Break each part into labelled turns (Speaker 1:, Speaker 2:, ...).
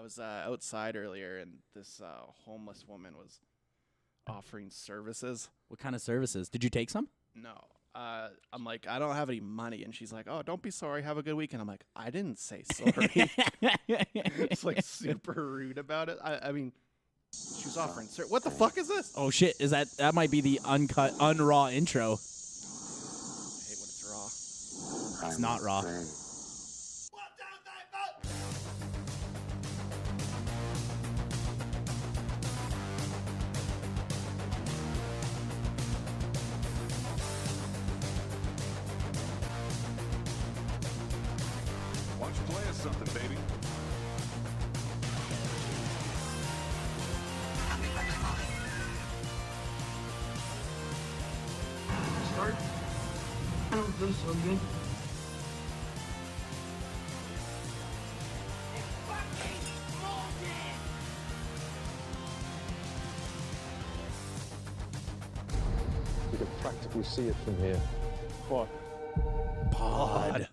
Speaker 1: I was outside earlier, and this homeless woman was offering services.
Speaker 2: What kind of services? Did you take some?
Speaker 1: No. I'm like, I don't have any money. And she's like, oh, don't be sorry. Have a good weekend. I'm like, I didn't say sorry. It's like super rude about it. I mean, she was offering what the fuck is this?
Speaker 2: Oh, shit. Is that might be the uncut, unraw intro.
Speaker 1: I hate when it's raw.
Speaker 2: It's not raw.
Speaker 3: Why don't you play us something, baby?
Speaker 4: Start? I don't feel so good.
Speaker 5: You can practically see it from here. What?
Speaker 2: Pod.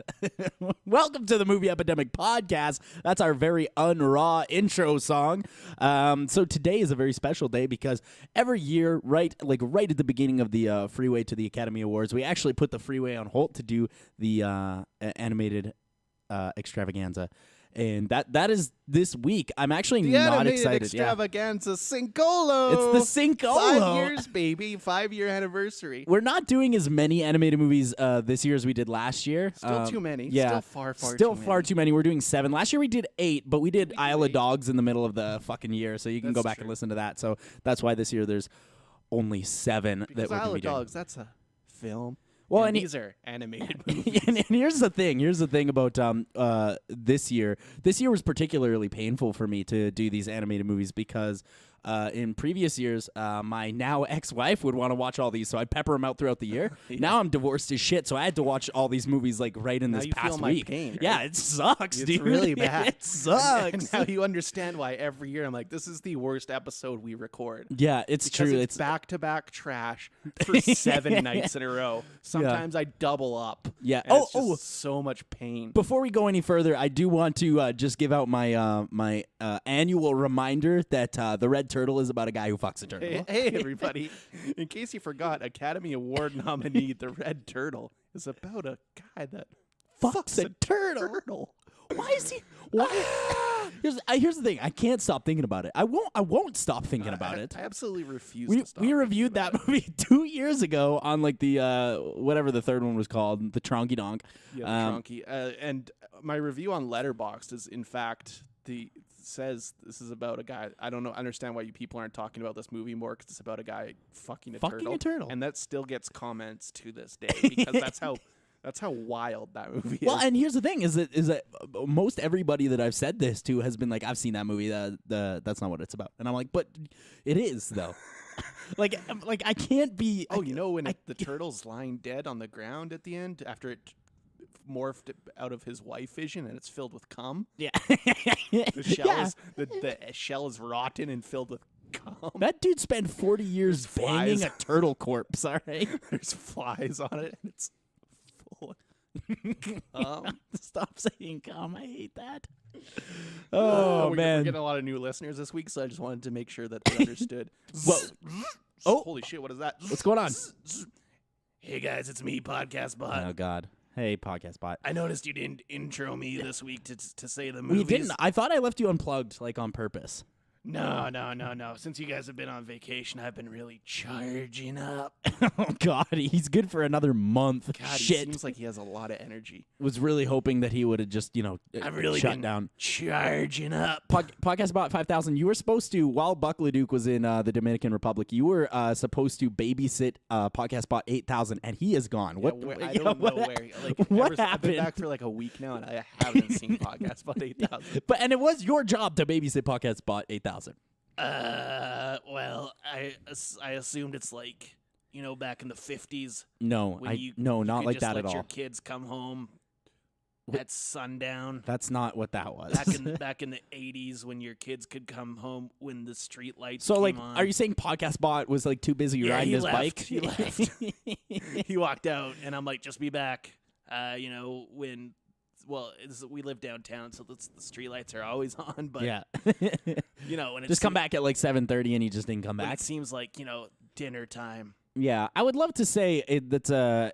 Speaker 2: Welcome to the Movie Epidemic podcast. That's our very unraw intro song. So today is a very special day because every year, right at the beginning of the Freeway to the Academy Awards, we actually put the Freeway on hold to do the animated Extravaganza. And that is this week. I'm actually
Speaker 1: The
Speaker 2: not
Speaker 1: animated
Speaker 2: excited.
Speaker 1: Extravaganza Cincolo.
Speaker 2: It's the Cincolo.
Speaker 1: 5 years, baby. 5-year anniversary.
Speaker 2: We're not doing as many animated movies this year as we did last year.
Speaker 1: Still too many.
Speaker 2: Yeah,
Speaker 1: Still
Speaker 2: far too many. We're doing 7. Last year we did 8, but we did Isle of Dogs in the middle of the fucking year, so you can
Speaker 1: That's
Speaker 2: go back
Speaker 1: true.
Speaker 2: and listen to that. So that's why this year there's only 7
Speaker 1: Because
Speaker 2: that we're
Speaker 1: Isle
Speaker 2: going to
Speaker 1: of
Speaker 2: be doing.
Speaker 1: Dogs, that's a film.
Speaker 2: Well,
Speaker 1: and
Speaker 2: and
Speaker 1: these are animated movies.
Speaker 2: and here's the thing. Here's the thing about this year. This year was particularly painful for me to do these animated movies because in previous years, my now ex-wife would want to watch all these, so I'd pepper them out throughout the year.
Speaker 1: Yeah.
Speaker 2: Now I'm divorced as shit, so I had to watch all these movies like right in
Speaker 1: Now
Speaker 2: this
Speaker 1: you
Speaker 2: past
Speaker 1: feel my
Speaker 2: week.
Speaker 1: pain, right?
Speaker 2: Yeah, it sucks,
Speaker 1: It's
Speaker 2: dude.
Speaker 1: really bad.
Speaker 2: It sucks.
Speaker 1: And now you understand why every year I'm like, this is the worst episode we record.
Speaker 2: Yeah, it's
Speaker 1: Because
Speaker 2: true.
Speaker 1: it's back-to-back trash for 7 nights in a row. Sometimes I double up.
Speaker 2: Yeah.
Speaker 1: And it's
Speaker 2: Oh,
Speaker 1: just so much pain.
Speaker 2: Before we go any further, I do want to just give out my my annual reminder that the Red Turtle is about a guy who fucks a turtle.
Speaker 1: Hey, everybody. In case you forgot, Academy Award nominee The Red Turtle is about a guy that
Speaker 2: Fucks a turtle. Why is he? Why? Here's the thing. I can't stop thinking about it. I won't stop thinking about it.
Speaker 1: I absolutely refuse
Speaker 2: We
Speaker 1: to stop.
Speaker 2: we reviewed that movie 2 years ago on like the whatever the third one was called, the Tronky Donk.
Speaker 1: Yeah, Trunky. And my review on Letterboxd is, in fact, says this is about a guy. I don't know. Understand why you people aren't talking about this movie more because it's about a guy fucking a turtle. And that still gets comments to this day because that's how wild that movie
Speaker 2: Well,
Speaker 1: is.
Speaker 2: and here's the thing: is that most everybody that I've said this to has been like, "I've seen that movie. That's not what it's about." And I'm like, "But it is, though." like I can't be.
Speaker 1: Oh, you know when the turtle's lying dead on the ground at the end after it morphed out of his wife vision and it's filled with cum?
Speaker 2: Yeah.
Speaker 1: The shell
Speaker 2: Yeah.
Speaker 1: is the shell is rotten and filled with cum.
Speaker 2: That dude spent 40 years
Speaker 1: There's
Speaker 2: banging
Speaker 1: flies.
Speaker 2: a turtle corpse. All right.
Speaker 1: There's flies on it and it's full of
Speaker 2: Stop saying cum. I hate that. Oh,
Speaker 1: we're
Speaker 2: man.
Speaker 1: getting a lot of new listeners this week, so I just wanted to make sure that they understood.
Speaker 2: Well, oh.
Speaker 1: Holy shit, what is that?
Speaker 2: What's going on?
Speaker 1: Hey guys, it's me, Podcast Bot.
Speaker 2: Oh, God. Hey, podcast bot.
Speaker 1: I noticed you didn't intro me this week to say the
Speaker 2: We
Speaker 1: movies.
Speaker 2: didn't. I thought I left you unplugged, like on purpose.
Speaker 1: No. Since you guys have been on vacation, I've been really charging up.
Speaker 2: Oh, God. He's good for another month.
Speaker 1: God, he
Speaker 2: Shit.
Speaker 1: seems like he has a lot of energy.
Speaker 2: Was really hoping that he would have just,
Speaker 1: I've really
Speaker 2: shut
Speaker 1: been
Speaker 2: down.
Speaker 1: charging up.
Speaker 2: Podcast Bot 5000, you were supposed to, while Buck LeDuc was in the Dominican Republic, you were supposed to babysit Podcast Bot 8000, and he is gone. What?
Speaker 1: I don't know where. Like,
Speaker 2: what
Speaker 1: I've been
Speaker 2: happened?
Speaker 1: back for like a week now, and I haven't seen Podcast Bot 8000.
Speaker 2: And it was your job to babysit Podcast Bot 8000.
Speaker 1: Well, I assumed it's like, back in the 50s.
Speaker 2: No,
Speaker 1: when you
Speaker 2: not
Speaker 1: could
Speaker 2: like
Speaker 1: just
Speaker 2: that
Speaker 1: let
Speaker 2: at
Speaker 1: your
Speaker 2: all.
Speaker 1: kids come home at sundown.
Speaker 2: That's not what that was.
Speaker 1: Back in the 80s when your kids could come home when the street lights
Speaker 2: So,
Speaker 1: came
Speaker 2: like,
Speaker 1: on.
Speaker 2: are you saying Podcast Bot was like too busy
Speaker 1: Yeah,
Speaker 2: riding
Speaker 1: he
Speaker 2: his
Speaker 1: left.
Speaker 2: bike?
Speaker 1: He left. He walked out, and I'm like, just be back. When we live downtown, so the streetlights are always on. But
Speaker 2: Yeah.
Speaker 1: when it
Speaker 2: Just come back at like 7:30 and he just didn't come
Speaker 1: when
Speaker 2: back.
Speaker 1: it seems like dinner time.
Speaker 2: Yeah, I would love to say it's a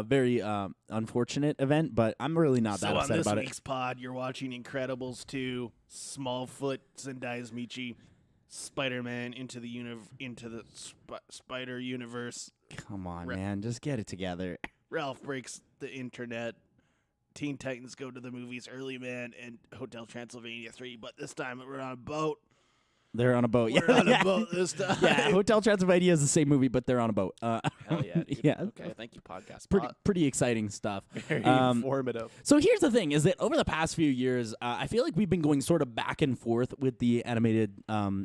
Speaker 2: very unfortunate event, but I'm really not that upset
Speaker 1: on
Speaker 2: about
Speaker 1: this
Speaker 2: it.
Speaker 1: week's pod, you're watching Incredibles 2, Smallfoot, Zendaya's Michi, Spider-Man into the Spider Universe.
Speaker 2: Come on, man, just get it together.
Speaker 1: Ralph breaks the internet. Teen Titans Go to the Movies, Early Man, and Hotel Transylvania 3. But this time we're on a boat.
Speaker 2: They're on a boat.
Speaker 1: We're on a boat this time.
Speaker 2: Yeah, Hotel Transylvania is the same movie, but they're on a boat.
Speaker 1: Hell yeah. Dude.
Speaker 2: Yeah.
Speaker 1: Okay, thank you, podcast.
Speaker 2: Pretty exciting stuff.
Speaker 1: Very informative.
Speaker 2: So here's the thing: is that over the past few years, I feel like we've been going sort of back and forth with the animated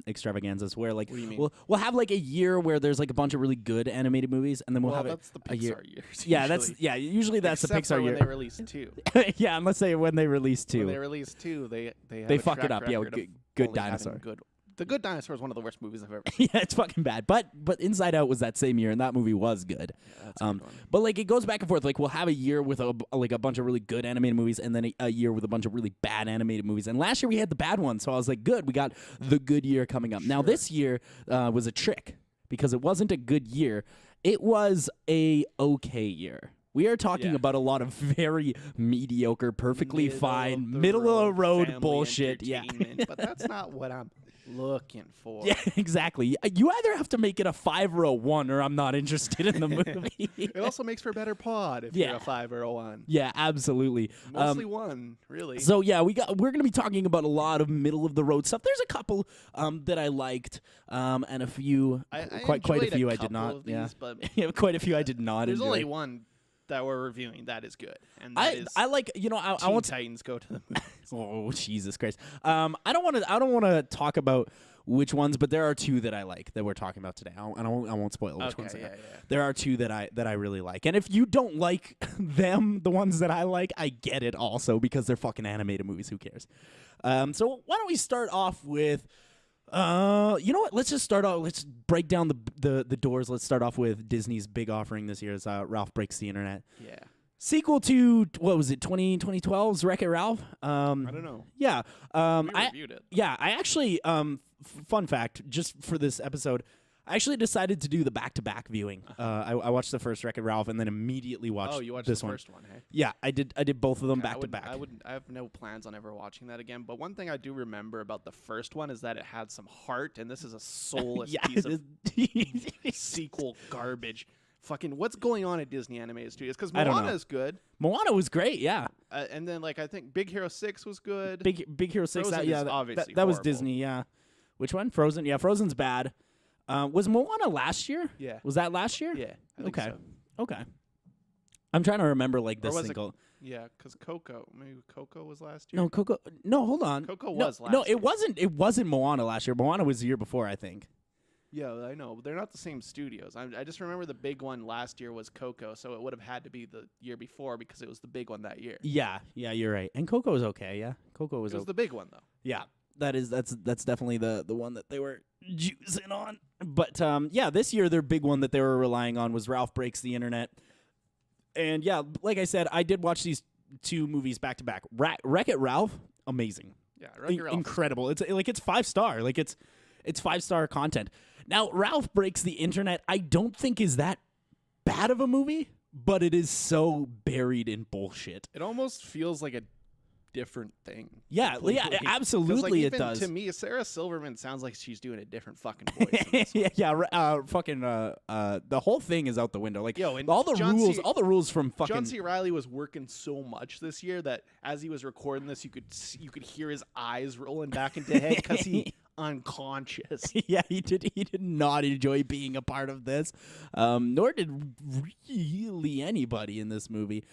Speaker 2: extravaganzas, where like
Speaker 1: What do you mean?
Speaker 2: we'll have like a year where there's like a bunch of really good animated movies, and then we'll have
Speaker 1: that's the
Speaker 2: a year.
Speaker 1: Pixar years.
Speaker 2: Yeah,
Speaker 1: usually.
Speaker 2: usually that's
Speaker 1: Except
Speaker 2: the Pixar
Speaker 1: for
Speaker 2: year.
Speaker 1: when they release 2.
Speaker 2: Yeah, unless when they release two.
Speaker 1: When they release 2, they have
Speaker 2: They
Speaker 1: a
Speaker 2: fuck it
Speaker 1: track
Speaker 2: up. Yeah,
Speaker 1: record of
Speaker 2: Good
Speaker 1: only having
Speaker 2: Dinosaur.
Speaker 1: The Good Dinosaur is one of the worst movies I've ever
Speaker 2: Yeah, it's fucking bad. But Inside Out was that same year, and that movie was good.
Speaker 1: that's a good one.
Speaker 2: But like it goes back and forth. Like we'll have a year with a bunch of really good animated movies, and then a year with a bunch of really bad animated movies. And last year we had the bad ones, so I was like, good, we got the good year coming up. Now this year was a trick because it wasn't a good year. It was a okay year. We are talking about a lot of very mediocre, perfectly fine, middle of the road
Speaker 1: family
Speaker 2: bullshit. Yeah.
Speaker 1: entertainment, but that's not what I'm looking for.
Speaker 2: Yeah, exactly. You either have to make it a 5 or a 1, or I'm not interested in the movie.
Speaker 1: It also makes for a better pod if
Speaker 2: Yeah.
Speaker 1: you're a 5 or a 1.
Speaker 2: Yeah, absolutely.
Speaker 1: Mostly 1, really.
Speaker 2: So yeah, we're gonna be talking about a lot of middle of the road stuff. There's a couple that I liked, and a few,
Speaker 1: I
Speaker 2: quite a
Speaker 1: enjoyed
Speaker 2: few I
Speaker 1: couple
Speaker 2: did not.
Speaker 1: of these, but
Speaker 2: Yeah, quite a few I did not.
Speaker 1: there's
Speaker 2: enjoy.
Speaker 1: only one that we're reviewing that is good, and that is
Speaker 2: I like I
Speaker 1: Teen
Speaker 2: want.
Speaker 1: Titans Go to the Movies.
Speaker 2: Oh Jesus Christ! I don't want to talk about which ones, but there are two that I like that we're talking about today. I won't spoil which ones.
Speaker 1: yeah.
Speaker 2: There are two that I really like, and if you don't like them, the ones that I like, I get it also because they're fucking animated movies. Who cares? So why don't we start off with? You know what? Let's just start off. Let's break down the doors. Let's start off with Disney's big offering this year is Ralph Breaks the Internet.
Speaker 1: Yeah.
Speaker 2: Sequel to what was it? 2012's Wreck-It Ralph.
Speaker 1: I don't know.
Speaker 2: Yeah.
Speaker 1: We
Speaker 2: I
Speaker 1: reviewed it.
Speaker 2: yeah. I actually fun fact just for this episode. I actually decided to do the back-to-back viewing. I watched the first Wreck-It Ralph and then immediately watched.
Speaker 1: Oh, you watched
Speaker 2: this
Speaker 1: the
Speaker 2: one.
Speaker 1: first one, hey?
Speaker 2: Yeah, I did both of them
Speaker 1: Okay,
Speaker 2: back to back.
Speaker 1: I have no plans on ever watching that again. But one thing I do remember about the first one is that it had some heart, and this is a soulless
Speaker 2: Yeah,
Speaker 1: piece of sequel garbage. Fucking, what's going on at Disney Animated Studios? Because
Speaker 2: I don't know.
Speaker 1: Moana is good,
Speaker 2: Moana was great. Yeah,
Speaker 1: and then like I think Big Hero 6 was good.
Speaker 2: Big Hero 6.
Speaker 1: Frozen
Speaker 2: Yeah,
Speaker 1: is obviously
Speaker 2: that was
Speaker 1: horrible.
Speaker 2: Disney. Yeah, which one? Frozen. Yeah, Frozen's bad. Was Moana last year?
Speaker 1: Yeah.
Speaker 2: Was that last year?
Speaker 1: Yeah. I think
Speaker 2: Okay.
Speaker 1: so.
Speaker 2: Okay. I'm trying to remember like
Speaker 1: Or
Speaker 2: this
Speaker 1: was it-
Speaker 2: single.
Speaker 1: Yeah, because Coco. Maybe Coco was last year.
Speaker 2: No, Coco. No, hold on.
Speaker 1: Coco
Speaker 2: no,
Speaker 1: was last
Speaker 2: No, it
Speaker 1: year.
Speaker 2: wasn't. It wasn't Moana last year. Moana was the year before, I think.
Speaker 1: Yeah, I know. But they're not the same studios. I just remember the big one last year was Coco, so it would have had to be the year before because it was the big one that year.
Speaker 2: Yeah, you're right. And Coco was okay. Yeah, Coco was
Speaker 1: It was
Speaker 2: okay.
Speaker 1: the big one, though.
Speaker 2: Yeah, that's definitely the one that they were juicing on. But yeah, this year their big one that they were relying on was Ralph Breaks the Internet. And yeah, like I said, I did watch these two movies back to back. Wreck-It Ralph, amazing,
Speaker 1: Yeah, Wreck-It Ralph.
Speaker 2: incredible. It's 5-star. Like it's 5-star content. Now Ralph Breaks the Internet, I don't think is that bad of a movie, but it is so buried in bullshit.
Speaker 1: It almost feels like a different thing.
Speaker 2: Yeah,
Speaker 1: completely.
Speaker 2: yeah,
Speaker 1: 'Cause,
Speaker 2: absolutely
Speaker 1: like,
Speaker 2: it
Speaker 1: even
Speaker 2: does.
Speaker 1: To me, Sarah Silverman sounds like she's doing a different fucking voice. in this one.
Speaker 2: The whole thing is out the window. Like,
Speaker 1: Yo, and
Speaker 2: all the
Speaker 1: John
Speaker 2: rules,
Speaker 1: C-
Speaker 2: all the rules from fucking.
Speaker 1: John C. Reilly was working so much this year that as he was recording this, you could hear his eyes rolling back into his head because he unconscious.
Speaker 2: Yeah, he did not enjoy being a part of this, nor did really anybody in this movie.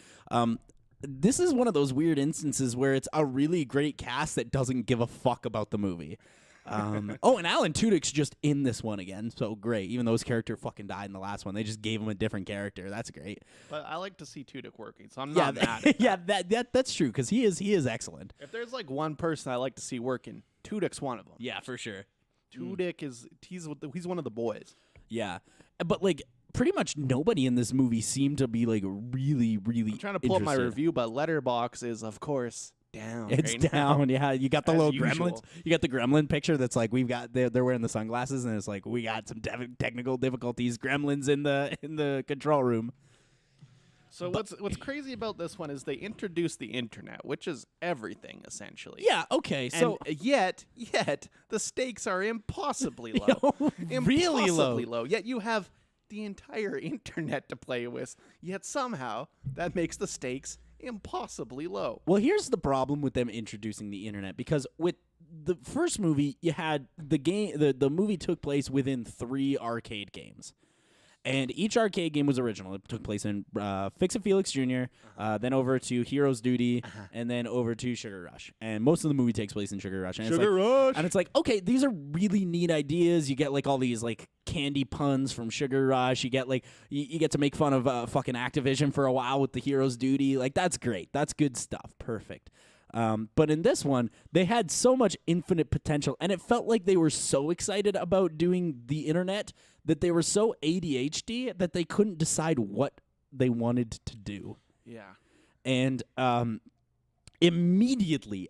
Speaker 2: This is one of those weird instances where it's a really great cast that doesn't give a fuck about the movie. Oh, and Alan Tudyk's just in this one again, so great. Even though his character fucking died in the last one, they just gave him a different character. That's great.
Speaker 1: But I like to see Tudyk working, so I'm not mad. At
Speaker 2: Yeah, that's true because he is excellent.
Speaker 1: If there's like one person I like to see working, Tudyk's one of them.
Speaker 2: Yeah, for sure.
Speaker 1: Tudyk he's one of the boys.
Speaker 2: Yeah, but like pretty much nobody in this movie seemed to be like really, really.
Speaker 1: I'm trying to pull up my
Speaker 2: interested.
Speaker 1: review, but Letterbox is, of course, down.
Speaker 2: It's
Speaker 1: right
Speaker 2: down.
Speaker 1: now.
Speaker 2: Yeah, you got the
Speaker 1: As
Speaker 2: little
Speaker 1: usual.
Speaker 2: gremlins. You got the gremlin picture that's like they're wearing the sunglasses, and it's like we got some technical difficulties. Gremlins in the control room.
Speaker 1: So what's crazy about this one is they introduced the internet, which is everything essentially.
Speaker 2: Yeah. Okay. So
Speaker 1: And yet the stakes are impossibly low.
Speaker 2: Really low.
Speaker 1: Impossibly low. Yet you have the entire internet to play with. Yet somehow that makes the stakes impossibly low.
Speaker 2: well, here's the problem with them introducing the internet, because with the first movie, you had the movie took place within 3 arcade games. And each arcade game was original. It took place in Fix It Felix Jr., then over to Hero's Duty, and then over to Sugar Rush. And most of the movie takes place in Sugar Rush. And
Speaker 1: Rush.
Speaker 2: And it's like, okay, these are really neat ideas. You get like all these like candy puns from Sugar Rush. You get like you get to make fun of fucking Activision for a while with the Hero's Duty. Like that's great. That's good stuff. Perfect. But in this one, they had so much infinite potential, and it felt like they were so excited about doing the internet that they were so ADHD that they couldn't decide what they wanted to do.
Speaker 1: Yeah.
Speaker 2: And fucking immediately,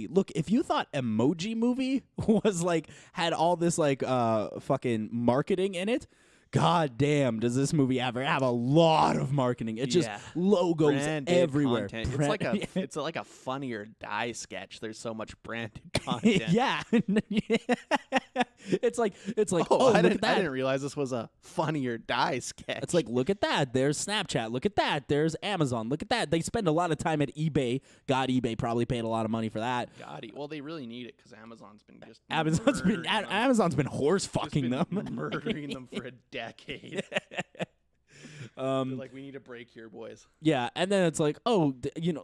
Speaker 2: look, if you thought Emoji Movie was like had all this like fucking marketing in it, god damn, does this movie ever have a lot of marketing. It's just logos
Speaker 1: Branded
Speaker 2: everywhere.
Speaker 1: content. It's like a Funny or Die sketch. There's so much branded content.
Speaker 2: Yeah. It's like
Speaker 1: Oh,
Speaker 2: look
Speaker 1: I
Speaker 2: at that.
Speaker 1: didn't realize this was a Funny or Die sketch.
Speaker 2: It's like, look at that. There's Snapchat. Look at that. There's Amazon. Look at that. They spend a lot of time at eBay. God, eBay probably paid a lot of money for that.
Speaker 1: well, they really need it because Amazon's been just
Speaker 2: Amazon's been horse fucking them.
Speaker 1: murdering them for a decade. They're like, we need a break here, boys.
Speaker 2: Yeah, and then it's like, oh,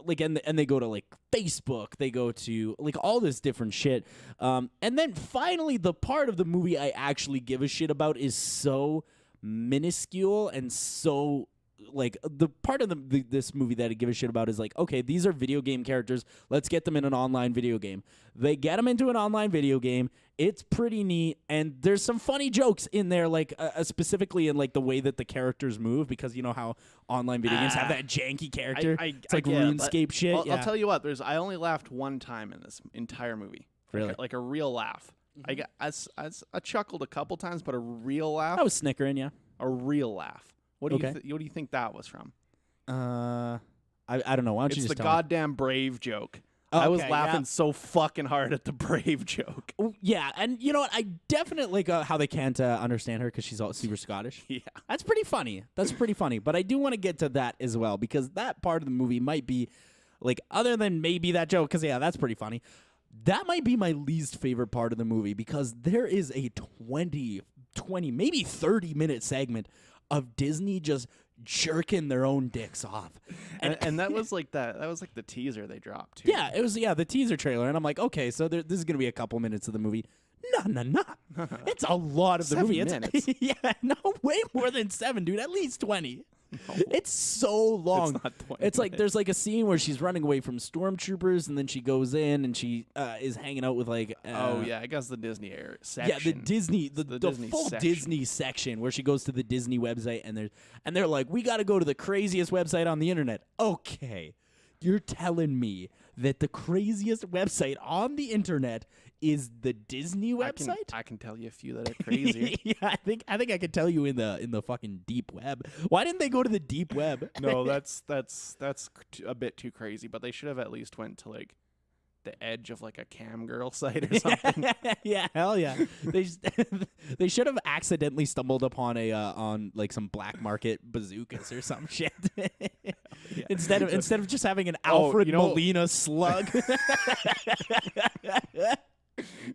Speaker 2: like, and they go to like Facebook, they go to like all this different shit, and then finally the part of the movie I actually give a shit about is so minuscule and so. Like the part of this movie that I give a shit about is like, okay, these are video game characters. Let's get them in an online video game. They get them into an online video game. It's pretty neat, and there's some funny jokes in there, like specifically in like the way that the characters move, because you know how online video games have that janky character. It's like RuneScape shit.
Speaker 1: I'll tell you what. I only laughed one time in this entire movie.
Speaker 2: Really?
Speaker 1: Like a real laugh. I chuckled a couple times, but a real laugh.
Speaker 2: I was snickering, yeah.
Speaker 1: A real laugh. What do
Speaker 2: Okay.
Speaker 1: what do you think that was from?
Speaker 2: I don't know. Why don't you
Speaker 1: It's
Speaker 2: just
Speaker 1: the
Speaker 2: tell me?
Speaker 1: goddamn Brave joke.
Speaker 2: Oh,
Speaker 1: I was
Speaker 2: okay,
Speaker 1: laughing
Speaker 2: yeah.
Speaker 1: so fucking hard at the Brave joke.
Speaker 2: Oh, yeah, and you know what? I definitely like how they can't understand her because she's all super Scottish.
Speaker 1: Yeah.
Speaker 2: That's pretty funny. That's pretty funny. But I do want to get to that as well, because that part of the movie might be, like, other than maybe that joke, because, yeah, that's pretty funny. That might be my least favorite part of the movie, because there is a 20, maybe 30-minute segment of Disney just jerking their own dicks off.
Speaker 1: And that was like that was like the teaser they dropped too.
Speaker 2: Yeah, it was the teaser trailer, and I'm like, okay, so this is gonna be a couple minutes of the movie. No. It's a lot of the
Speaker 1: 7
Speaker 2: movie.
Speaker 1: minutes.
Speaker 2: Yeah, no, way more than 7, dude. At least 20.
Speaker 1: No.
Speaker 2: It's so long.
Speaker 1: It's not 20
Speaker 2: It's like
Speaker 1: minutes.
Speaker 2: there's like a scene where she's running away from stormtroopers, and then she goes in and she is hanging out with like.
Speaker 1: Oh yeah, I guess the Disney section.
Speaker 2: Yeah, the Disney, the
Speaker 1: Disney
Speaker 2: full
Speaker 1: section.
Speaker 2: Disney section where she goes to the Disney website, and they're like, we got to go to the craziest website on the internet. Okay, you're telling me that the craziest website on the internet is the Disney website?
Speaker 1: I can tell you a few that are crazier.
Speaker 2: Yeah, I think I could tell you in the fucking deep web. Why didn't they go to the deep web?
Speaker 1: No, that's a bit too crazy. But they should have at least went to like the edge of like a cam girl site or something.
Speaker 2: Yeah, hell yeah. They should have accidentally stumbled upon on like some black market bazookas or some shit. Instead of just having an Alfred Molina slug.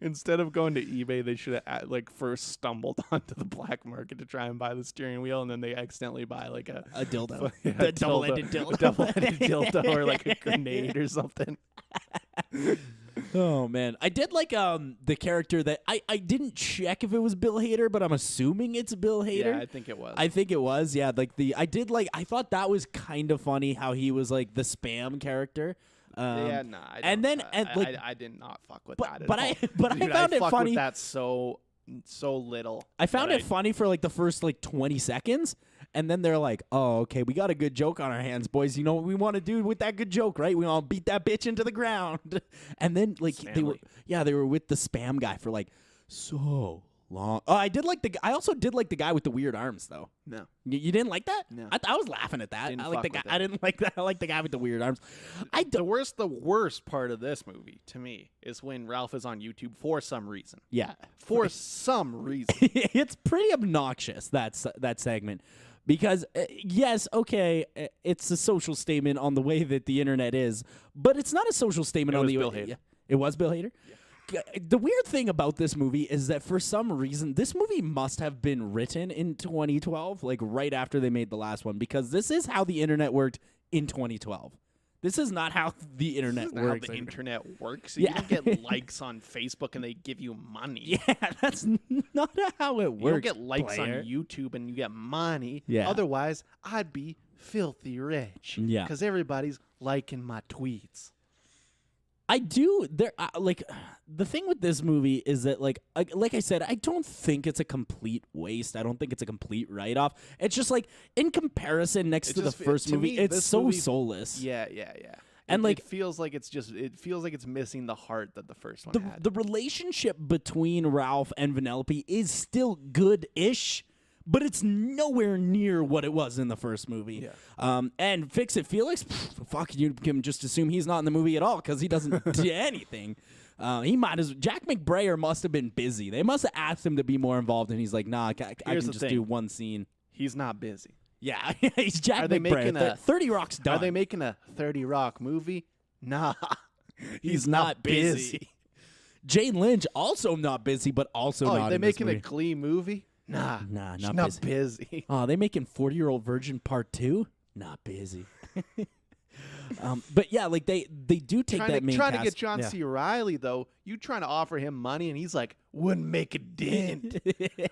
Speaker 1: Instead of going to eBay, they should have like first stumbled onto the black market to try and buy the steering wheel, and then they accidentally buy like a
Speaker 2: dildo,
Speaker 1: a
Speaker 2: double-ended dildo,
Speaker 1: double-ended dildo, or like a grenade or something.
Speaker 2: Oh man, I did like the character that I didn't check if it was Bill Hader, but I'm assuming it's Bill Hader.
Speaker 1: Yeah, I think it was.
Speaker 2: I think it was. Yeah, like I thought that was kind of funny how he was like the spam character.
Speaker 1: Yeah, nah.
Speaker 2: I did not fuck with
Speaker 1: that at all.
Speaker 2: I
Speaker 1: Dude,
Speaker 2: found it
Speaker 1: fuck
Speaker 2: funny.
Speaker 1: with that so so little.
Speaker 2: I found it funny for like the first like 20 seconds, and then they're like, "Oh, okay, we got a good joke on our hands, boys. You know what we want to do with that good joke, right? We want to beat that bitch into the ground." And then like they were with the spam guy for like so long. Oh, I also did like the guy with the weird arms though.
Speaker 1: No.
Speaker 2: You didn't like that?
Speaker 1: No.
Speaker 2: I was laughing at that.
Speaker 1: Didn't
Speaker 2: I like the guy.
Speaker 1: fuck with
Speaker 2: I didn't like that. I like the guy with the weird arms.
Speaker 1: The worst part of this movie to me is when Ralph is on YouTube for some reason.
Speaker 2: Yeah.
Speaker 1: For some reason.
Speaker 2: It's pretty obnoxious, that segment. Because, yes, okay, it's a social statement on the way that the internet is, but it's not a social statement on the
Speaker 1: Bill Hader.
Speaker 2: Yeah. It was Bill Hader? Yeah. The weird thing about this movie is that for some reason, this movie must have been written in 2012, like right after they made the last one, because this is how the internet worked in 2012. This is not how the internet works.
Speaker 1: How the internet works. You don't get likes on Facebook and they give you money.
Speaker 2: Yeah, that's not how it works.
Speaker 1: You don't get likes on YouTube and you get money.
Speaker 2: Yeah.
Speaker 1: Otherwise, I'd be filthy rich.
Speaker 2: Yeah.
Speaker 1: Because everybody's liking my tweets.
Speaker 2: I do. The thing with this movie is that, like I said, I don't think it's a complete waste. I don't think it's a complete write-off. It's just like in comparison next to the first movie, it's so soulless.
Speaker 1: Yeah.
Speaker 2: And
Speaker 1: it feels like it's missing the heart that the first one had.
Speaker 2: The relationship between Ralph and Vanellope is still good-ish, but it's nowhere near what it was in the first movie.
Speaker 1: Yeah.
Speaker 2: And Fix It Felix, fuck, you can just assume he's not in the movie at all because he doesn't do anything. Jack McBrayer must have been busy. They must have asked him to be more involved, and he's like, nah, I can just do one scene.
Speaker 1: He's not busy.
Speaker 2: Yeah, he's Jack McBrayer.
Speaker 1: Are they making a
Speaker 2: 30 Rock's done.
Speaker 1: Are they making a 30 Rock movie? Nah,
Speaker 2: he's not busy. Jane Lynch also not busy, but also not.
Speaker 1: Are they
Speaker 2: in
Speaker 1: making
Speaker 2: this
Speaker 1: a Glee movie? Nah,
Speaker 2: not
Speaker 1: busy.
Speaker 2: Oh, they making 40-Year-Old Virgin Part 2? Not busy. But yeah, like they do take that main
Speaker 1: trying
Speaker 2: cast.
Speaker 1: to get John C. Reilly though. You trying to offer him money and he's like, wouldn't make a dent.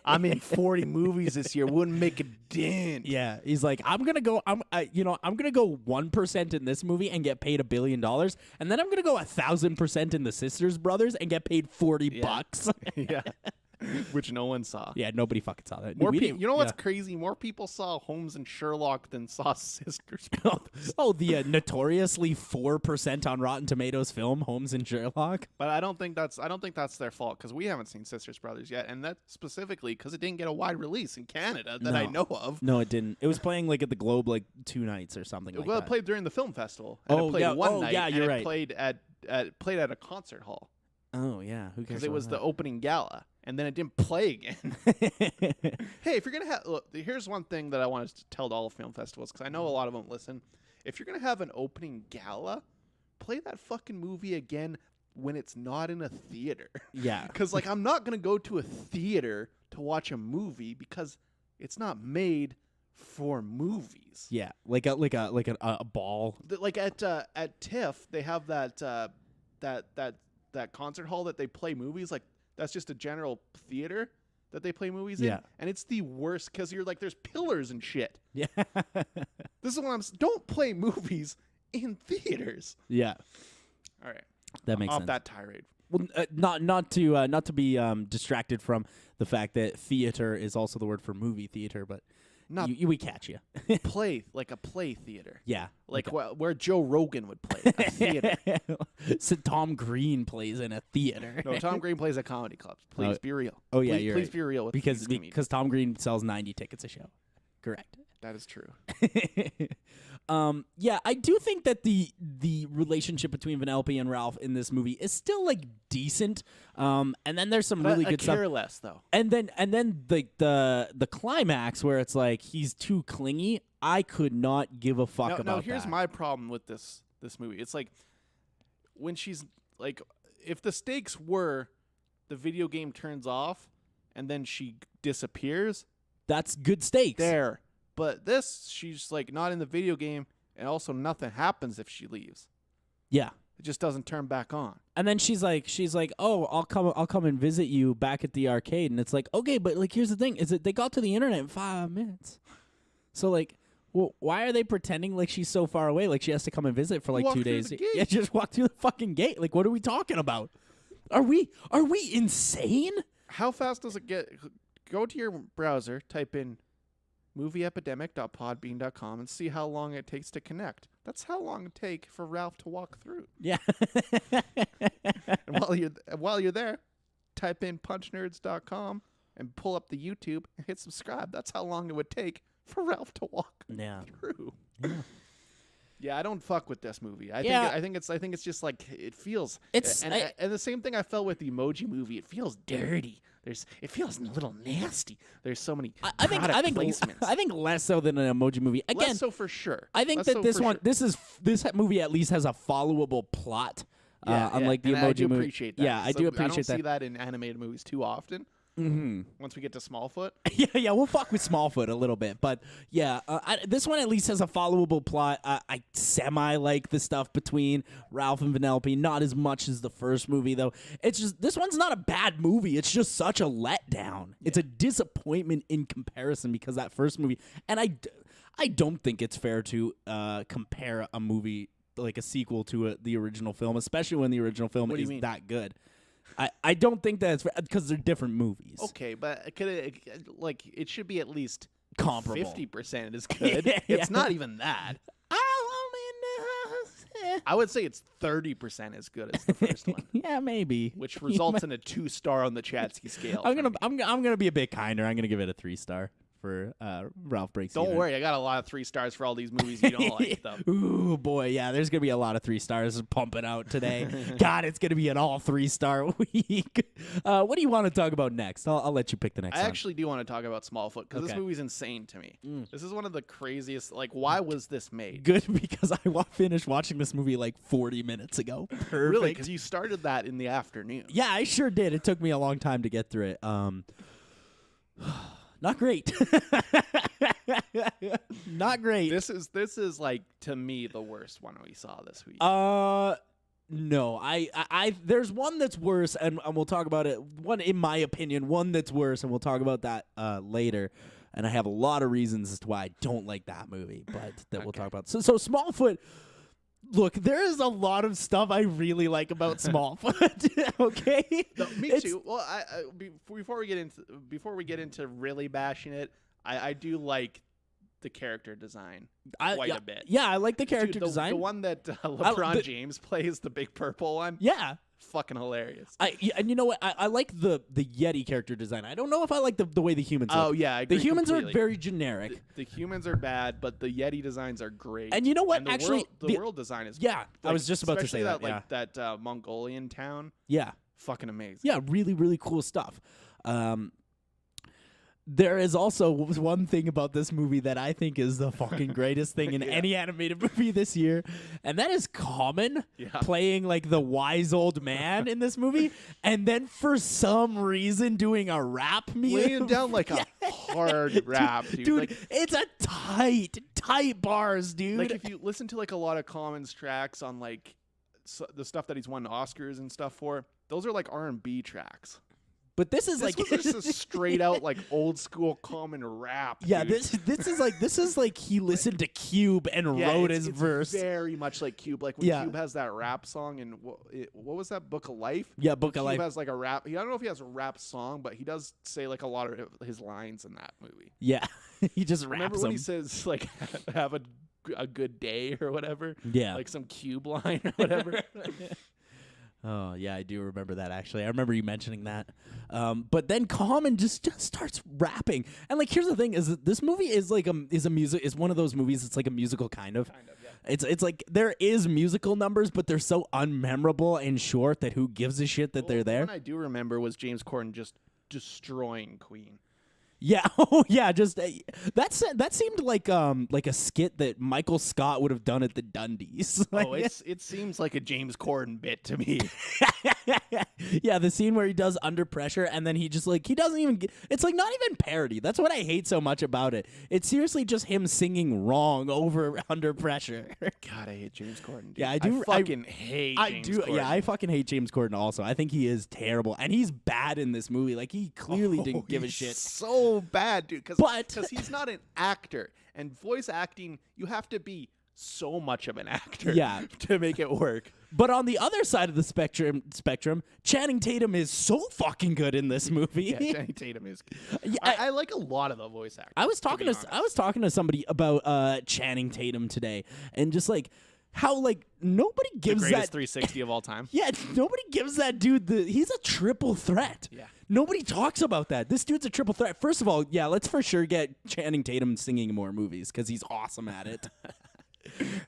Speaker 1: I'm in 40 movies this year. Wouldn't make a dent.
Speaker 2: Yeah, he's like, I'm gonna go 1% in this movie and get paid $1 billion, and then I'm gonna go 1,000% in the Sisters Brothers and get paid $40.
Speaker 1: Yeah. Which no one saw.
Speaker 2: Yeah, nobody fucking saw that.
Speaker 1: You know what's crazy? More people saw Holmes and Sherlock than saw Sisters Brothers.
Speaker 2: The notoriously 4% on Rotten Tomatoes film, Holmes and Sherlock.
Speaker 1: But I don't think that's their fault because we haven't seen Sisters Brothers yet, and that's specifically because it didn't get a wide release in Canada that I know of.
Speaker 2: No, it didn't. It was playing like at the Globe like 2 nights or something like that.
Speaker 1: Well, it played during the film festival. And it played one night.
Speaker 2: Yeah, you're right.
Speaker 1: It played at a concert hall.
Speaker 2: Oh yeah, who cares?
Speaker 1: Because it was the opening gala, and then it didn't play again. Hey, if you're gonna have, look, here's one thing that I want to tell to all film festivals because I know a lot of them listen. If you're gonna have an opening gala, play that fucking movie again when it's not in a theater.
Speaker 2: Yeah,
Speaker 1: because like I'm not gonna go to a theater to watch a movie because it's not made for movies.
Speaker 2: Yeah, like a ball.
Speaker 1: Like at TIFF, they have that concert hall that they play movies. Like that's just a general theater that they play movies in. And it's the worst because you're like, there's pillars and shit.
Speaker 2: Yeah.
Speaker 1: This is what don't play movies in theaters.
Speaker 2: Yeah.
Speaker 1: All right.
Speaker 2: That makes sense.
Speaker 1: Off that tirade.
Speaker 2: Well, not to be distracted from the fact that theater is also the word for movie theater, but we catch you.
Speaker 1: Play like a play theater.
Speaker 2: Yeah,
Speaker 1: like where Joe Rogan would play a theater.
Speaker 2: So Tom Green plays in a theater.
Speaker 1: No, Tom Green plays at comedy clubs. Please be real.
Speaker 2: Oh yeah,
Speaker 1: please be real with
Speaker 2: because Tom Green sells 90 tickets a show. Correct.
Speaker 1: That is true.
Speaker 2: Yeah, I do think that the relationship between Vanellope and Ralph in this movie is still like decent. And then there's some really good stuff.
Speaker 1: Less though.
Speaker 2: And then the climax where it's like he's too clingy. I could not give a fuck about that.
Speaker 1: No, here's my problem with this movie. It's like when she's like, if the stakes were the video game turns off and then she disappears,
Speaker 2: that's good stakes.
Speaker 1: There. But this, she's like not in the video game, and also nothing happens if she leaves.
Speaker 2: Yeah,
Speaker 1: it just doesn't turn back on.
Speaker 2: And then she's like, oh, I'll come and visit you back at the arcade, and it's like, okay, but like here's the thing: is that they got to the internet in 5 minutes. So like, well, why are they pretending like she's so far away? Like she has to come and visit for like 2 days. Yeah, just walk through the fucking gate. Like, what are we talking about? Are we insane?
Speaker 1: How fast does it get? Go to your browser, type in movieepidemic.podbean.com and see how long it takes to connect. That's how long it take for Ralph to walk through.
Speaker 2: Yeah.
Speaker 1: And while you're there, type in punchnerds.com and pull up the YouTube and hit subscribe. That's how long it would take for Ralph to walk through.
Speaker 2: Yeah.
Speaker 1: Yeah, I don't fuck with this movie. I think it's just like it feels. And the same thing I felt with the Emoji Movie. It feels dirty. It feels a little nasty. There's so many product placements.
Speaker 2: I think less so than an Emoji Movie. Again,
Speaker 1: less so for sure.
Speaker 2: I think that this movie at least has a followable plot. Unlike the Emoji Movie. I do
Speaker 1: appreciate that.
Speaker 2: Yeah, I do appreciate that.
Speaker 1: I don't see that in animated movies too often.
Speaker 2: Mm-hmm.
Speaker 1: Once we get to Smallfoot.
Speaker 2: yeah, we'll fuck with Smallfoot a little bit, but yeah, this one at least has a followable plot. I semi like the stuff between Ralph and Vanellope, not as much as the first movie though. It's just this one's not a bad movie. It's just such a letdown. Yeah. It's a disappointment in comparison because that first movie, and I don't think it's fair to compare a movie like a sequel to the original film, especially when the original film is that good. I don't think that's because they're different movies.
Speaker 1: Okay, but it should be at least
Speaker 2: comparable.
Speaker 1: 50% as good. It's not even that. I would say it's 30% as good as the first one.
Speaker 2: Yeah, maybe.
Speaker 1: Which results in a 2-star on the Chatsky scale.
Speaker 2: I'm gonna be a bit kinder. I'm gonna give it a 3-star. For Ralph Breaks.
Speaker 1: Don't worry, I got a lot of 3 stars for all these movies you don't like, though.
Speaker 2: Ooh, boy, yeah, there's gonna be a lot of 3 stars pumping out today. God, it's gonna be an all 3-star week. What do you want to talk about next? I'll let you pick the next one.
Speaker 1: I actually do want to talk about Smallfoot because this movie's insane to me. This is one of the craziest. Like, why was this made?
Speaker 2: Good, because I finished watching this movie like 40 minutes ago. Perfect.
Speaker 1: Really? Because you started that in the afternoon.
Speaker 2: Yeah, I sure did. It took me a long time to get through it. Not great. Not great.
Speaker 1: This is like, to me, the worst one we saw this week.
Speaker 2: No. I there's one that's worse, and we'll talk about it. One, in my opinion, one that's worse, and we'll talk about that later. And I have a lot of reasons as to why I don't like that movie, but that we'll talk about. So Smallfoot. Look, there is a lot of stuff I really like about Smallfoot. Okay,
Speaker 1: no, me too. Well, before we get into really bashing it, I do like the character design quite a bit.
Speaker 2: Yeah, I like the character design.
Speaker 1: The one that LeBron James plays, the big purple one.
Speaker 2: Yeah.
Speaker 1: Fucking hilarious.
Speaker 2: And you know what? I like the Yeti character design. I don't know if I like the way the humans look.
Speaker 1: Oh, yeah, I agree
Speaker 2: the humans
Speaker 1: completely.
Speaker 2: are very generic.
Speaker 1: The humans are bad, but the Yeti designs are great.
Speaker 2: And you know what?
Speaker 1: And the
Speaker 2: actually,
Speaker 1: world design is
Speaker 2: yeah. I was just about to say that.
Speaker 1: That Mongolian town.
Speaker 2: Yeah.
Speaker 1: Fucking amazing.
Speaker 2: Yeah, really, really cool stuff. There is also one thing about this movie that I think is the fucking greatest thing in any animated movie this year, and that is Common playing like the wise old man in this movie, and then for some reason doing a rap music.
Speaker 1: Laying down like a hard rap, dude.
Speaker 2: Like, it's a tight bars, dude.
Speaker 1: Like if you listen to like a lot of Common's tracks on like the stuff that he's won Oscars and stuff for, those are like R&B tracks.
Speaker 2: But this is
Speaker 1: this was just a straight out like old school Common rap.
Speaker 2: Yeah,
Speaker 1: dude.
Speaker 2: this is like he listened to Cube and wrote his verse.
Speaker 1: Very much like Cube. Like when Cube has that rap song and what was that, Book of Life?
Speaker 2: Yeah, Book of Life.
Speaker 1: Cube has like a rap. I don't know if he has a rap song, but he does say like a lot of his lines in that movie.
Speaker 2: Yeah, he just raps.
Speaker 1: Remember when he says like have a good day or whatever?
Speaker 2: Yeah,
Speaker 1: like some Cube line or whatever.
Speaker 2: Oh, yeah, I do remember that, actually. I remember you mentioning that. But then Common just starts rapping. And, like, here's the thing, is that this movie is, like, is one of those movies that's, like, a musical kind of. Kind of, yeah. It's like, there is musical numbers, but they're so unmemorable and short that who gives a shit that they're there?
Speaker 1: The one I do remember was James Corden just destroying Queen.
Speaker 2: Yeah, oh yeah, just that seemed like a skit that Michael Scott would have done at the Dundies.
Speaker 1: It seems like a James Corden bit to me.
Speaker 2: Yeah, the scene where he does Under Pressure and then he just like he doesn't even it's like not even parody. That's what I hate so much about it. It's seriously just him singing wrong over Under Pressure.
Speaker 1: God, I hate James Corden. Dude.
Speaker 2: Yeah, I do.
Speaker 1: I fucking hate James Corden.
Speaker 2: Yeah, I fucking hate James Corden also. I think he is terrible and he's bad in this movie. Like he clearly didn't give a shit.
Speaker 1: So bad, dude, because he's not an actor, and voice acting, you have to be so much of an actor
Speaker 2: to
Speaker 1: make it work.
Speaker 2: But on the other side of the spectrum, Channing Tatum is so fucking good in this movie.
Speaker 1: Yeah, Channing Tatum is.
Speaker 2: Yeah,
Speaker 1: I like a lot of the voice actors.
Speaker 2: I was talking to somebody about Channing Tatum today, and just like how like nobody
Speaker 1: the
Speaker 2: gives
Speaker 1: greatest
Speaker 2: that
Speaker 1: 360 of all time.
Speaker 2: Yeah, nobody gives that dude he's a triple threat.
Speaker 1: Yeah.
Speaker 2: Nobody talks about that. This dude's a triple threat. First of all, yeah, let's for sure get Channing Tatum singing in more movies because he's awesome at it.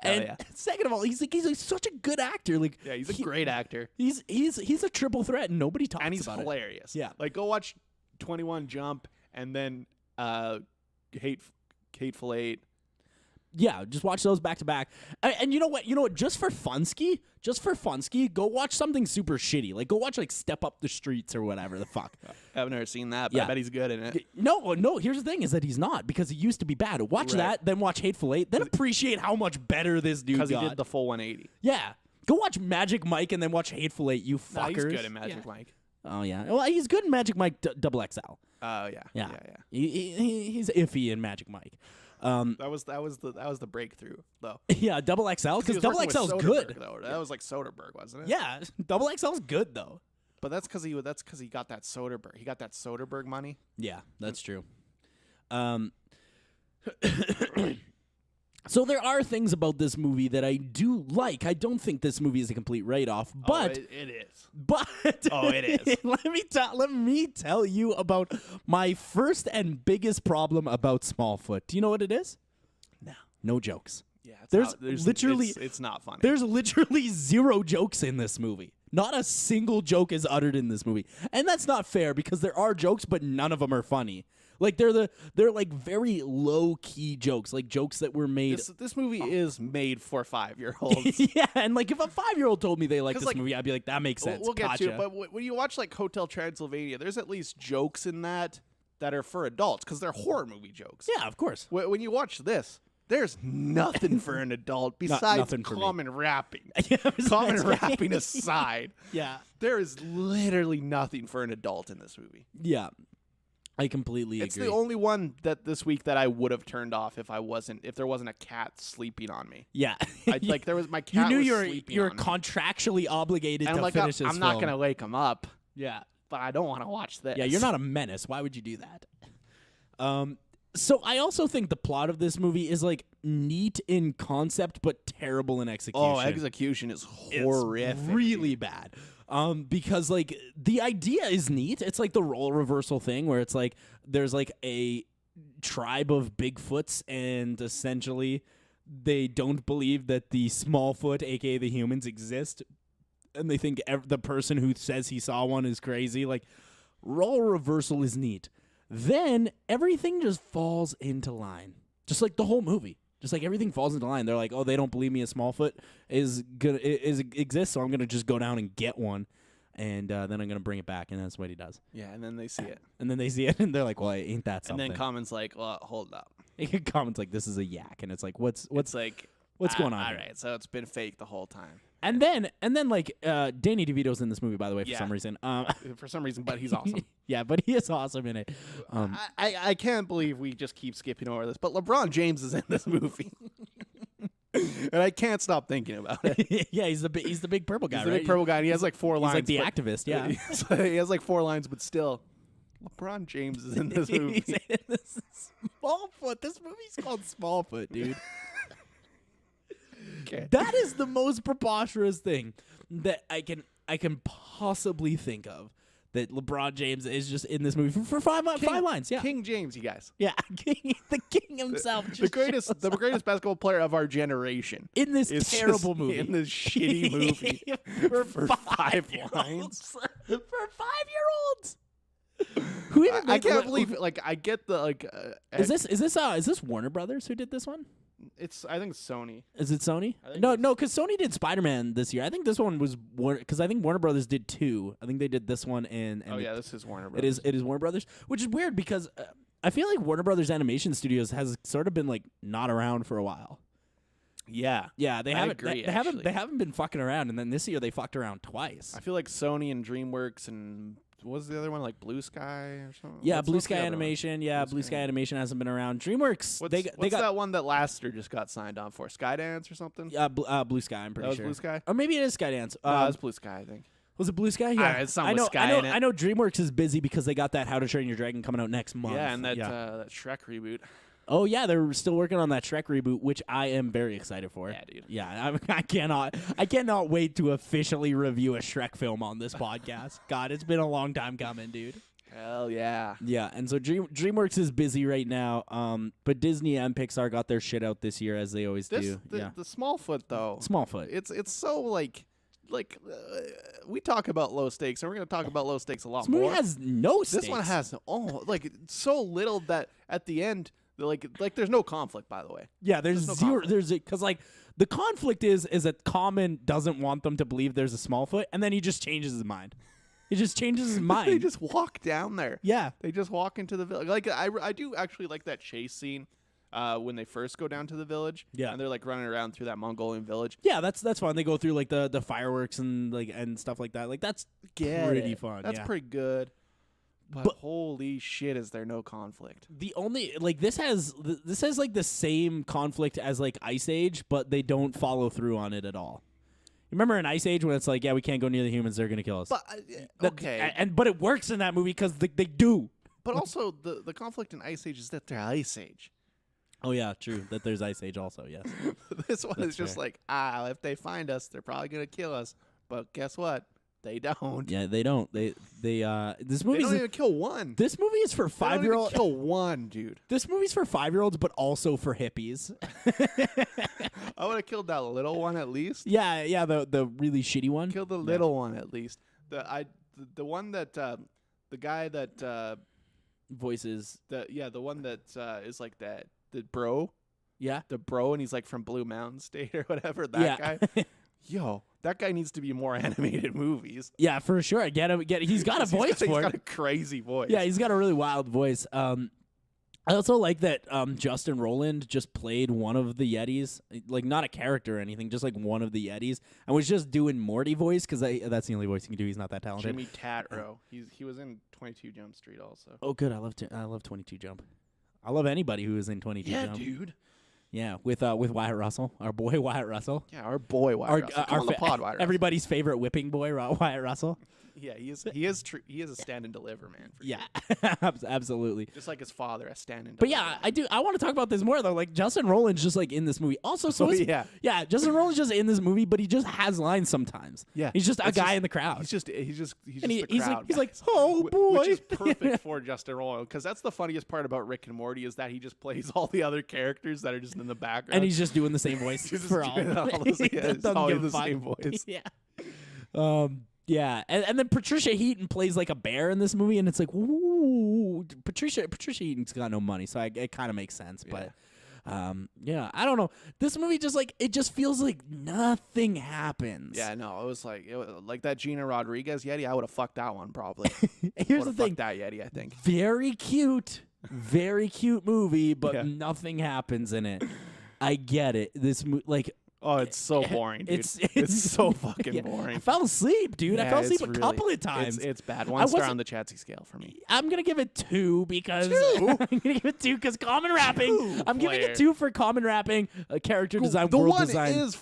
Speaker 2: And second of all, he's such a good actor. Like,
Speaker 1: Yeah, he's a great actor.
Speaker 2: He's a triple threat, and nobody talks about it.
Speaker 1: And he's hilarious.
Speaker 2: Yeah.
Speaker 1: Like, go watch 21 Jump and then Hateful Eight.
Speaker 2: Yeah, just watch those back to back. And you know what? Just for funski, go watch something super shitty. Like, go watch like Step Up the Streets or whatever the fuck.
Speaker 1: I've never seen that, but I bet he's good in it.
Speaker 2: No. Here's the thing: is that he's not, because he used to be bad. Watch that, then watch Hateful Eight, then appreciate how much better this dude got.
Speaker 1: Because he did the full 180.
Speaker 2: Yeah, go watch Magic Mike and then watch Hateful Eight. You fuckers.
Speaker 1: No, he's good in Magic Mike.
Speaker 2: Oh yeah, well he's good in Magic Mike Double XL.
Speaker 1: Oh yeah.
Speaker 2: He's iffy in Magic Mike.
Speaker 1: That was the breakthrough though.
Speaker 2: Yeah, Double XL, because Double XL is good.
Speaker 1: Though. That was like Soderbergh, wasn't it?
Speaker 2: Yeah, Double XL is good though.
Speaker 1: But that's because he got that Soderbergh. He got that Soderbergh money.
Speaker 2: Yeah, that's true. So there are things about this movie that I do like. I don't think this movie is a complete write-off, but
Speaker 1: it is.
Speaker 2: But
Speaker 1: it is.
Speaker 2: let me tell you about my first and biggest problem about Smallfoot. Do you know what it is? No jokes.
Speaker 1: Yeah,
Speaker 2: it's
Speaker 1: not funny.
Speaker 2: There's literally zero jokes in this movie. Not a single joke is uttered in this movie. And that's not fair, because there are jokes, but none of them are funny. Like they're like very low key jokes, like jokes that were made.
Speaker 1: This movie is made for 5-year-olds.
Speaker 2: Yeah, and like if a 5-year-old told me they like this movie, I'd be like, that makes sense.
Speaker 1: We'll get to it, but when you watch like Hotel Transylvania, there's at least jokes in that are for adults, because they're horror movie jokes.
Speaker 2: Yeah, of course.
Speaker 1: When you watch this, there's nothing for an adult besides common rapping. Common rapping aside,
Speaker 2: yeah,
Speaker 1: there is literally nothing for an adult in this movie.
Speaker 2: Yeah. I completely agree.
Speaker 1: It's the only one that this week that I would have turned off if there wasn't a cat sleeping on me.
Speaker 2: Yeah,
Speaker 1: like there was my cat.
Speaker 2: You knew
Speaker 1: sleeping
Speaker 2: you're
Speaker 1: on me.
Speaker 2: Contractually obligated
Speaker 1: and
Speaker 2: to
Speaker 1: like,
Speaker 2: finish this
Speaker 1: I'm not gonna wake him up.
Speaker 2: Yeah,
Speaker 1: but I don't want to watch this.
Speaker 2: Yeah, you're not a menace. Why would you do that? So I also think the plot of this movie is like neat in concept but terrible in execution.
Speaker 1: Oh, execution is horrific.
Speaker 2: It's really bad. Because like the idea is neat. It's like the role reversal thing where it's like there's like a tribe of Bigfoots, and essentially they don't believe that the Smallfoot, aka the humans, exist, and they think the person who says he saw one is crazy. Like, role reversal is neat. Then everything just falls into line, just like the whole movie. Just like everything falls into line. They're like, oh, they don't believe me a Smallfoot exists, so I'm gonna just go down and get one, and then I'm gonna bring it back, and that's what he does.
Speaker 1: Yeah, and then they see it.
Speaker 2: And then they see it, and they're like, well, ain't that something?
Speaker 1: And then Common's like, well, hold up.
Speaker 2: Common's like, this is a yak, and it's like, what's
Speaker 1: like,
Speaker 2: what's going on?
Speaker 1: All right, so it's been fake the whole time.
Speaker 2: And then like Danny DeVito's in this movie, by the way, for some reason.
Speaker 1: For some reason, but he's awesome.
Speaker 2: Yeah, but he is awesome in it.
Speaker 1: I can't believe we just keep skipping over this, but LeBron James is in this movie. And I can't stop thinking about it.
Speaker 2: Yeah, he's the big purple guy,
Speaker 1: He's the big purple guy, and he has like 4 lines.
Speaker 2: He's like the activist, yeah.
Speaker 1: He has like 4 lines, but still, LeBron James is in this movie.
Speaker 2: Smallfoot. This movie's called Smallfoot, dude.
Speaker 1: Okay.
Speaker 2: That is the most preposterous thing that I can possibly think of. That LeBron James is just in this movie for 5 lines. Yeah,
Speaker 1: King James, you guys.
Speaker 2: Yeah, the king himself.
Speaker 1: The greatest basketball player of our generation
Speaker 2: in this terrible movie.
Speaker 1: In this shitty movie
Speaker 2: for 5 lines for 5-year-olds. Who even
Speaker 1: I can't believe it. Like, I get the like.
Speaker 2: Is this Warner Brothers who did this one?
Speaker 1: I think it's Sony.
Speaker 2: Is it Sony? No, because Sony did Spider-Man this year. I think this one was because I think Warner Brothers did 2. I think they did this one and
Speaker 1: yeah, this is Warner Brothers.
Speaker 2: It is Warner Brothers, which is weird because I feel like Warner Brothers Animation Studios has sort of been like not around for a while.
Speaker 1: Yeah,
Speaker 2: they haven't. They haven't been fucking around, and then this year they fucked around twice.
Speaker 1: I feel like Sony and DreamWorks and was the other one like Blue Sky or something?
Speaker 2: Yeah,
Speaker 1: What's
Speaker 2: Blue
Speaker 1: the
Speaker 2: Sky
Speaker 1: other
Speaker 2: Animation. Yeah, Blue Sky Animation hasn't been around. DreamWorks.
Speaker 1: What's,
Speaker 2: they
Speaker 1: what's
Speaker 2: got
Speaker 1: that one that Laster just got signed on for? Skydance or something?
Speaker 2: Blue Sky. I'm pretty
Speaker 1: That was
Speaker 2: sure.
Speaker 1: Blue Sky?
Speaker 2: Or maybe it is Skydance.
Speaker 1: No, it's Blue Sky, I think.
Speaker 2: Was it Blue Sky? Yeah,
Speaker 1: it's something with Sky in it.
Speaker 2: I know. DreamWorks is busy because they got that How to Train Your Dragon coming out next month.
Speaker 1: Yeah, and that that Shrek reboot.
Speaker 2: Oh yeah, they're still working on that Shrek reboot, which I am very excited for.
Speaker 1: Yeah, dude.
Speaker 2: Yeah, I cannot wait to officially review a Shrek film on this podcast. God, it's been a long time coming, dude.
Speaker 1: Hell yeah.
Speaker 2: Yeah, and so DreamWorks is busy right now, but Disney and Pixar got their shit out this year as they always do.
Speaker 1: The Smallfoot though.
Speaker 2: Smallfoot.
Speaker 1: It's so like we talk about low stakes, and we're gonna talk about low stakes a lot
Speaker 2: This movie
Speaker 1: more.
Speaker 2: has no stakes.
Speaker 1: This one has so little that at the end. Like there's no conflict, by the way.
Speaker 2: Yeah, there's
Speaker 1: no
Speaker 2: zero.
Speaker 1: conflict.
Speaker 2: There's because like the conflict is that Common doesn't want them to believe there's a Smallfoot, and then he just changes his mind. He just changes his mind.
Speaker 1: They just walk down there.
Speaker 2: Yeah,
Speaker 1: They just walk into the village. Like I do actually like that chase scene when they first go down to the village.
Speaker 2: Yeah.
Speaker 1: And they're like running around through that Mongolian village.
Speaker 2: yeah. That's fun. They go through like the fireworks and stuff like that. Like that's pretty fun.
Speaker 1: That's
Speaker 2: yeah.
Speaker 1: pretty good. But holy shit, is there no conflict?
Speaker 2: The only like this has like the same conflict as like Ice Age, but they don't follow through on it at all. Remember in Ice Age when it's like, yeah, we can't go near the humans; they're gonna kill us.
Speaker 1: But okay.
Speaker 2: but it works in that movie because they do.
Speaker 1: But also the conflict in Ice Age is that they're Ice Age.
Speaker 2: Oh yeah, true. That there's Ice Age also. Yes.
Speaker 1: This one
Speaker 2: That's
Speaker 1: is just
Speaker 2: fair.
Speaker 1: like, if they find us, they're probably gonna kill us. But guess what? They don't.
Speaker 2: Yeah, they don't. This
Speaker 1: They
Speaker 2: movie
Speaker 1: don't even kill one.
Speaker 2: this movie is for
Speaker 1: They don't even
Speaker 2: 5-year-old.
Speaker 1: kill one, dude.
Speaker 2: This movie's for 5-year-olds, but also for hippies.
Speaker 1: I would have killed that little one at least.
Speaker 2: yeah, the really shitty one.
Speaker 1: Kill the little one at least. The one that the guy that
Speaker 2: Voices.
Speaker 1: the one that is like the bro,
Speaker 2: Yeah.
Speaker 1: the bro, and he's like from Blue Mountain State or whatever. That guy. Yo, that guy needs to be in more animated movies.
Speaker 2: Yeah, for sure. Get him. He's got a voice
Speaker 1: He's
Speaker 2: for
Speaker 1: got
Speaker 2: it.
Speaker 1: a crazy voice.
Speaker 2: Yeah, he's got a really wild voice. I also like that Justin Roiland just played one of the Yetis, like not a character or anything, just like one of the Yetis, and was just doing Morty voice because that's the only voice he can do. He's not that talented.
Speaker 1: Jimmy Tatro. He was in 22 Jump Street also.
Speaker 2: Oh, good. I love 22 Jump. I love anybody who is in 22
Speaker 1: Yeah,
Speaker 2: Jump.
Speaker 1: dude.
Speaker 2: Yeah, with Wyatt Russell, our boy Wyatt Russell.
Speaker 1: Yeah, our boy Wyatt Russell. Come on the pod, Wyatt Russell.
Speaker 2: Everybody's favorite whipping boy, Wyatt Russell.
Speaker 1: Yeah, he is a stand and deliver man. For
Speaker 2: Yeah,
Speaker 1: sure.
Speaker 2: absolutely.
Speaker 1: Just like his father, a stand and
Speaker 2: But
Speaker 1: deliver.
Speaker 2: yeah, I want to talk about this more though. Like Justin Roiland's just like in this movie. Also, so
Speaker 1: yeah.
Speaker 2: Justin Roiland's just in this movie, but he just has lines sometimes.
Speaker 1: Yeah,
Speaker 2: he's just a
Speaker 1: It's
Speaker 2: guy in the crowd.
Speaker 1: He's just the
Speaker 2: he's
Speaker 1: crowd.
Speaker 2: like,
Speaker 1: guys.
Speaker 2: oh boy,
Speaker 1: Which is perfect for Justin Roiland, because that's the funniest part about Rick and Morty is that he just plays all the other characters that are just in the background.
Speaker 2: and he's just doing the same voice
Speaker 1: He's just
Speaker 2: for all.
Speaker 1: doing all those-
Speaker 2: He
Speaker 1: yeah, it's
Speaker 2: doesn't
Speaker 1: always
Speaker 2: give a
Speaker 1: the same
Speaker 2: fuck.
Speaker 1: voice.
Speaker 2: Yeah. Yeah, and then Patricia Heaton plays like a bear in this movie, and it's like, ooh, Patricia Heaton's got no money, so it kind of makes sense. But yeah, I don't know. This movie just like it just feels like nothing happens.
Speaker 1: Yeah, no, it was like that Gina Rodriguez Yeti. I would have fucked that one probably.
Speaker 2: Here's the
Speaker 1: Would've
Speaker 2: thing:
Speaker 1: fucked that Yeti, I think.
Speaker 2: very cute movie, but
Speaker 1: Yeah.
Speaker 2: nothing happens in it. I get it. This like.
Speaker 1: Oh, it's so boring, dude. It's so fucking
Speaker 2: yeah.
Speaker 1: boring.
Speaker 2: I fell asleep, dude. I
Speaker 1: Yeah,
Speaker 2: fell asleep
Speaker 1: it's
Speaker 2: a couple of times.
Speaker 1: It's bad.
Speaker 2: I
Speaker 1: One star
Speaker 2: wasn't-
Speaker 1: on the Chatsy scale for me.
Speaker 2: I'm gonna give it 2 because
Speaker 1: Two?
Speaker 2: I'm gonna give it 2 because common rapping. I'm giving it
Speaker 1: player.
Speaker 2: 2 for common rapping, character design,
Speaker 1: The
Speaker 2: world
Speaker 1: one
Speaker 2: design.
Speaker 1: is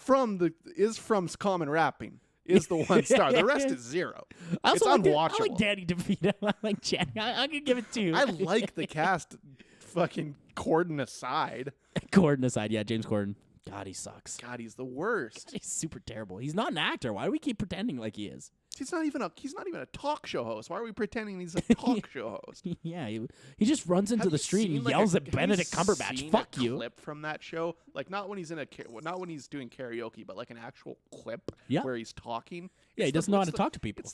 Speaker 1: from Common Rapping. Is the 1 star. The rest is 0.
Speaker 2: I
Speaker 1: It's
Speaker 2: also like
Speaker 1: unwatchable.
Speaker 2: I like Danny DeVito. I like Jenny. I'm gonna give it 2.
Speaker 1: I like the cast. Fucking Corden aside,
Speaker 2: Corden aside, yeah, James Corden. God, he sucks.
Speaker 1: God, he's the worst.
Speaker 2: He's super terrible. He's not an actor. Why do we keep pretending like he is?
Speaker 1: He's not even a talk show host. Why are we pretending he's a talk show host?
Speaker 2: Yeah, he just runs into
Speaker 1: Have
Speaker 2: the
Speaker 1: you
Speaker 2: street and
Speaker 1: seen, like,
Speaker 2: yells
Speaker 1: a-
Speaker 2: at
Speaker 1: have you
Speaker 2: Benedict Cumberbatch.
Speaker 1: seen
Speaker 2: Fuck
Speaker 1: a
Speaker 2: you.
Speaker 1: Clip from that show, like not when he's not when he's doing karaoke, but like an actual clip
Speaker 2: Yeah.
Speaker 1: where he's talking.
Speaker 2: Yeah, he
Speaker 1: It's
Speaker 2: doesn't know how to talk to people.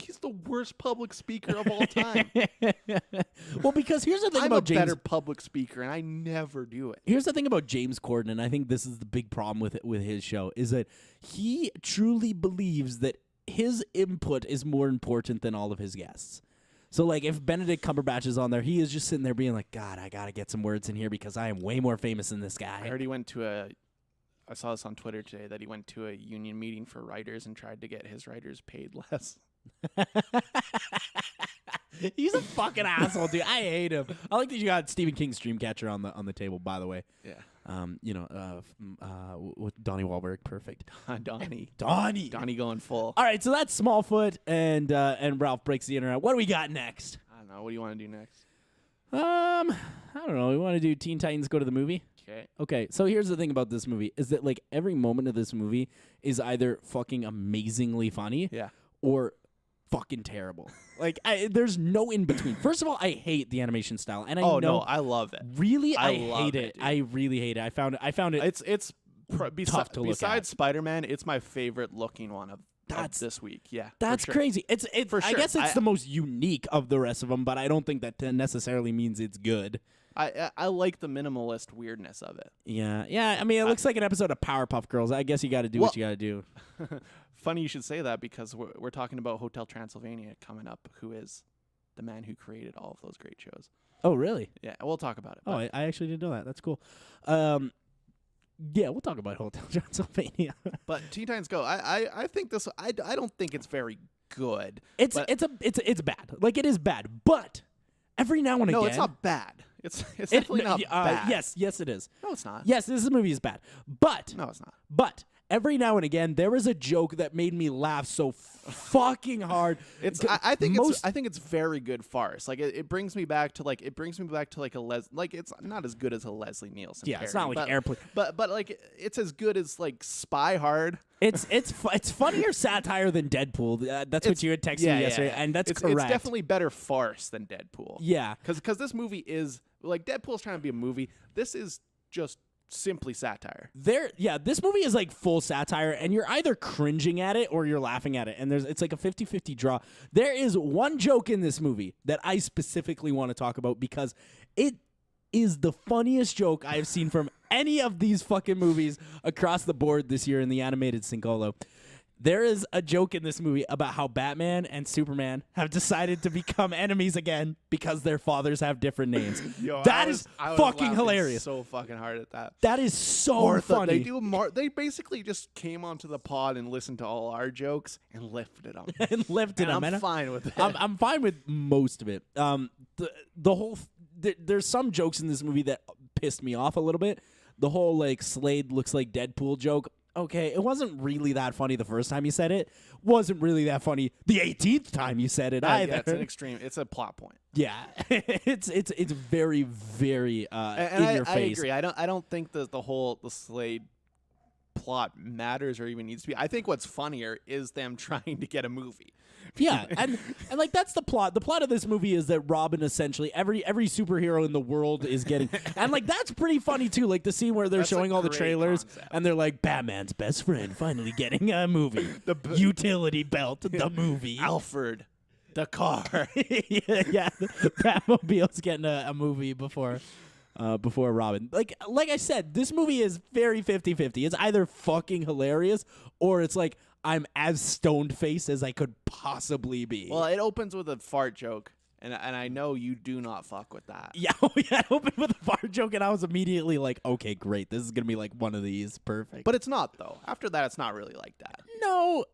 Speaker 1: He's the worst public speaker of all time.
Speaker 2: Well, because here's the thing
Speaker 1: I'm
Speaker 2: about
Speaker 1: a
Speaker 2: James.
Speaker 1: better public speaker, and I never do it.
Speaker 2: Here's the thing about James Corden, and I think this is the big problem with his show, is that he truly believes that his input is more important than all of his guests. So, like, if Benedict Cumberbatch is on there, he is just sitting there being like, God, I got to get some words in here because I am way more famous than this guy.
Speaker 1: I heard he went to I saw this on Twitter today that he went to a union meeting for writers and tried to get his writers paid less.
Speaker 2: He's a fucking asshole, dude. I hate him. I like that you got Stephen King's Dreamcatcher on the table, by the way.
Speaker 1: Yeah.
Speaker 2: With Donnie Wahlberg, perfect.
Speaker 1: Donnie going full.
Speaker 2: All right, so that's Smallfoot and Ralph breaks the internet. What do we got next?
Speaker 1: I don't know. What do you want to do next?
Speaker 2: I don't know. We want to do Teen Titans Go to the Movie. Okay, so here's the thing about this movie is that like every moment of this movie is either fucking amazingly funny, or fucking terrible. Like there's no in between. First of all, I hate the animation style, and
Speaker 1: no, I love it.
Speaker 2: Really, I hate it. I really hate it. I found it.
Speaker 1: It's
Speaker 2: tough to look
Speaker 1: besides Spider-Man, it's my favorite looking one of this week. Yeah,
Speaker 2: that's crazy. It's
Speaker 1: for sure.
Speaker 2: I guess it's the most unique of the rest of them, but I don't think that necessarily means it's good.
Speaker 1: I like the minimalist weirdness of it.
Speaker 2: Yeah. I mean, it looks like an episode of Powerpuff Girls. I guess you got to do what you got to do.
Speaker 1: Funny you should say that because we're talking about Hotel Transylvania coming up, who is the man who created all of those great shows.
Speaker 2: Oh, really?
Speaker 1: Yeah, we'll talk about it.
Speaker 2: Oh, I actually didn't know that. That's cool. Yeah, we'll talk about Hotel Transylvania.
Speaker 1: But Teen Titans Go, I think this. I don't think it's very good.
Speaker 2: It's bad. Like it is bad, but every now and again.
Speaker 1: No, it's not bad. It's definitely not bad.
Speaker 2: Yes, it is.
Speaker 1: No, it's not.
Speaker 2: Yes, this movie is bad, but
Speaker 1: no, it's not.
Speaker 2: But every now and again, there is a joke that made me laugh so fucking hard.
Speaker 1: I think it's very good farce. Like it brings me back to like it's not as good as a Leslie Nielsen.
Speaker 2: Yeah, it's not like Airplane,
Speaker 1: but like it's as good as like Spy Hard.
Speaker 2: It's funnier satire than Deadpool. That's what you had texted me yesterday, and that's correct.
Speaker 1: It's definitely better farce than Deadpool.
Speaker 2: Yeah,
Speaker 1: because this movie is like Deadpool's trying to be a movie. This is just simply satire.
Speaker 2: This movie is like full satire, and you're either cringing at it or you're laughing at it, and it's like a 50-50 draw. There is one joke in this movie that I specifically want to talk about because it is the funniest joke I have seen from any of these fucking movies across the board this year in the animated Cincolo. There is a joke in this movie about how Batman and Superman have decided to become enemies again because their fathers have different names. That is fucking hilarious.
Speaker 1: So fucking hard at that.
Speaker 2: That is so funny.
Speaker 1: They basically just came onto the pod and listened to all our jokes and lifted them. I'm fine with it.
Speaker 2: I'm fine with most of it. There's some jokes in this movie that pissed me off a little bit. The whole like Slade looks like Deadpool joke. Okay, it wasn't really that funny the first time you said it. Wasn't really that funny the 18th time you said it either.
Speaker 1: Yeah, it's an extreme. It's a plot point.
Speaker 2: Yeah, it's very very in your face.
Speaker 1: I agree. I don't think the Slade plot matters or even needs to be. I think what's funnier is them trying to get a movie.
Speaker 2: Yeah, and like that's the plot. The plot of this movie is that Robin essentially every superhero in the world is getting, and like that's pretty funny too. Like the scene where they're showing all the trailers and they're like Batman's best friend finally getting a movie, utility belt, the movie,
Speaker 1: Alfred, the car.
Speaker 2: yeah, Batmobile's getting a movie before Robin. Like I said, this movie is very 50-50. It's either fucking hilarious or it's like I'm as stoned-faced as I could possibly be.
Speaker 1: Well, it opens with a fart joke, and I know you do not fuck with that.
Speaker 2: Yeah, it opened with a fart joke, and I was immediately like, okay, great. This is going to be like one of these. Perfect.
Speaker 1: But it's not, though. After that, it's not really like that.
Speaker 2: No,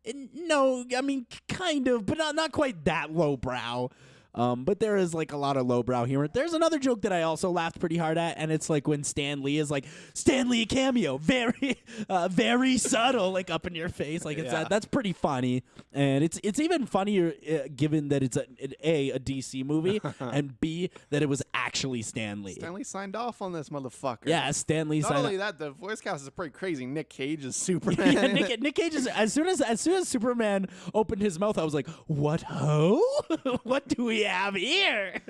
Speaker 2: I mean, kind of, but not quite that lowbrow. But there is like a lot of lowbrow humor. There's another joke that I also laughed pretty hard at, and it's like when Stan Lee is like, Stan Lee cameo, very, very subtle, like up in your face. Like that's pretty funny, and it's even funnier given that it's a DC movie, and B that it was actually Stan Lee.
Speaker 1: Stan Lee signed off on this motherfucker.
Speaker 2: Yeah, Stan Lee.
Speaker 1: Not only that, the voice cast is pretty crazy. Nick Cage is Superman.
Speaker 2: Yeah, Nick Cage is as soon as Superman opened his mouth, I was like, what ho? What do we have here?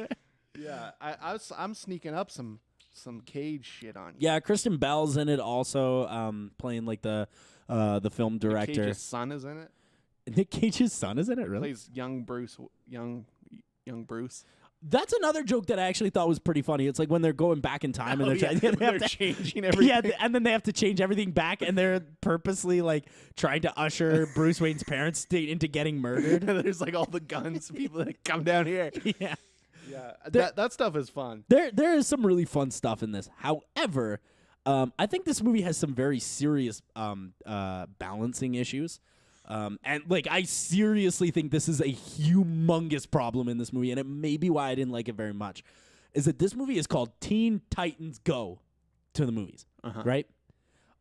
Speaker 1: Yeah, I'm sneaking up some Cage shit on you.
Speaker 2: Yeah, Kristen Bell's in it also, playing like the film director.
Speaker 1: Nick Cage's son is in it.
Speaker 2: Nick Cage's son is in it, really?
Speaker 1: Plays young Bruce.
Speaker 2: That's another joke that I actually thought was pretty funny. It's like when they're going back in time and they're
Speaker 1: changing everything.
Speaker 2: Yeah, and then they have to change everything back, and they're purposely like trying to usher Bruce Wayne's parents into getting murdered.
Speaker 1: There's like all the guns, people that come down here.
Speaker 2: Yeah,
Speaker 1: that stuff is fun.
Speaker 2: There is some really fun stuff in this. However, I think this movie has some very serious balancing issues. And like, I seriously think this is a humongous problem in this movie, and it may be why I didn't like it very much, is that this movie is called Teen Titans Go to the movies, right?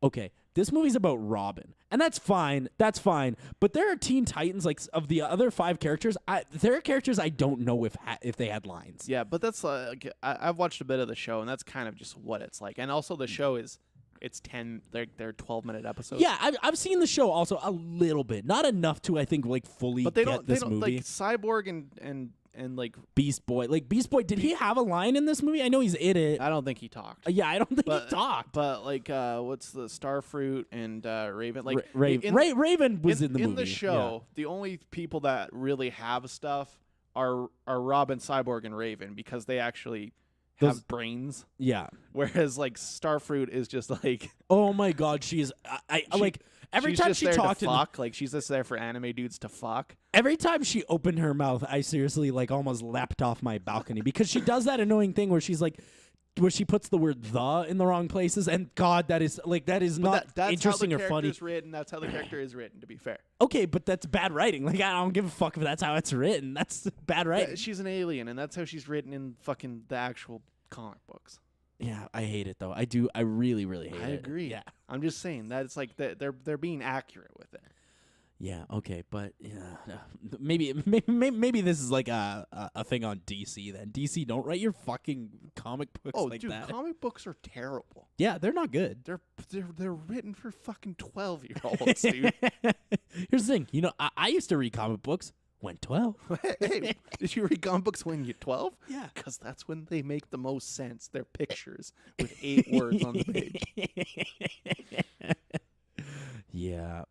Speaker 2: Okay, this movie's about Robin, and that's fine. That's fine. But there are Teen Titans, like, of the other 5 characters. There are characters I don't know if they had lines.
Speaker 1: Yeah, but that's like I've watched a bit of the show, and that's kind of just what it's like. And also, the show it's 10. They're 12-minute episodes.
Speaker 2: Yeah, I've seen the show also a little bit, not enough to I think like fully
Speaker 1: but they
Speaker 2: get
Speaker 1: don't.
Speaker 2: this
Speaker 1: They don't
Speaker 2: movie.
Speaker 1: like Cyborg and like
Speaker 2: Beast Boy, did he have a line in this movie? I know he's in it.
Speaker 1: I don't think he talked.
Speaker 2: Yeah, I don't think he talked.
Speaker 1: But like, what's the Starfruit and Raven? Like
Speaker 2: Raven was in the movie.
Speaker 1: In the show, the only people that really have stuff are Robin, Cyborg, and Raven because they actually have brains.
Speaker 2: Yeah.
Speaker 1: Whereas like Starfruit is just like,
Speaker 2: oh my God, she's like every
Speaker 1: she's
Speaker 2: time
Speaker 1: just
Speaker 2: she
Speaker 1: there
Speaker 2: talked
Speaker 1: to fuck. Like she's just there for anime dudes to fuck.
Speaker 2: Every time she opened her mouth, I seriously like almost leapt off my balcony because she does that annoying thing where she's like, where she puts the word "the" in the wrong places, and God, that is not interesting or funny.
Speaker 1: That's how the character is written. To be fair,
Speaker 2: okay, but that's bad writing. Like I don't give a fuck if that's how it's written. That's bad writing.
Speaker 1: She's an alien, and that's how she's written in fucking the actual comic books.
Speaker 2: Yeah, I hate it though. I do. I really, really hate it.
Speaker 1: I agree.
Speaker 2: Yeah,
Speaker 1: I'm just saying that it's like they're being accurate with it.
Speaker 2: Yeah. Okay, but yeah, maybe this is like a thing on DC. Then DC, don't write your fucking comic books like
Speaker 1: dude,
Speaker 2: that.
Speaker 1: Comic books are terrible.
Speaker 2: Yeah, they're not good.
Speaker 1: They're written for fucking 12-year-olds, dude.
Speaker 2: Here's the thing. You know, I used to read comic books when 12.
Speaker 1: Hey, did you read comic books when you're 12?
Speaker 2: Yeah.
Speaker 1: Because that's when they make the most sense. They're pictures with 8 words on the page.
Speaker 2: Yeah.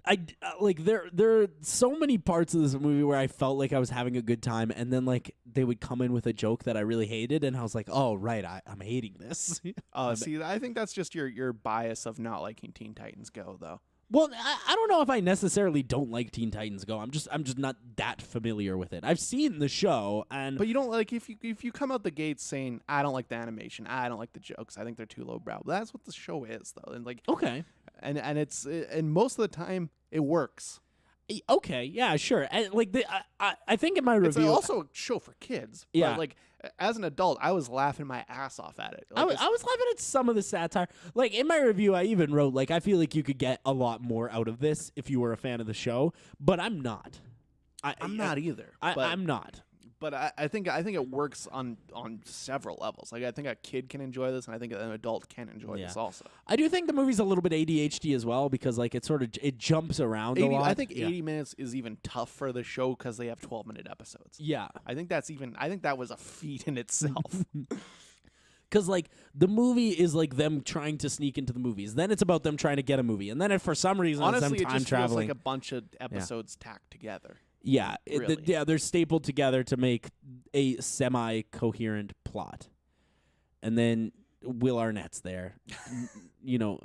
Speaker 2: I like there are so many parts of this movie where I felt like I was having a good time, and then like they would come in with a joke that I really hated, and I was like, oh right, I'm hating this.
Speaker 1: See, I think that's just your bias of not liking Teen Titans Go, though.
Speaker 2: Well, I don't know if I necessarily don't like Teen Titans Go. I'm just not that familiar with it. I've seen the show,
Speaker 1: but you don't like if you come out the gates saying I don't like the animation, I don't like the jokes, I think they're too lowbrow. But that's what the show is, though, and like
Speaker 2: okay,
Speaker 1: and it's and most of the time it works.
Speaker 2: Okay, yeah, sure. And like I think in my review,
Speaker 1: it's also a show for kids.
Speaker 2: Yeah,
Speaker 1: but like as an adult, I was laughing my ass off at it. Like,
Speaker 2: I was laughing at some of the satire. Like in my review, I even wrote like I feel like you could get a lot more out of this if you were a fan of the show, but I'm not.
Speaker 1: I'm not either.
Speaker 2: I'm not.
Speaker 1: But I think it works on several levels. Like I think a kid can enjoy this, and I think an adult can enjoy this also.
Speaker 2: I do think the movie's a little bit ADHD as well because like it jumps around a lot.
Speaker 1: I think 80 minutes is even tough for the show because they have 12-minute episodes.
Speaker 2: Yeah,
Speaker 1: I think that was a feat in itself.
Speaker 2: Because like the movie is like them trying to sneak into the movies, then it's about them trying to get a movie, and then if for some reason
Speaker 1: honestly,
Speaker 2: it's them time
Speaker 1: it just
Speaker 2: traveling,
Speaker 1: feels like a bunch of episodes tacked together.
Speaker 2: Yeah,
Speaker 1: really.
Speaker 2: They're stapled together to make a semi-coherent plot, and then Will Arnett's there. You know,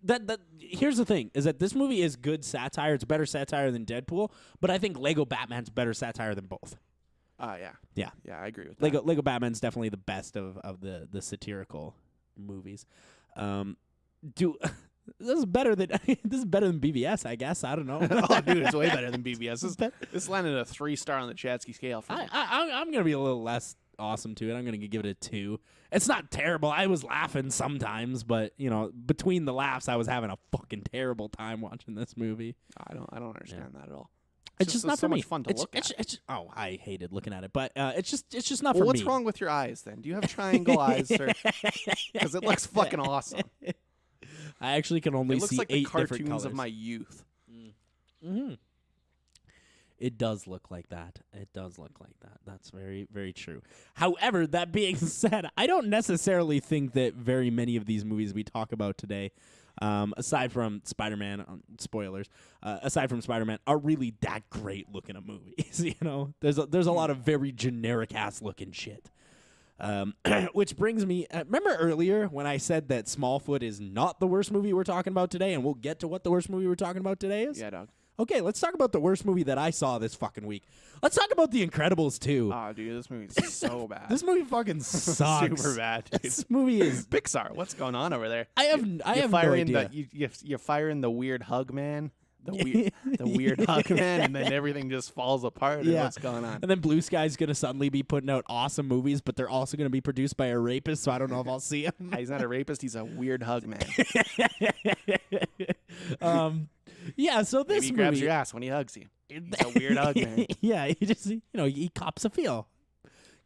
Speaker 2: that here's the thing: is that this movie is good satire. It's better satire than Deadpool, but I think Lego Batman's better satire than both.
Speaker 1: Yeah, I agree with that.
Speaker 2: Lego Batman's definitely the best of the satirical movies. This is better than BBS, I guess. I don't know.
Speaker 1: Oh, dude, it's way better than BBS. This landed a 3-star on the Chatsky scale. For me.
Speaker 2: I'm gonna be a little less awesome to it. I'm gonna give it a 2. It's not terrible. I was laughing sometimes, but you know, between the laughs, I was having a fucking terrible time watching this movie.
Speaker 1: I don't understand that at all.
Speaker 2: It's just not
Speaker 1: so
Speaker 2: for me.
Speaker 1: Much fun to look at.
Speaker 2: I hated looking at it, but it's just not for
Speaker 1: me. What's
Speaker 2: me.
Speaker 1: wrong with your eyes then? Do you have triangle eyes? Because it looks fucking awesome.
Speaker 2: I actually can only see
Speaker 1: like
Speaker 2: 8
Speaker 1: the
Speaker 2: different
Speaker 1: cartoons
Speaker 2: colors.
Speaker 1: of my youth.
Speaker 2: Mm-hmm. It does look like that. It does look like that. That's very, very true. However, that being said, I don't necessarily think that very many of these movies we talk about today, aside from Spider-Man, spoilers, aside from Spider-Man, are really that great looking of movies. You know, there's a lot of very generic ass looking shit. Which brings me, remember earlier when I said that Smallfoot is not the worst movie we're talking about today, and we'll get to what the worst movie we're talking about today is?
Speaker 1: Yeah, dog.
Speaker 2: Okay, let's talk about the worst movie that I saw this fucking week. Let's talk about The Incredibles 2.
Speaker 1: Oh, dude, this movie's so bad.
Speaker 2: This movie fucking sucks.
Speaker 1: Super bad, dude.
Speaker 2: This movie is
Speaker 1: Pixar. What's going on over there?
Speaker 2: I have no idea.
Speaker 1: You're firing the weird hug man. The weird hug man, and then everything just falls apart.
Speaker 2: Yeah.
Speaker 1: What's going on?
Speaker 2: And then Blue Sky's going to suddenly be putting out awesome movies, but they're also going to be produced by a rapist, so I don't know if I'll see him.
Speaker 1: He's not a rapist. He's a weird hug man.
Speaker 2: Yeah, so this
Speaker 1: Maybe he
Speaker 2: movie
Speaker 1: grabs your ass when he hugs you. He's a weird hug man.
Speaker 2: Yeah, he just he cops a feel.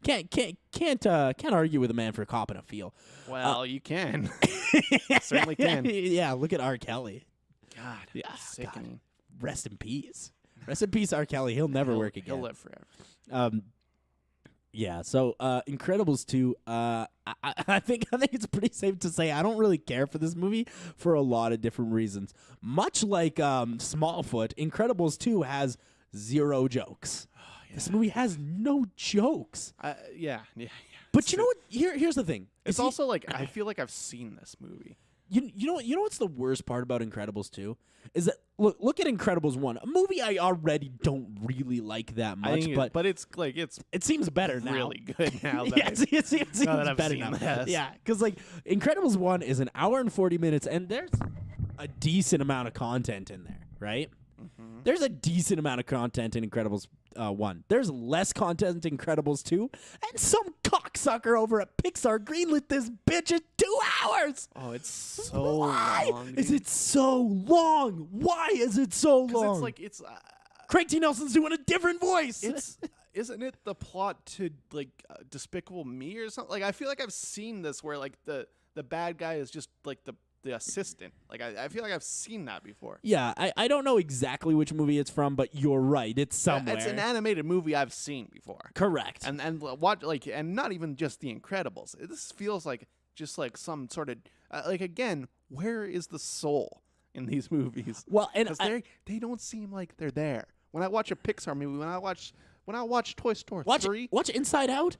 Speaker 2: Can't argue with a man for copping a feel.
Speaker 1: Well, you can. Certainly can.
Speaker 2: Yeah, look at R. Kelly.
Speaker 1: God,
Speaker 2: Yeah,
Speaker 1: sickening.
Speaker 2: God. Rest in peace. Rest in peace, R. Kelly. He'll never work again.
Speaker 1: He'll live forever.
Speaker 2: Yeah. So, Incredibles 2. I think it's pretty safe to say I don't really care for this movie for a lot of different reasons. Much like Smallfoot, Incredibles 2 has zero jokes. Yeah. This movie has no jokes.
Speaker 1: Yeah.
Speaker 2: But you know what? Here's the thing.
Speaker 1: It's also like I feel like I've seen this movie.
Speaker 2: You know what's the worst part about Incredibles 2 is that look at Incredibles 1, a movie I already don't really like that much, but
Speaker 1: it's like
Speaker 2: it seems better now.
Speaker 1: Really good now. That
Speaker 2: Yeah, it seems
Speaker 1: now that I've
Speaker 2: better
Speaker 1: seen
Speaker 2: now.
Speaker 1: this.
Speaker 2: Yeah, because like Incredibles 1 is an hour and 40 minutes, and there's a decent amount of content in there, right? Mm-hmm. There's a decent amount of content in Incredibles 1. There's less content in Incredibles 2, and some cocksucker over at Pixar greenlit this bitch in 2 hours.
Speaker 1: Oh, it's so
Speaker 2: Why
Speaker 1: long.
Speaker 2: is it so long? Why is it so long?
Speaker 1: It's
Speaker 2: Craig T. Nelson's doing a different voice.
Speaker 1: Isn't it the plot to like Despicable Me or something? Like I feel like I've seen this where like the bad guy is just like the assistant. Like I feel like I've seen that before.
Speaker 2: Yeah, I don't know exactly which movie it's from, but you're right. It's somewhere.
Speaker 1: It's an animated movie I've seen before.
Speaker 2: Correct.
Speaker 1: And what like and not even just The Incredibles. This feels like just like some sort of like again, where is the soul in these movies?
Speaker 2: Well, and
Speaker 1: they don't seem like they're there. When I watch a Pixar movie, when I watch Toy Story 3,
Speaker 2: watch Inside Out.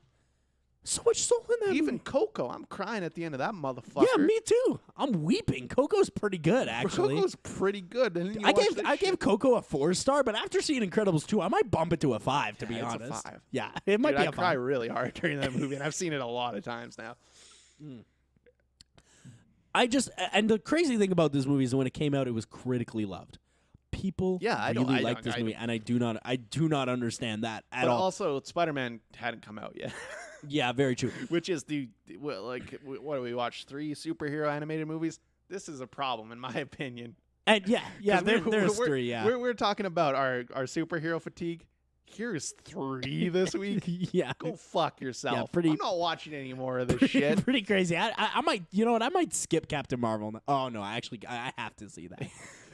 Speaker 2: So much soul in that
Speaker 1: even
Speaker 2: movie.
Speaker 1: Coco, I'm crying at the end of that motherfucker.
Speaker 2: Yeah, me too. I'm weeping. Coco's pretty good, actually.
Speaker 1: Coco's pretty good. And then
Speaker 2: I gave Coco a 4-star, but after seeing Incredibles 2, I might bump it to a 5, to be
Speaker 1: it's
Speaker 2: honest.
Speaker 1: a 5.
Speaker 2: Yeah, it might be
Speaker 1: I
Speaker 2: a 5.
Speaker 1: cry really hard during that movie, and I've seen it a lot of times now.
Speaker 2: And the crazy thing about this movie is when it came out, it was critically loved. People really like this movie, and I do not understand that at all.
Speaker 1: But also, Spider-Man hadn't come out yet.
Speaker 2: Yeah, very true.
Speaker 1: Which is what do we watch? 3 superhero animated movies? This is a problem, in my opinion.
Speaker 2: And there's 3. Yeah,
Speaker 1: we're talking about our superhero fatigue. Here's 3 this week.
Speaker 2: Yeah,
Speaker 1: go fuck yourself.
Speaker 2: Yeah,
Speaker 1: I'm not watching any more of this shit.
Speaker 2: Pretty crazy. I might, you know what? I might skip Captain Marvel. Oh no, I have to see that.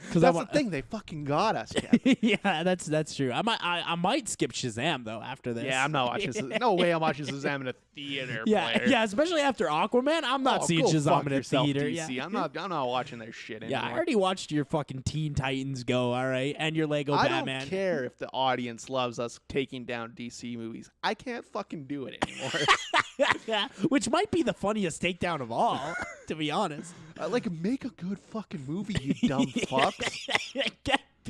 Speaker 1: Because that's the thing, they fucking got us. Kevin.
Speaker 2: Yeah, that's true. I might skip Shazam though after this.
Speaker 1: Yeah, I'm not watching. No way, I'm watching Shazam in a theater.
Speaker 2: Yeah, especially after Aquaman, I'm not seeing Shazam in a theater.
Speaker 1: DC.
Speaker 2: Yeah.
Speaker 1: I'm not watching their shit anymore.
Speaker 2: Yeah, I already watched your fucking Teen Titans go. All right, and your Lego Batman.
Speaker 1: I don't care if the audience loves us taking down DC movies. I can't fucking do it anymore.
Speaker 2: Which might be the funniest takedown of all, to be honest.
Speaker 1: Like, make a good fucking movie, you dumb fucks.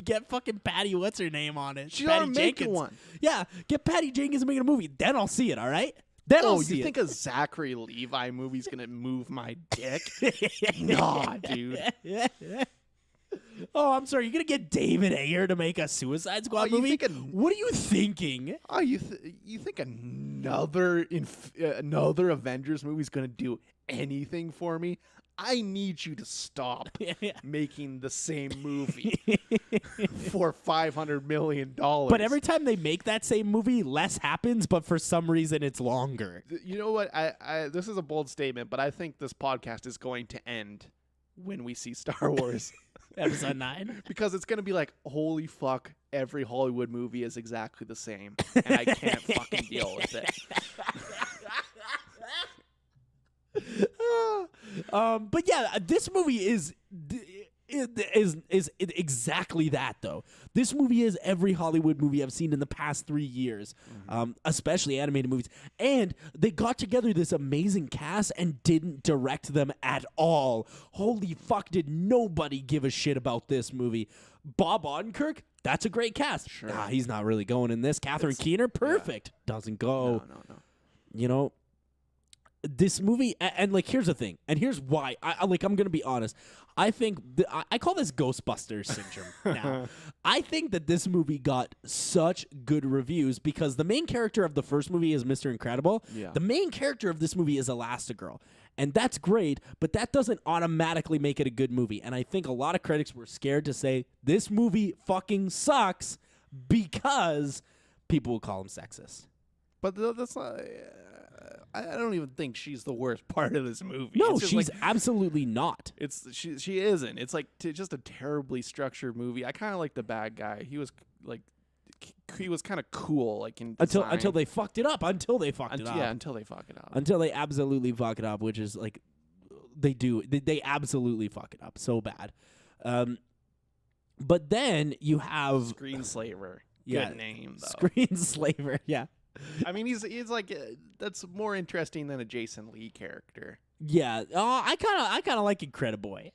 Speaker 2: Get fucking Patty, what's her name on it?
Speaker 1: She's
Speaker 2: Patty
Speaker 1: already
Speaker 2: Jenkins.
Speaker 1: making one.
Speaker 2: Yeah, get Patty Jenkins making a movie. Then I'll see it, all right? Then I'll see
Speaker 1: you
Speaker 2: it.
Speaker 1: think a Zachary Levi movie's going to move my dick? Nah, dude.
Speaker 2: Oh, I'm sorry. You're going to get David Ayer to make a Suicide Squad movie? What are you thinking?
Speaker 1: Oh, you think another Avengers movie's going to do anything for me? I need you to stop making the same movie for $500 million.
Speaker 2: But every time they make that same movie, less happens, but for some reason it's longer.
Speaker 1: You know what? This is a bold statement, but I think this podcast is going to end when we see Star Wars.
Speaker 2: Episode 9?
Speaker 1: Because it's going to be like, holy fuck, every Hollywood movie is exactly the same, and I can't fucking deal with it.
Speaker 2: But yeah, this movie is exactly that, though. This movie is every Hollywood movie I've seen in the past 3 years, especially animated movies. And they got together this amazing cast and didn't direct them at all. Holy fuck, did nobody give a shit about this movie. Bob Odenkirk, That's a great cast.
Speaker 1: Sure.
Speaker 2: Nah, he's not really going in this. Catherine Keener, perfect. Doesn't go.
Speaker 1: No.
Speaker 2: You know, this movie, and like, here's the thing, and here's why. I'm going to be honest. I think I call this Ghostbusters syndrome now. I think that this movie got such good reviews because the main character of the first movie is Mr. Incredible.
Speaker 1: Yeah.
Speaker 2: The main character of this movie is Elastigirl. And that's great, but that doesn't automatically make it a good movie. And I think a lot of critics were scared to say, this movie fucking sucks because people will call him sexist.
Speaker 1: But that's not. I don't even think she's the worst part of this movie.
Speaker 2: No,
Speaker 1: It's just
Speaker 2: she's
Speaker 1: like,
Speaker 2: absolutely not.
Speaker 1: she isn't. It's like just a terribly structured movie. I kind of like the bad guy. He was kind of cool, like in
Speaker 2: Until they fucked it up. Until they fuck it up.
Speaker 1: Yeah, until they fuck it up.
Speaker 2: Until they absolutely fuck it up, which is like they do. They absolutely fuck it up so bad. But then you have
Speaker 1: Screenslaver.
Speaker 2: Yeah,
Speaker 1: Good name though.
Speaker 2: Screenslaver. Yeah.
Speaker 1: I mean, he's like that's more interesting than a Jason Lee character.
Speaker 2: Yeah. Oh, I kind of like Incrediboy.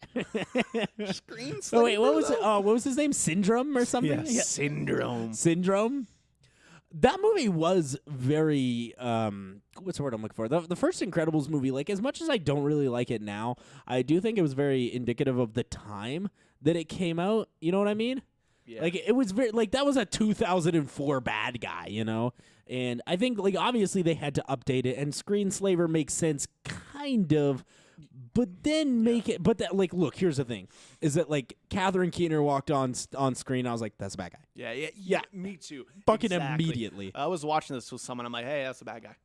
Speaker 1: Screenslaver.
Speaker 2: Oh wait, what was it?
Speaker 1: though?
Speaker 2: Oh, what was his name? Syndrome or something?
Speaker 1: Yeah, Syndrome.
Speaker 2: Syndrome. That movie was very what's the word I'm looking for? The first Incredibles movie, like as much as I don't really like it now, I do think it was very indicative of the time that it came out. You know what I mean?
Speaker 1: Yeah.
Speaker 2: Like it was very like that was a 2004 bad guy, you know? And I think like obviously they had to update it and Screenslaver makes sense kind of, but then make it but that like look, here's the thing. Is that like Catherine Keener walked on screen, I was like, that's a bad guy.
Speaker 1: Yeah, me too.
Speaker 2: Fucking
Speaker 1: Exactly.
Speaker 2: immediately.
Speaker 1: I was watching this with someone. I'm like, hey, that's a bad guy.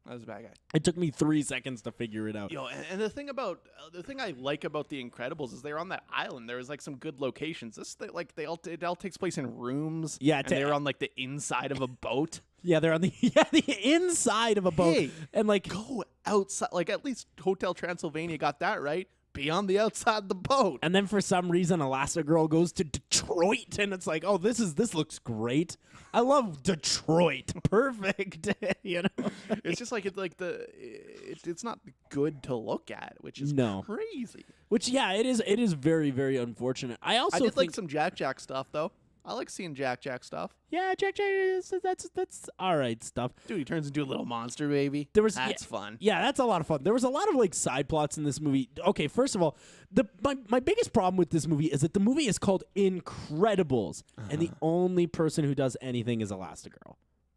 Speaker 1: That's a bad guy.
Speaker 2: It took me 3 seconds to figure it out.
Speaker 1: Yo, and the thing I like about the Incredibles is they're on that island. There was like some good locations. It all takes place in rooms.
Speaker 2: Yeah,
Speaker 1: and they're on like the inside of a boat.
Speaker 2: Yeah, they're on the the inside of a boat.
Speaker 1: Hey,
Speaker 2: and like
Speaker 1: go outside. Like at least Hotel Transylvania got that right. Be on the outside of the boat.
Speaker 2: and then for some reason Elastigirl goes to Detroit and it's like, "Oh, this looks great. I love Detroit. Perfect." You know?
Speaker 1: It's just like it's not good to look at, which is
Speaker 2: No.
Speaker 1: crazy.
Speaker 2: Which it is very very unfortunate. I also
Speaker 1: I did
Speaker 2: think
Speaker 1: like some Jack stuff though. I like seeing Jack stuff.
Speaker 2: yeah, Jack that's all right stuff.
Speaker 1: Dude, he turns into a little monster baby. That's fun.
Speaker 2: Yeah, that's a lot of fun. There was a lot of like side plots in this movie. Okay, first of all, my biggest problem with this movie is that the movie is called Incredibles, and the only person who does anything is Elastigirl.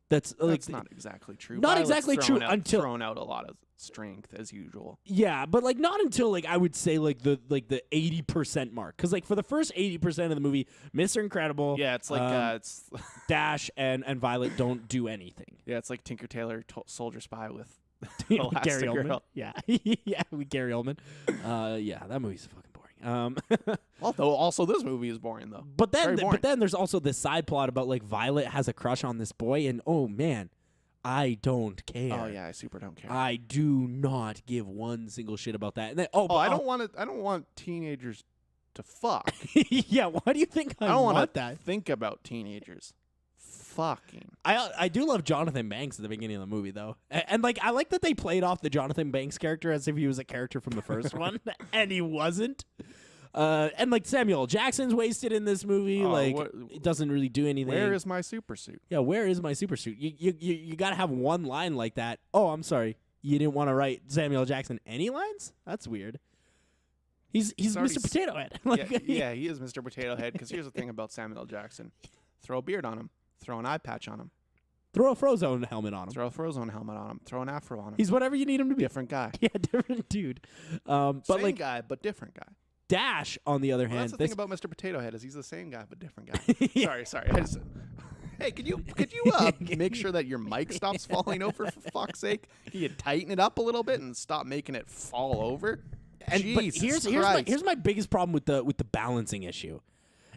Speaker 2: That's
Speaker 1: not exactly true.
Speaker 2: Not
Speaker 1: Violet's
Speaker 2: exactly true until
Speaker 1: thrown out a lot of strength as usual.
Speaker 2: yeah, but like not until like I would say like the 80% mark, because like for the first 80% of the movie, Mr. Incredible,
Speaker 1: Yeah, it's like it's
Speaker 2: Dash and Violet don't do anything.
Speaker 1: yeah, it's like Tinker Tailor Soldier Spy with
Speaker 2: Gary
Speaker 1: Elastigirl.
Speaker 2: Oldman, yeah, yeah, with Gary Oldman. Yeah, that movie's fucking boring.
Speaker 1: Although also this movie is boring though.
Speaker 2: But
Speaker 1: Very
Speaker 2: then,
Speaker 1: boring.
Speaker 2: there's also this side plot about like Violet has a crush on this boy, and oh man, I don't care.
Speaker 1: Oh yeah, I super don't care.
Speaker 2: I do not give one single shit about that. And then,
Speaker 1: I don't want teenagers to fuck.
Speaker 2: yeah, why do you think I,
Speaker 1: I don't
Speaker 2: want
Speaker 1: want
Speaker 2: that?
Speaker 1: to think about teenagers fucking.
Speaker 2: I do love Jonathan Banks at the beginning of the movie though, and like I like that they played off the Jonathan Banks character as if he was a character from the first one, and he wasn't. And like Samuel L. Jackson's wasted in this movie. It doesn't really do anything.
Speaker 1: Where is my super suit?
Speaker 2: Yeah, where is my super suit? You got to have one line like that. Oh, I'm sorry. You didn't want to write Samuel L. Jackson any lines? That's weird. He's Mr. Potato Head.
Speaker 1: Yeah, he is Mr. Potato Head. Because here's the thing about Samuel L. Jackson: throw a beard on him, throw an eye patch on him,
Speaker 2: throw a Frozone helmet on him.
Speaker 1: throw a Frozone helmet on him, throw an afro on him.
Speaker 2: He's whatever you need him to be.
Speaker 1: different guy.
Speaker 2: Yeah, different dude. But
Speaker 1: Same
Speaker 2: like
Speaker 1: guy, but different guy.
Speaker 2: Dash, on the other
Speaker 1: Well,
Speaker 2: hand,
Speaker 1: that's the thing about Mr. Potato Head is he's the same guy but different guy. Sorry. Hey, could you make sure that your mic stops falling over for fuck's sake? Can you tighten it up a little bit and stop making it fall over?
Speaker 2: But
Speaker 1: Jesus
Speaker 2: here's my biggest problem with the balancing issue,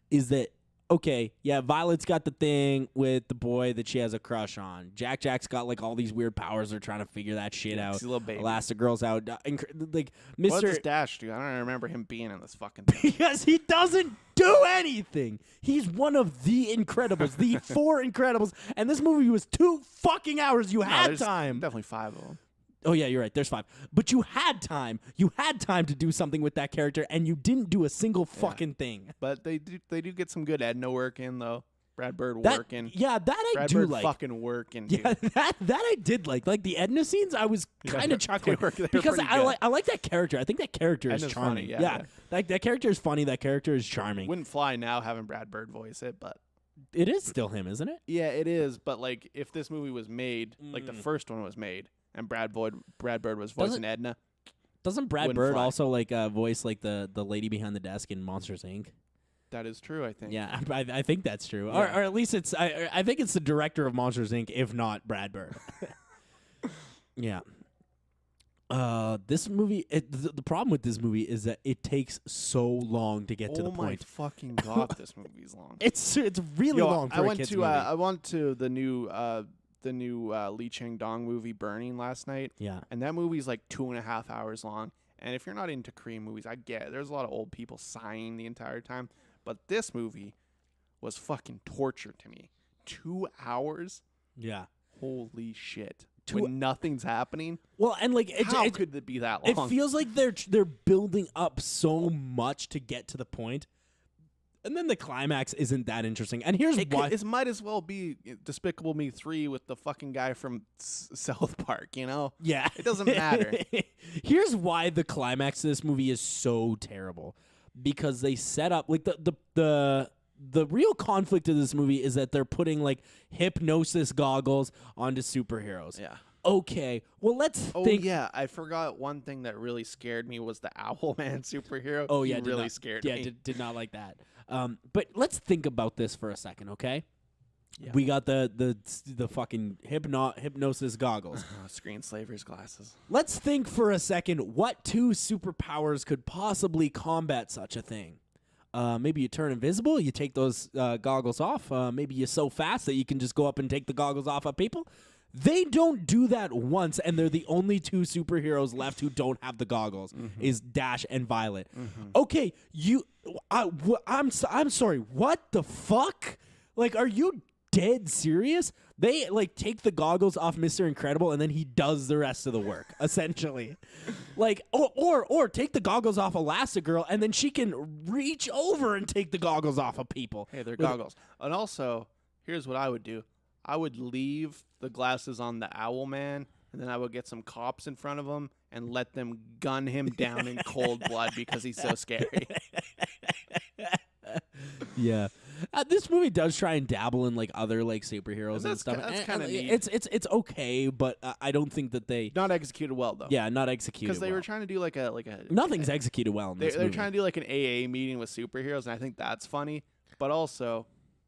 Speaker 2: is that okay, yeah, Violet's got the thing with the boy that she has a crush on. Jack's got like all these weird powers. They're trying to figure that shit out.
Speaker 1: he's a little baby.
Speaker 2: Elastigirl's out. Like
Speaker 1: What does
Speaker 2: Mr.
Speaker 1: Dash do? I don't remember him being in this fucking thing.
Speaker 2: Because he doesn't do anything. He's one of the Incredibles, the 4 Incredibles, and this movie was 2 fucking hours. You had
Speaker 1: There's
Speaker 2: time.
Speaker 1: Definitely 5 of them.
Speaker 2: Oh yeah, you're right. There's 5. But you had time. You had time to do something with that character, and you didn't do a single fucking thing.
Speaker 1: But they do get some good Edna work in though. Brad Bird
Speaker 2: That,
Speaker 1: working.
Speaker 2: yeah, that I
Speaker 1: Brad
Speaker 2: do
Speaker 1: Bird
Speaker 2: like.
Speaker 1: fucking working. Dude.
Speaker 2: Yeah, that I did like. Like the Edna scenes, I was kind of chuckling
Speaker 1: they were
Speaker 2: because
Speaker 1: pretty
Speaker 2: I like that character. I think that character is
Speaker 1: Edna's
Speaker 2: charming.
Speaker 1: funny, yeah.
Speaker 2: Like that character is funny. That character is charming.
Speaker 1: Wouldn't fly now having Brad Bird voice it, but
Speaker 2: It is still him, isn't it?
Speaker 1: yeah, it is. But like, if this movie was made, like the first one was made, and Brad Bird was voicing Edna.
Speaker 2: Doesn't Brad
Speaker 1: Wouldn't
Speaker 2: Bird
Speaker 1: fly.
Speaker 2: also like voice like the lady behind the desk in Monsters Inc.?
Speaker 1: That is true, I think.
Speaker 2: Yeah, I think that's true.
Speaker 1: Yeah.
Speaker 2: Or at least it's I think it's the director of Monsters Inc. if not Brad Bird. Yeah. This movie. The problem with this movie is that it takes so long to get to the
Speaker 1: Oh my
Speaker 2: point.
Speaker 1: fucking god, this movie's long.
Speaker 2: It's really
Speaker 1: Yo,
Speaker 2: long for
Speaker 1: I
Speaker 2: a
Speaker 1: went
Speaker 2: kid's
Speaker 1: to
Speaker 2: movie.
Speaker 1: I went to the new Lee Chang-dong movie Burning last night,
Speaker 2: Yeah.
Speaker 1: and that movie's like 2.5 hours long. And if you're not into Korean movies, I get it. There's a lot of old people sighing the entire time, but this movie was fucking torture to me. 2 hours?
Speaker 2: Yeah.
Speaker 1: Holy shit.
Speaker 2: Two-
Speaker 1: When nothing's happening?
Speaker 2: Well, and like
Speaker 1: How could it be that long?
Speaker 2: it feels like they're building up so much to get to the point, and then the climax isn't that interesting. And here's why.
Speaker 1: It might as well be Despicable Me 3 with the fucking guy from South Park, you know?
Speaker 2: Yeah.
Speaker 1: It doesn't matter.
Speaker 2: Here's why the climax of this movie is so terrible. Because they set up like the real conflict of this movie is that they're putting like hypnosis goggles onto superheroes.
Speaker 1: Yeah.
Speaker 2: Okay. Well, let's think.
Speaker 1: Yeah, I forgot one thing that really scared me was the Owlman superhero.
Speaker 2: Oh yeah,
Speaker 1: He
Speaker 2: did
Speaker 1: really
Speaker 2: not-
Speaker 1: scared
Speaker 2: yeah,
Speaker 1: me.
Speaker 2: did not like that. But let's think about this for a second, okay?
Speaker 1: Yeah.
Speaker 2: We got the fucking hypnosis goggles.
Speaker 1: Screenslaver's glasses.
Speaker 2: Let's think for a second what 2 superpowers could possibly combat such a thing. Maybe you turn invisible, you take those goggles off. Maybe you're so fast that you can just go up and take the goggles off of people. They don't do that once, and they're the only 2 superheroes left who don't have the goggles. Is Dash and Violet. Okay, I'm sorry. What the fuck? Like, are you dead serious? They like take the goggles off Mr. Incredible, and then he does the rest of the work, essentially. Like, or take the goggles off Elastigirl, and then she can reach over and take the goggles off of people.
Speaker 1: Hey, they're goggles. And also, here's what I would do. I would leave the glasses on the Owlman, and then I would get some cops in front of him and let them gun him down in cold blood because he's so scary.
Speaker 2: Yeah. This movie does try and dabble in like other like superheroes and
Speaker 1: That's
Speaker 2: stuff.
Speaker 1: that's
Speaker 2: And-
Speaker 1: kinda
Speaker 2: and
Speaker 1: neat.
Speaker 2: It's okay, but I don't think that they
Speaker 1: Not executed well, though.
Speaker 2: yeah not executed
Speaker 1: Because they
Speaker 2: well.
Speaker 1: were trying to do like a
Speaker 2: Nothing's executed well in this
Speaker 1: They're
Speaker 2: movie.
Speaker 1: trying to do like an AA meeting with superheroes, and I think that's funny, but also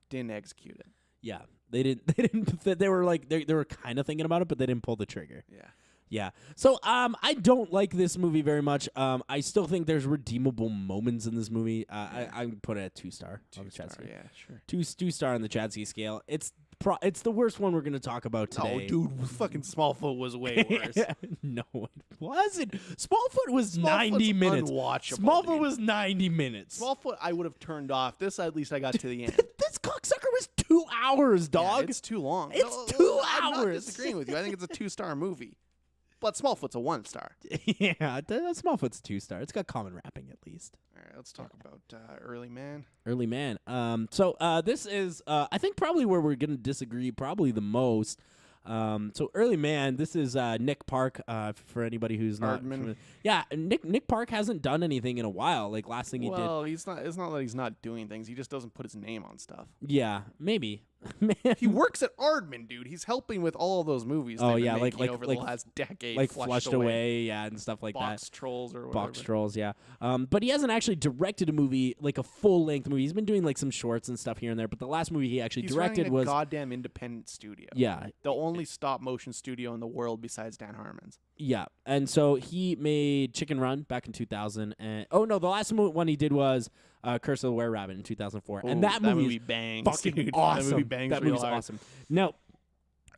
Speaker 1: didn't execute it.
Speaker 2: Yeah, they didn't. They were like they were kind of thinking about it, but they didn't pull the trigger.
Speaker 1: Yeah.
Speaker 2: Yeah. So I don't like this movie very much. I still think there's redeemable moments in this movie. I put it at 2-star on the Chadsky.
Speaker 1: Yeah, sure.
Speaker 2: 2-star on the Chadsky scale. It's the worst one we're gonna talk about today.
Speaker 1: Oh, dude, fucking Smallfoot was way worse.
Speaker 2: No, it wasn't. Smallfoot was 90 minutes.
Speaker 1: Unwatchable,
Speaker 2: Smallfoot
Speaker 1: dude.
Speaker 2: was 90 minutes.
Speaker 1: Smallfoot, I would have turned off. This, at least I got to the end.
Speaker 2: This cocksucker was 2 hours,
Speaker 1: Yeah,
Speaker 2: dog.
Speaker 1: it's too long.
Speaker 2: It's 2
Speaker 1: I'm not
Speaker 2: hours.
Speaker 1: disagreeing with you. I think it's a 2-star movie. But Smallfoot's a 1-star.
Speaker 2: Yeah, Smallfoot's 2-star. It's got common wrapping at least.
Speaker 1: All right, let's talk about Early Man.
Speaker 2: Early Man. So this is I think probably where we're gonna disagree probably the most. So Early Man, this is Nick Park. For anybody who's not,
Speaker 1: Hardman.
Speaker 2: familiar. Yeah, Nick Park hasn't done anything in a while. Like last thing he did.
Speaker 1: Well, he's not. It's not that he's not doing things. He just doesn't put his name on stuff.
Speaker 2: Yeah, maybe.
Speaker 1: He works at Aardman, dude. He's helping with all of those movies.
Speaker 2: Oh,
Speaker 1: they've been
Speaker 2: yeah,
Speaker 1: making over the last decade.
Speaker 2: like Flushed Away, yeah, and stuff like
Speaker 1: Box
Speaker 2: that.
Speaker 1: Trolls or whatever.
Speaker 2: Box Trolls, yeah. But he hasn't actually directed a movie, like a full-length movie. He's been doing like some shorts and stuff here and there. But the last movie he actually
Speaker 1: He's
Speaker 2: directed
Speaker 1: running a
Speaker 2: was
Speaker 1: goddamn independent studio.
Speaker 2: yeah,
Speaker 1: The only stop-motion studio in the world besides Dan Harmon's.
Speaker 2: yeah. And so he made Chicken Run back in 2000. And oh no, the last one he did was Curse of the Were Rabbit in 2004. And that movie is
Speaker 1: bangs.
Speaker 2: fucking
Speaker 1: dude.
Speaker 2: awesome.
Speaker 1: That movie bangs
Speaker 2: That
Speaker 1: real
Speaker 2: movie's
Speaker 1: hard.
Speaker 2: awesome. Now,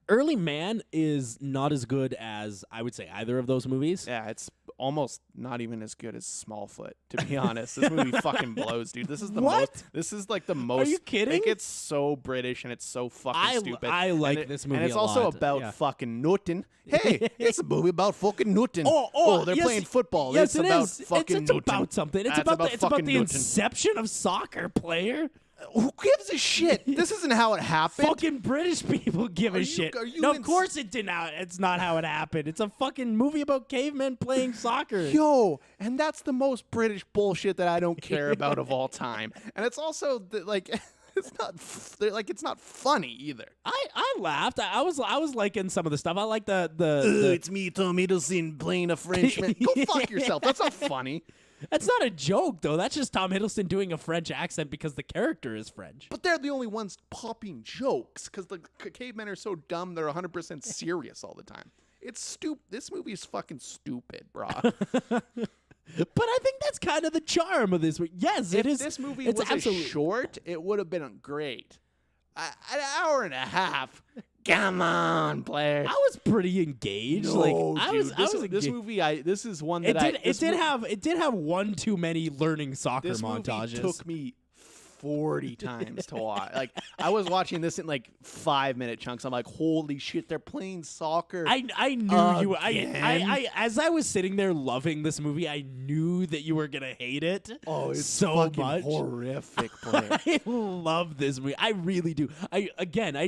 Speaker 2: Early Man is not as good as I would say either of those movies.
Speaker 1: Yeah, it's almost not even as good as Smallfoot, to be honest. This movie fucking blows, dude. This is the
Speaker 2: What?
Speaker 1: most. This is like the most.
Speaker 2: Are you kidding?
Speaker 1: Like, it's so British and it's so fucking stupid.
Speaker 2: I like this movie
Speaker 1: and it's
Speaker 2: a
Speaker 1: also
Speaker 2: lot.
Speaker 1: about
Speaker 2: Yeah.
Speaker 1: fucking nutting. Hey, it's a movie about fucking nutting. They're
Speaker 2: yes,
Speaker 1: playing football.
Speaker 2: Yes,
Speaker 1: it's about fucking
Speaker 2: it's
Speaker 1: nutting.
Speaker 2: about something. It's
Speaker 1: That's
Speaker 2: about
Speaker 1: about
Speaker 2: it's about
Speaker 1: fucking
Speaker 2: the
Speaker 1: nutting.
Speaker 2: inception of soccer player.
Speaker 1: Who gives a shit? This isn't how it happened.
Speaker 2: Fucking British people give a shit.
Speaker 1: are you
Speaker 2: No, of course it did not. It's not how it happened. It's a fucking movie about cavemen playing soccer.
Speaker 1: Yo, and that's the most British bullshit that I don't care about of all time. And it's also like it's not funny either.
Speaker 2: I laughed. I was liking some of the stuff. I like the
Speaker 1: It's me, Tom Hiddleston, playing a Frenchman. Go fuck yourself. That's not funny.
Speaker 2: That's not a joke though. That's just Tom Hiddleston doing a French accent because the character is French.
Speaker 1: But they're the only ones popping jokes because the cavemen are so dumb. They're 100% serious all the time. It's stupid. This movie is fucking stupid, brah.
Speaker 2: But I think that's kind of the charm of this movie. Yes, it is.
Speaker 1: If this movie
Speaker 2: it's
Speaker 1: was
Speaker 2: absolutely
Speaker 1: short, it would have been great. An hour and a half. Come on, player.
Speaker 2: I was pretty engaged. I was
Speaker 1: this
Speaker 2: engaged.
Speaker 1: movie. This is one that
Speaker 2: it did have one too many learning soccer
Speaker 1: this
Speaker 2: montages.
Speaker 1: movie took me 40 times to watch. Like, I was watching this in like 5-minute chunks. I'm like, holy shit, they're playing soccer.
Speaker 2: I knew you.
Speaker 1: Again?
Speaker 2: As I was sitting there loving this movie, I knew that you were gonna hate it.
Speaker 1: Oh, it's
Speaker 2: so
Speaker 1: fucking
Speaker 2: much.
Speaker 1: horrific, player.
Speaker 2: I love this movie. I really do. I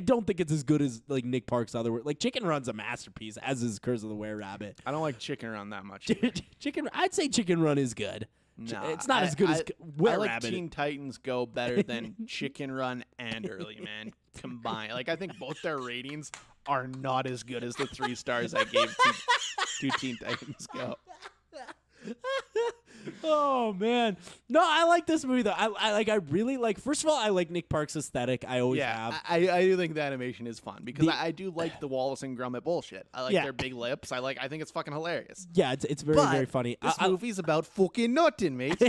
Speaker 2: don't think it's as good as like Nick Park's other work. Like Chicken Run's a masterpiece, as is Curse of the Were Rabbit.
Speaker 1: I don't like Chicken Run that much.
Speaker 2: I'd say Chicken Run is good.
Speaker 1: No,
Speaker 2: it's not as good as Were
Speaker 1: I like
Speaker 2: Rabbit.
Speaker 1: Teen Titans Go better than Chicken Run and Early Man combined. Like, I think both their ratings are not as good as the 3 stars I gave to Teen Titans Go.
Speaker 2: Oh man, no, I like this movie though. I really like. First of all, I like Nick Park's aesthetic. I always have.
Speaker 1: I do think the animation is fun because I do like the Wallace and Gromit bullshit. I like their big lips. I think it's fucking hilarious.
Speaker 2: Yeah, it's very funny.
Speaker 1: This movie's about fucking nutting, mate.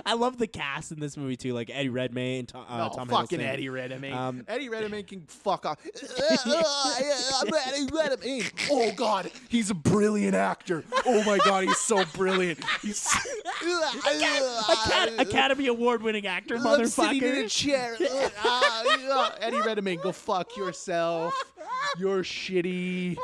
Speaker 2: I love the cast in this movie too, like Eddie Redmayne, Tom
Speaker 1: fucking
Speaker 2: Hiddleston.
Speaker 1: Eddie Redmayne. Eddie Redmayne can fuck off. I'm Eddie Redmayne. Oh god, he's a brilliant actor. Oh my god, he's so brilliant. He's
Speaker 2: Academy Award-winning actor,
Speaker 1: I'm sitting in a
Speaker 2: motherfucker.
Speaker 1: chair. Eddie Redmayne, go fuck yourself. You're shitty.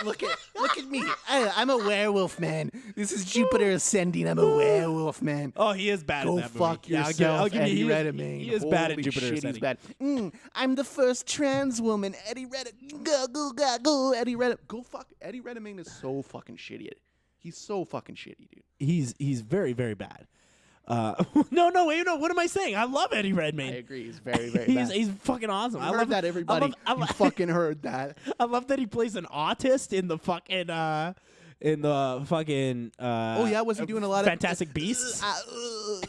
Speaker 1: Look at me. I'm a werewolf, man. This is Jupiter ascending. I'm a werewolf, man.
Speaker 2: Oh, he is bad
Speaker 1: Go
Speaker 2: in that movie.
Speaker 1: fuck yourself,
Speaker 2: I'll give
Speaker 1: Eddie
Speaker 2: you,
Speaker 1: Redmayne.
Speaker 2: He is bad at
Speaker 1: Holy
Speaker 2: Jupiter
Speaker 1: shit,
Speaker 2: Ascending.
Speaker 1: he's bad. I'm the first trans woman. Eddie Redmayne. Go. Eddie Redmayne. Go fuck. Eddie Redmayne is so fucking shitty. He's so fucking shitty, dude.
Speaker 2: He's very, very bad. No, wait, no. What am I saying? I love Eddie Redmayne.
Speaker 1: I agree. He's very, very bad.
Speaker 2: He's fucking awesome.
Speaker 1: I heard that, everybody. You fucking heard that.
Speaker 2: I love that he plays an autist in the fucking
Speaker 1: Oh yeah, was he doing a lot of
Speaker 2: Fantastic Beasts?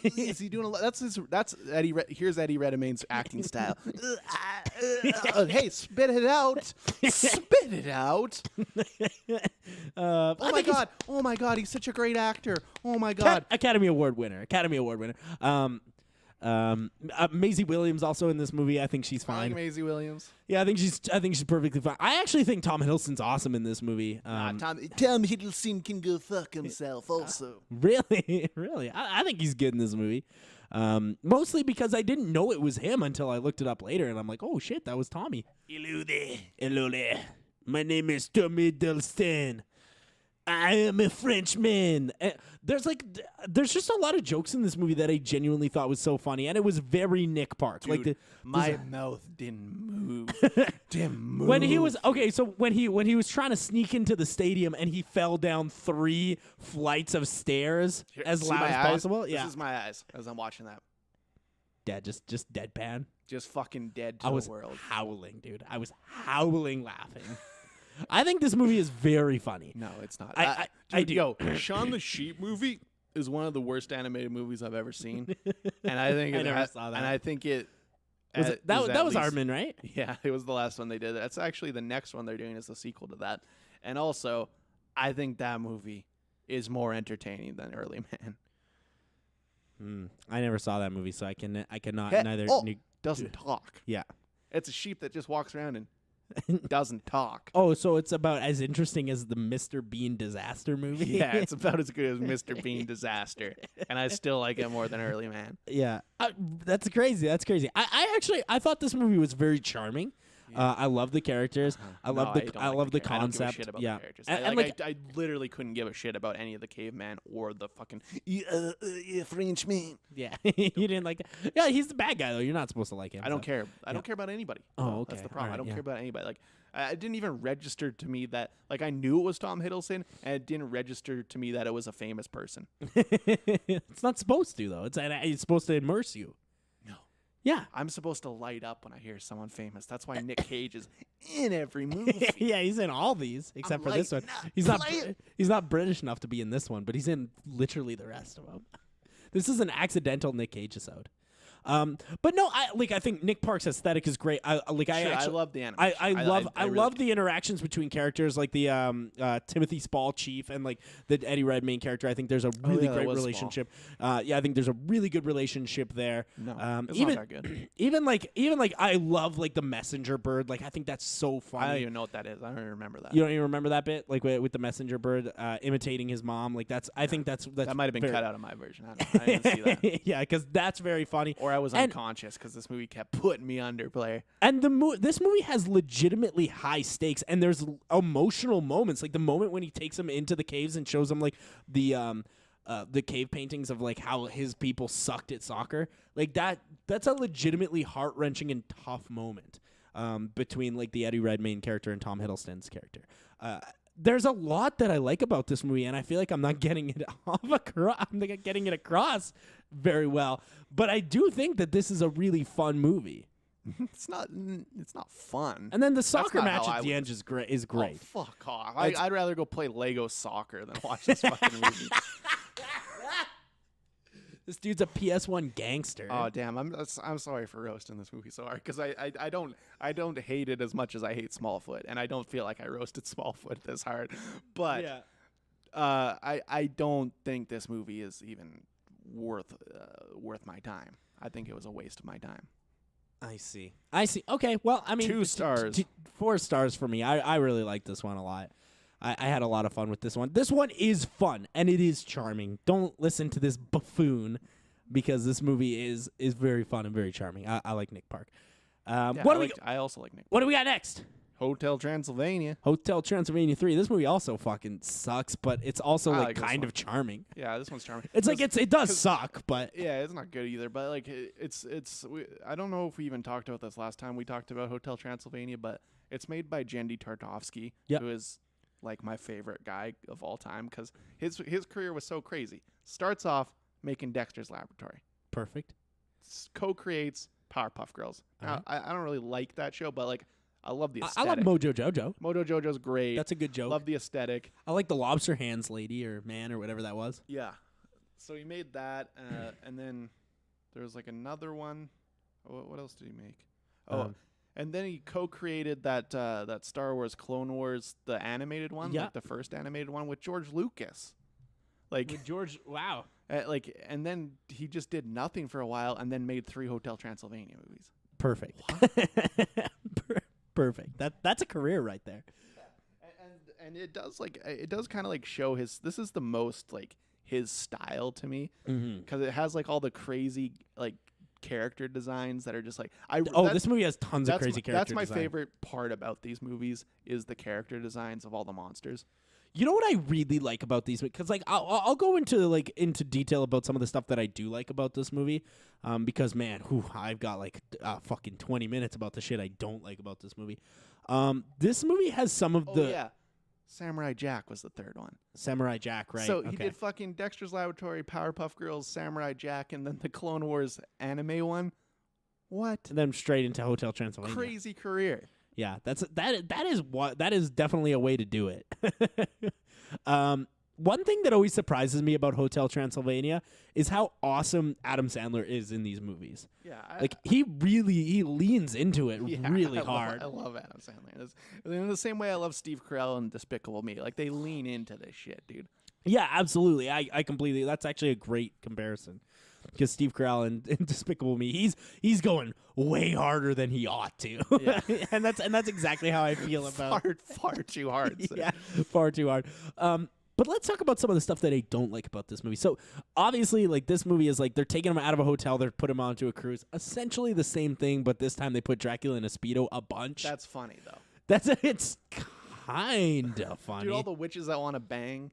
Speaker 1: Is he doing a lot? That's Eddie. Here's Eddie Redmayne's acting style. Hey, spit it out! Spit it out! Oh my god! He's such a great actor. Oh my god!
Speaker 2: Academy Award winner. Maisie Williams also in this movie. I think she's
Speaker 1: I like
Speaker 2: fine.
Speaker 1: Maisie Williams.
Speaker 2: Yeah, I think she's perfectly fine. I actually think Tom Hiddleston's awesome in this movie.
Speaker 1: Tom Hiddleston can go fuck himself. Also,
Speaker 2: Really? I think he's good in this movie. Mostly because I didn't know it was him until I looked it up later, and I'm like, oh shit, that was Tommy. Hello there. My name is Tom Hiddleston. I am a Frenchman. There's just a lot of jokes in this movie that I genuinely thought was so funny, and it was very Nick Park.
Speaker 1: dude, my mouth didn't move.
Speaker 2: When he was when he was trying to sneak into the stadium and he fell down 3 flights of stairs as loud as possible.
Speaker 1: This is my eyes as I'm watching that.
Speaker 2: Yeah, just deadpan.
Speaker 1: Just fucking dead to the world.
Speaker 2: Howling, dude. I was howling laughing. I think this movie is very funny.
Speaker 1: No, it's not.
Speaker 2: I do.
Speaker 1: Yo, Shaun the Sheep movie is one of the worst animated movies I've ever seen, and I think
Speaker 2: I never saw that.
Speaker 1: And I think it.
Speaker 2: That was Aardman, right?
Speaker 1: Yeah, it was the last one they did. That's actually the next one they're doing is the sequel to that, and also, I think that movie is more entertaining than Early Man.
Speaker 2: I never saw that movie, so I cannot
Speaker 1: Hey,
Speaker 2: neither.
Speaker 1: doesn't talk.
Speaker 2: Yeah.
Speaker 1: It's a sheep that just walks around and doesn't talk.
Speaker 2: Oh, so it's about as interesting as the Mr. Bean disaster movie?
Speaker 1: Yeah, it's about as good as Mr. Bean Disaster, and I still like it more than Early Man.
Speaker 2: Yeah, that's crazy. That's crazy. I thought this movie was very charming. I love the characters. I love the concept.
Speaker 1: I don't give a shit about the characters. I literally couldn't give a shit about any of the caveman or the fucking Frenchman.
Speaker 2: Yeah, you didn't like that. Yeah, he's the bad guy though. You're not supposed to like him.
Speaker 1: I don't care. I don't care about anybody.
Speaker 2: Oh, okay.
Speaker 1: That's the problem.
Speaker 2: All right,
Speaker 1: I don't
Speaker 2: yeah.
Speaker 1: care about anybody. Like, it didn't even register to me that, like, I knew it was Tom Hiddleston, and it didn't register to me that it was a famous person.
Speaker 2: It's not supposed to though. It's supposed to immerse you.
Speaker 1: No.
Speaker 2: Yeah.
Speaker 1: I'm supposed to light up when I hear someone famous. That's why Nick Cage is in every movie.
Speaker 2: Yeah, he's in all these except for this one. He's not British enough to be in this one, but he's in literally the rest of them. This is an accidental Nick Cage episode. But no, I think Nick Park's aesthetic is great. I
Speaker 1: love the animation.
Speaker 2: I love the interactions between characters, like the Timothy Spall chief and like the Eddie Redmayne character. I think there's a really great relationship. I think there's a really good relationship there.
Speaker 1: No, it's
Speaker 2: even
Speaker 1: not that good.
Speaker 2: even like I love like the messenger bird. Like I think that's so funny.
Speaker 1: I don't even know what that is. I don't even remember that.
Speaker 2: You don't even remember that bit, like with the messenger bird imitating his mom. Like I think that's
Speaker 1: that might have been cut out of my version. I didn't see that.
Speaker 2: Yeah, because that's very funny.
Speaker 1: Or I was unconscious because this movie kept putting me under, player.
Speaker 2: And this movie has legitimately high stakes, and there's emotional moments, like the moment when he takes him into the caves and shows him like the cave paintings of like how his people sucked at soccer. Like that's a legitimately heart-wrenching and tough moment between like the Eddie Redmayne character and Tom Hiddleston's character. There's a lot that I like about this movie, and I feel like I'm not getting it getting it across very well. But I do think that this is a really fun movie.
Speaker 1: It's not fun.
Speaker 2: And then the soccer match at the end is great.
Speaker 1: Oh, fuck off! I'd rather go play Lego soccer than watch this fucking movie.
Speaker 2: This dude's a PS1 gangster.
Speaker 1: Oh damn! I'm sorry for roasting this movie so hard because I don't hate it as much as I hate Smallfoot, and I don't feel like I roasted Smallfoot this hard. But
Speaker 2: yeah.
Speaker 1: I don't think this movie is even worth my time. I think it was a waste of my time.
Speaker 2: I see. Okay, well, I mean,
Speaker 1: 2 stars.
Speaker 2: 4 stars for me. I really like this one a lot. I had a lot of fun with this one. This one is fun, and it is charming. Don't listen to this buffoon, because this movie is very fun and very charming. I like Nick Park.
Speaker 1: I also like Nick Park.
Speaker 2: What do we got next?
Speaker 1: Hotel Transylvania.
Speaker 2: Hotel Transylvania 3. This movie also fucking sucks, but it's also like kind of charming.
Speaker 1: Yeah, this one's charming.
Speaker 2: It's like it does suck, but
Speaker 1: yeah, it's not good either. But like I don't know if we even talked about this last time we talked about Hotel Transylvania, but it's made by Jendy Tartovsky, who is like my favorite guy of all time because his career was so crazy. Starts off making Dexter's Laboratory.
Speaker 2: Perfect.
Speaker 1: Co-creates Powerpuff Girls. Now, I don't really like that show, but like I love the
Speaker 2: I
Speaker 1: aesthetic.
Speaker 2: love Mojo Jojo.
Speaker 1: Mojo Jojo's great.
Speaker 2: That's a good joke.
Speaker 1: Love the aesthetic.
Speaker 2: I like the lobster hands lady or man or whatever that was.
Speaker 1: Yeah. So he made that, and then there was like another one. What else did he make? And then he co-created that Star Wars Clone Wars, the animated one, like the first animated one with George Lucas. Like
Speaker 2: with George, wow.
Speaker 1: And then he just did nothing for a while, and then made 3 Hotel Transylvania movies.
Speaker 2: Perfect. Perfect. That's a career right there.
Speaker 1: And it does kind of like show this is the most like his style to me, because it has like all the crazy like character designs that are just like
Speaker 2: this movie has tons of crazy character
Speaker 1: design.
Speaker 2: That's my
Speaker 1: favorite part about these movies is the character designs of all the monsters.
Speaker 2: You know what I really like about these, because like I'll go into detail about some of the stuff that I do like about this movie, because man, I've got like fucking 20 minutes about the shit I don't like about this movie. This movie has some of
Speaker 1: Samurai Jack was the third one.
Speaker 2: Samurai Jack, right?
Speaker 1: So he did fucking Dexter's Laboratory, Powerpuff Girls, Samurai Jack, and then the Clone Wars anime one. What?
Speaker 2: And then straight into Hotel Transylvania.
Speaker 1: Crazy career.
Speaker 2: Yeah, that is definitely a way to do it. One thing that always surprises me about Hotel Transylvania is how awesome Adam Sandler is in these movies.
Speaker 1: Yeah,
Speaker 2: he leans into it really hard.
Speaker 1: I love Adam Sandler. In the same way I love Steve Carell and Despicable Me. Like they lean into this shit, dude.
Speaker 2: Yeah, absolutely. I completely. That's actually a great comparison. because Steve Carell in Despicable Me, he's going way harder than he ought to, and that's exactly how I feel about
Speaker 1: far too hard. So.
Speaker 2: yeah, far too hard. But let's talk about some of the stuff that I don't like about this movie. So obviously, like this movie is like they're taking him out of a hotel, they're putting him onto a cruise. Essentially the same thing, but this time they put Dracula in a Speedo a bunch.
Speaker 1: That's funny though.
Speaker 2: It's kind of funny.
Speaker 1: Dude, all the witches that want to bang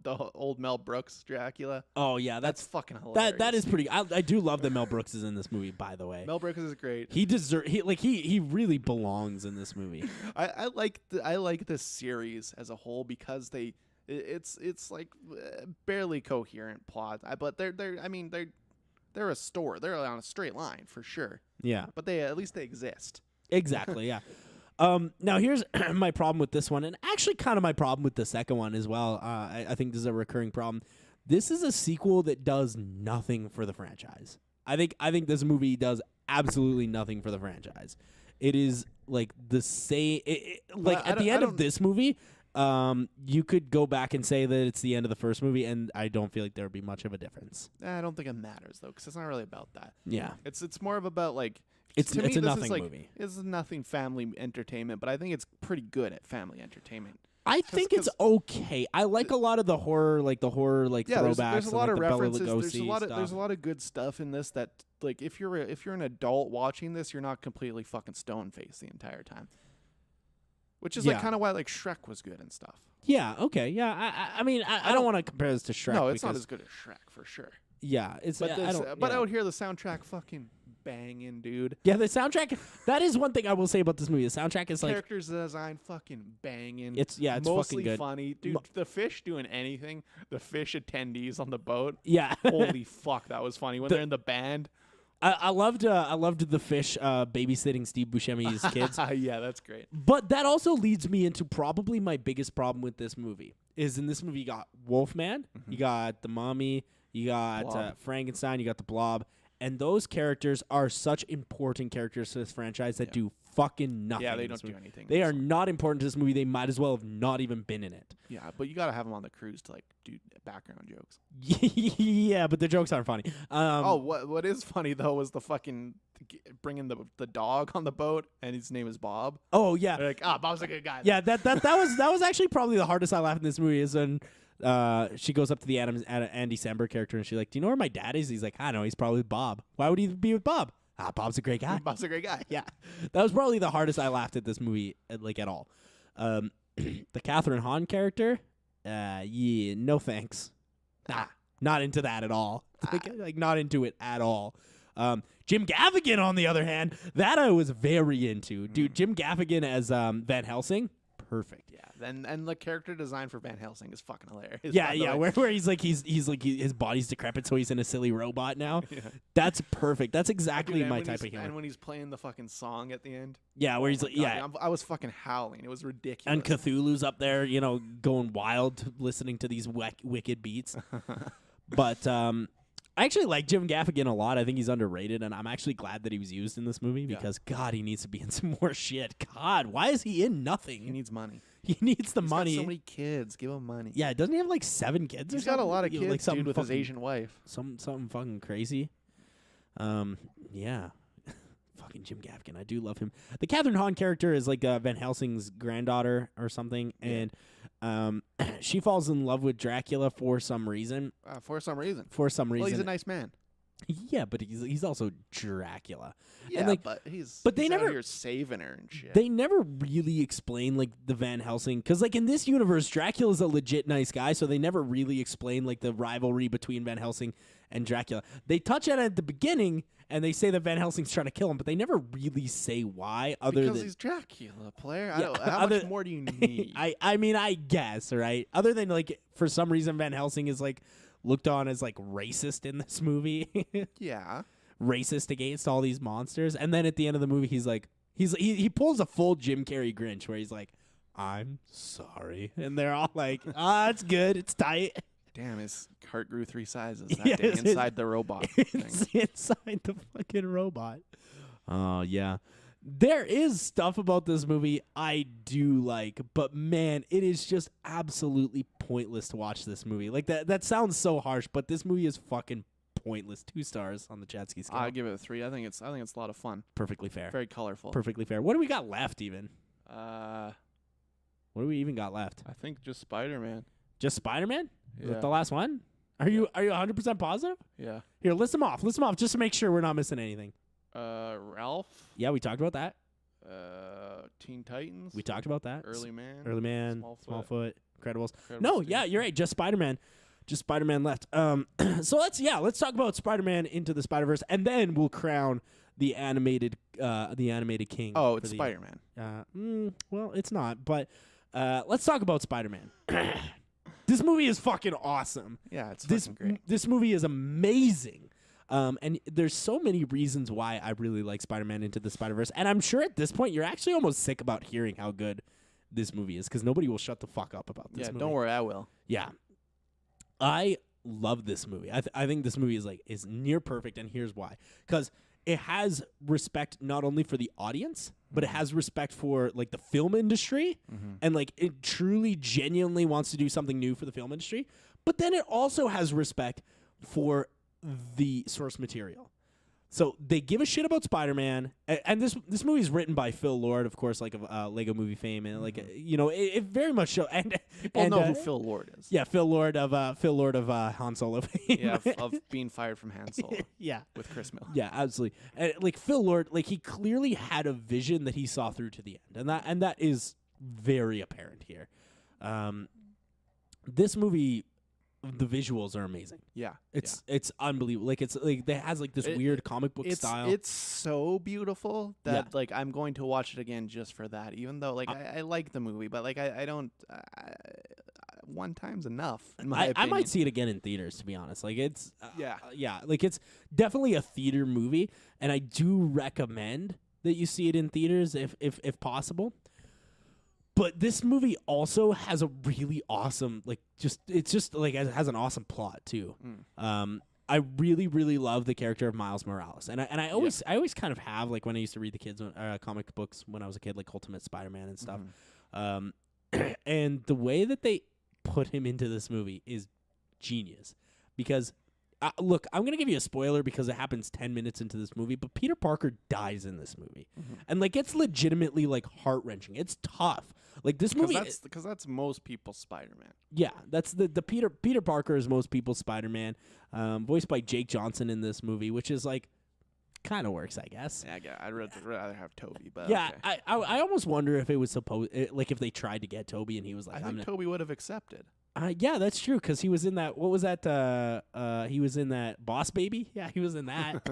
Speaker 1: the old Mel Brooks Dracula.
Speaker 2: Oh yeah, that's
Speaker 1: fucking hilarious.
Speaker 2: That is pretty. I do love that Mel Brooks is in this movie. By the way,
Speaker 1: Mel Brooks is great.
Speaker 2: He really belongs in this movie.
Speaker 1: I like this series as a whole because it's like barely coherent plot. But they're a store. They're on a straight line for sure.
Speaker 2: Yeah,
Speaker 1: but at least they exist.
Speaker 2: Exactly. Yeah. Now here's my problem with this one, and actually kind of my problem with the second one as well. I think this is a recurring problem. This is a sequel that does nothing for the franchise. I think this movie does absolutely nothing for the franchise. It is like the same. At the end of this movie, you could go back and say that it's the end of the first movie, and I don't feel like there would be much of a difference.
Speaker 1: I don't think it matters though, because it's not really about that.
Speaker 2: Yeah,
Speaker 1: it's more of about like.
Speaker 2: It's
Speaker 1: a
Speaker 2: nothing movie.
Speaker 1: It's nothing family entertainment, but I think it's pretty good at family entertainment.
Speaker 2: I think it's okay. I like a lot of the horror, throwbacks.
Speaker 1: There's a lot of
Speaker 2: the Bela
Speaker 1: references.
Speaker 2: Lugosi
Speaker 1: There's a lot of good stuff in this that, like, if you're an adult watching this, you're not completely fucking stone faced the entire time. Which is like kind of why like Shrek was good and stuff.
Speaker 2: Yeah. Okay. Yeah. I mean, I don't want to compare this to Shrek.
Speaker 1: No, it's not as good as Shrek for sure.
Speaker 2: Yeah. It's
Speaker 1: but out here the soundtrack fucking banging, dude.
Speaker 2: Yeah, the soundtrack. That is one thing I will say about this movie. The soundtrack is like
Speaker 1: characters design fucking banging.
Speaker 2: It's
Speaker 1: mostly
Speaker 2: fucking good.
Speaker 1: Funny, dude. The fish doing anything. The fish attendees on the boat.
Speaker 2: Yeah,
Speaker 1: holy fuck, that was funny when they're in the band.
Speaker 2: I loved the fish babysitting Steve Buscemi's kids.
Speaker 1: Yeah, that's great.
Speaker 2: But that also leads me into probably my biggest problem with this movie. Is in this movie you got Wolfman, you got the Mummy, you got Frankenstein, you got the Blob. And those characters are such important characters to this franchise that do fucking nothing.
Speaker 1: Yeah, they don't do anything.
Speaker 2: They are not important to this movie. They might as well have not even been in it.
Speaker 1: Yeah, but you got to have them on the cruise to like do background jokes.
Speaker 2: Yeah, but the jokes aren't funny.
Speaker 1: What is funny though was the fucking bringing the dog on the boat and his name is Bob.
Speaker 2: Oh yeah,
Speaker 1: they're like Bob's a good guy.
Speaker 2: Yeah, that was actually probably the hardest I laughed in this movie is when. She goes up to the Andy Samberg character and she's like, "Do you know where my dad is?" He's like, "I know. He's probably with Bob. Why would he be with Bob? Bob's a great guy.
Speaker 1: Bob's a great guy."
Speaker 2: Yeah, that was probably the hardest I laughed at this movie at all. The Catherine Hahn character, yeah, no thanks. Not into that at all. Like not into it at all. Jim Gaffigan, on the other hand, that I was very into. Dude, Jim Gaffigan as Van Helsing, perfect.
Speaker 1: Yeah, and the character design for Van Helsing is fucking hilarious.
Speaker 2: Yeah. Where he's like his body's decrepit, so he's in a silly robot now. Yeah. That's perfect. That's exactly my type of humor.
Speaker 1: And when he's playing the fucking song at the end.
Speaker 2: Yeah, where he's like,
Speaker 1: I was fucking howling. It was ridiculous.
Speaker 2: And Cthulhu's up there, going wild, listening to these wicked beats. But I actually like Jim Gaffigan a lot. I think he's underrated, and I'm actually glad that he was used in this movie because, God, he needs to be in some more shit. God, why is he in nothing?
Speaker 1: He needs money.
Speaker 2: He needs the money.
Speaker 1: He's got so many kids. Give him money.
Speaker 2: Yeah, doesn't he have like 7 kids?
Speaker 1: He's got a lot of kids, dude, with his Asian wife.
Speaker 2: Something fucking crazy. Yeah. Fucking Jim Gaffigan. I do love him. The Catherine Hahn character is like Van Helsing's granddaughter or something, and she falls in love with Dracula for some reason.
Speaker 1: For some reason.
Speaker 2: Well,
Speaker 1: he's a nice man.
Speaker 2: Yeah, but he's also Dracula.
Speaker 1: Yeah,
Speaker 2: and
Speaker 1: but they never here saving her and shit.
Speaker 2: They never really explain like the Van Helsing because like in this universe, Dracula's a legit nice guy, so they never really explain like the rivalry between Van Helsing and Dracula. They touch on it at the beginning and they say that Van Helsing's trying to kill him, but they never really say why.
Speaker 1: Because he's Dracula, player. How much more do you need?
Speaker 2: I mean, I guess, right? Other than like for some reason Van Helsing is like looked on as like racist in this movie.
Speaker 1: Yeah.
Speaker 2: Racist against all these monsters. And then at the end of the movie he's like he pulls a full Jim Carrey Grinch where he's like, "I'm sorry." And they're all like, it's good. It's tight.
Speaker 1: Damn, his heart grew 3 sizes that day inside the robot thing.
Speaker 2: Inside the fucking robot. Oh, yeah. There is stuff about this movie I do like, but man, it is just absolutely pointless to watch this movie. Like that sounds so harsh, but this movie is fucking pointless 2 stars on the Chatsky scale.
Speaker 1: I give it a 3. I think it's a lot of fun.
Speaker 2: Perfectly fair.
Speaker 1: Very colorful.
Speaker 2: Perfectly fair. What do we got left even? What do we even got left?
Speaker 1: I think just Spider-Man.
Speaker 2: Just Spider-Man? Is
Speaker 1: Yeah.
Speaker 2: that the last one? Are you 100% positive?
Speaker 1: Yeah.
Speaker 2: Here, list them off. List them off just to make sure we're not missing anything.
Speaker 1: Ralph.
Speaker 2: Yeah, we talked about that.
Speaker 1: Teen Titans.
Speaker 2: We talked about that.
Speaker 1: Early Man.
Speaker 2: Smallfoot, Incredibles.
Speaker 1: Incredibles
Speaker 2: No,
Speaker 1: 2.
Speaker 2: yeah, you're right. Just Spider-Man. Just Spider-Man left. So let's talk about Spider-Man Into the Spider-Verse, and then we'll crown the animated king.
Speaker 1: Oh,
Speaker 2: for
Speaker 1: it's
Speaker 2: the
Speaker 1: Spider-Man.
Speaker 2: well, it's not. But let's talk about Spider-Man. This movie is fucking awesome.
Speaker 1: Yeah, it's fucking great.
Speaker 2: This movie is amazing. And there's so many reasons why I really like Spider-Man Into the Spider-Verse. And I'm sure at this point you're actually almost sick about hearing how good this movie is because nobody will shut the fuck up about this movie.
Speaker 1: Don't worry, I will.
Speaker 2: Yeah. I love this movie. I think this movie is near perfect, and here's why. Because it has respect not only for the audience, but it has respect for like the film industry, and like it truly, genuinely wants to do something new for the film industry. But then it also has respect for the source material. So they give a shit about Spider-Man, and this movie is written by Phil Lord, of course, like of Lego Movie fame, and like it very much shows. And
Speaker 1: People know who Phil Lord is.
Speaker 2: Yeah, Phil Lord of Han Solo fame.
Speaker 1: Yeah, of being fired from Han Solo.
Speaker 2: Yeah,
Speaker 1: with Chris Miller.
Speaker 2: Yeah, absolutely. And like Phil Lord, like he clearly had a vision that he saw through to the end, and that is very apparent here. This movie, the visuals are amazing.
Speaker 1: Yeah,
Speaker 2: it's unbelievable. Like it has like this weird comic book style.
Speaker 1: It's so beautiful that like I'm going to watch it again just for that. Even though like I like the movie, but like I don't. One time's enough. In my opinion.
Speaker 2: I might see it again in theaters, to be honest. Like it's
Speaker 1: yeah,
Speaker 2: like it's definitely a theater movie, and I do recommend that you see it in theaters if possible. But this movie also has a really awesome, like, it has an awesome plot too. I really, really love the character of Miles Morales, and I always kind of have, like, when I used to read the kids comic books when I was a kid, like Ultimate Spider-Man and stuff. And the way that they put him into this movie is genius, because look, I'm going to give you a spoiler because it happens 10 minutes into this movie, but Peter Parker dies in this movie. And like it's legitimately like heart-wrenching. It's tough. Like this movie
Speaker 1: because that's most people's Spider-Man.
Speaker 2: Yeah, that's the Peter Parker is most people's Spider-Man, voiced by Jake Johnson in this movie, which is like kind of works, I guess.
Speaker 1: Yeah, I'd rather have Toby, but
Speaker 2: yeah,
Speaker 1: okay.
Speaker 2: I almost wonder if it was like if they tried to get Toby and he was like,
Speaker 1: I think Toby would have accepted.
Speaker 2: Yeah, that's true, because he was in that. What was that? He was in that Boss Baby. Yeah, he was in that.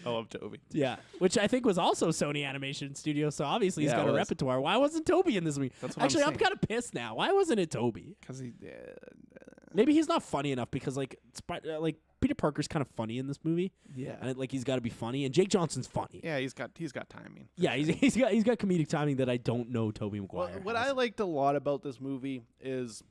Speaker 1: I love Toby.
Speaker 2: Yeah, which I think was also Sony Animation Studios. So obviously he's got a repertoire. Why wasn't Toby in this movie? Actually, I'm kind of pissed now. Why wasn't it Toby?
Speaker 1: Because
Speaker 2: maybe he's not funny enough. Because like Peter Parker's kind of funny in this movie.
Speaker 1: Yeah,
Speaker 2: and like he's got to be funny, and Jake Johnson's funny.
Speaker 1: Yeah, he's got timing.
Speaker 2: Yeah, he's got comedic timing that I don't know Tobey Maguire.
Speaker 1: What I liked a lot about this movie is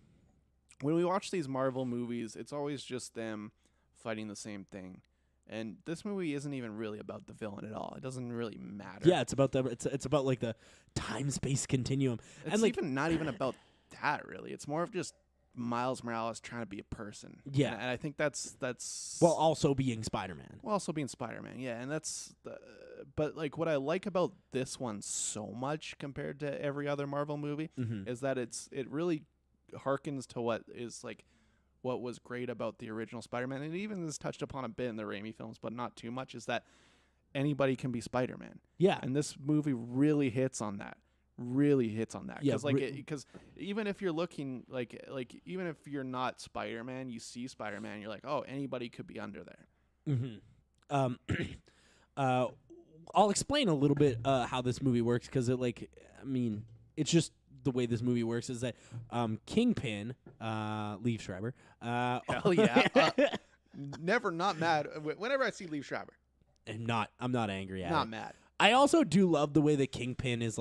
Speaker 1: when we watch these Marvel movies, it's always just them fighting the same thing. And this movie isn't even really about the villain at all. It doesn't really matter.
Speaker 2: Yeah, it's about it's about like the time-space continuum.
Speaker 1: It's
Speaker 2: and like
Speaker 1: not even about that really. It's more of just Miles Morales trying to be a person.
Speaker 2: Yeah.
Speaker 1: And I think that's
Speaker 2: while also being Spider-Man.
Speaker 1: Well, also being Spider-Man. Yeah, and but like what I like about this one so much compared to every other Marvel movie is that it really harkens to what was great about the original Spider-Man, and it even is touched upon a bit in the Raimi films, but not too much, is that anybody can be Spider-Man.
Speaker 2: Yeah.
Speaker 1: And this movie really hits on that.
Speaker 2: Yeah,
Speaker 1: because even if you're looking like even if you're not Spider-Man, you see Spider-Man, you're like, oh, anybody could be under there.
Speaker 2: I'll explain a little bit how this movie works, because it's just the way this movie works is that Kingpin, Liev Schreiber,
Speaker 1: hell yeah, never not mad whenever I see Liev Schreiber.
Speaker 2: I'm not angry at it.
Speaker 1: Not mad.
Speaker 2: I also do love the way that Kingpin is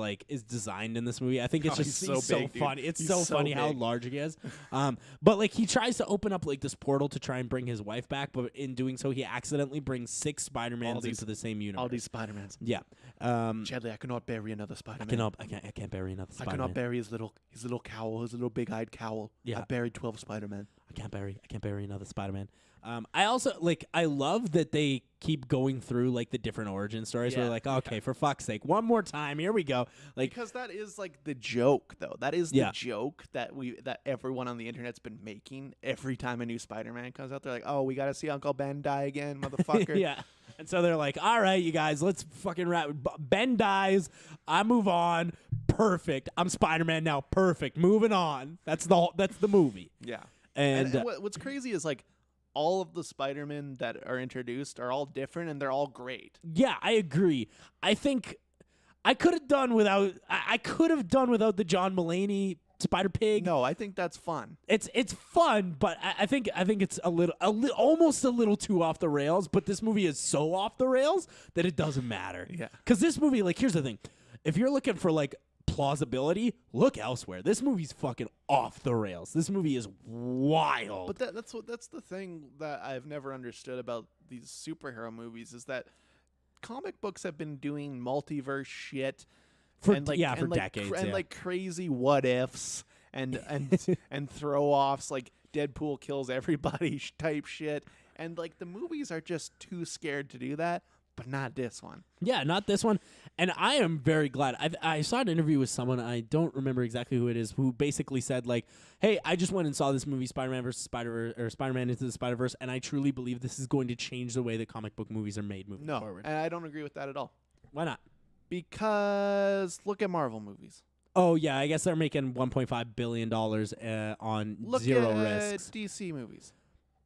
Speaker 2: designed in this movie. I think it's just
Speaker 1: he's so big,
Speaker 2: funny. It's
Speaker 1: he's
Speaker 2: so
Speaker 1: so
Speaker 2: funny how
Speaker 1: big.
Speaker 2: large he is. But like he tries to open up like this portal to try and bring his wife back, but in doing so, he accidentally brings 6 Spider-Mans into the same universe.
Speaker 1: All these Spider-Mans.
Speaker 2: Yeah.
Speaker 1: Chadley, I cannot bury another Spider-Man.
Speaker 2: I can't bury another Spider-Man.
Speaker 1: I cannot bury his little cowl, his little big-eyed cowl.
Speaker 2: Yeah.
Speaker 1: I buried 12 Spider-Man.
Speaker 2: I can't bury another Spider-Man. I also I love that they keep going through like the different origin stories.
Speaker 1: Yeah.
Speaker 2: We're like, okay, for fuck's sake, one more time, here we go. Like,
Speaker 1: because that is like the joke, though. That is the
Speaker 2: Yeah.
Speaker 1: joke that everyone on the internet's been making every time a new Spider-Man comes out. They're like, oh, we got to see Uncle Ben die again, motherfucker.
Speaker 2: yeah. And so they're like, all right, you guys, let's fucking wrap. Ben dies. I move on. Perfect. I'm Spider-Man now. Perfect. Moving on. That's the movie.
Speaker 1: Yeah.
Speaker 2: And,
Speaker 1: what's crazy is like all of the Spider-Men that are introduced are all different and they're all great.
Speaker 2: yeah, I agree. I think I could have done without. I could have done without the John Mulaney Spider Pig.
Speaker 1: No, I think that's fun.
Speaker 2: It's fun, but I think it's almost a little too off the rails. But this movie is so off the rails that it doesn't matter.
Speaker 1: Yeah.
Speaker 2: Because this movie, like, here's the thing: if you're looking for like plausibility, look elsewhere. This movie's fucking off the rails. This movie is wild.
Speaker 1: But that's the thing that I've never understood about these superhero movies is that comic books have been doing multiverse shit
Speaker 2: For
Speaker 1: and like,
Speaker 2: for
Speaker 1: and like,
Speaker 2: decades,
Speaker 1: and
Speaker 2: yeah.
Speaker 1: like crazy what ifs and and throw offs like Deadpool kills everybody type shit, and like the movies are just too scared to do that. But not this one.
Speaker 2: Yeah, not this one. And I am very glad. I saw an interview with someone, I don't remember exactly who it is, who basically said, like, hey, I just went and saw this movie, Spider-Man vs. Spider-Verse, or Spider-Man Into the Spider-Verse, and I truly believe this is going to change the way that comic book movies are made moving
Speaker 1: No,
Speaker 2: forward.
Speaker 1: and I don't agree with that at all.
Speaker 2: Why not?
Speaker 1: Because look at Marvel movies.
Speaker 2: Oh, yeah, I guess they're making $1.5 billion on
Speaker 1: Look
Speaker 2: zero
Speaker 1: at
Speaker 2: risks.
Speaker 1: DC movies.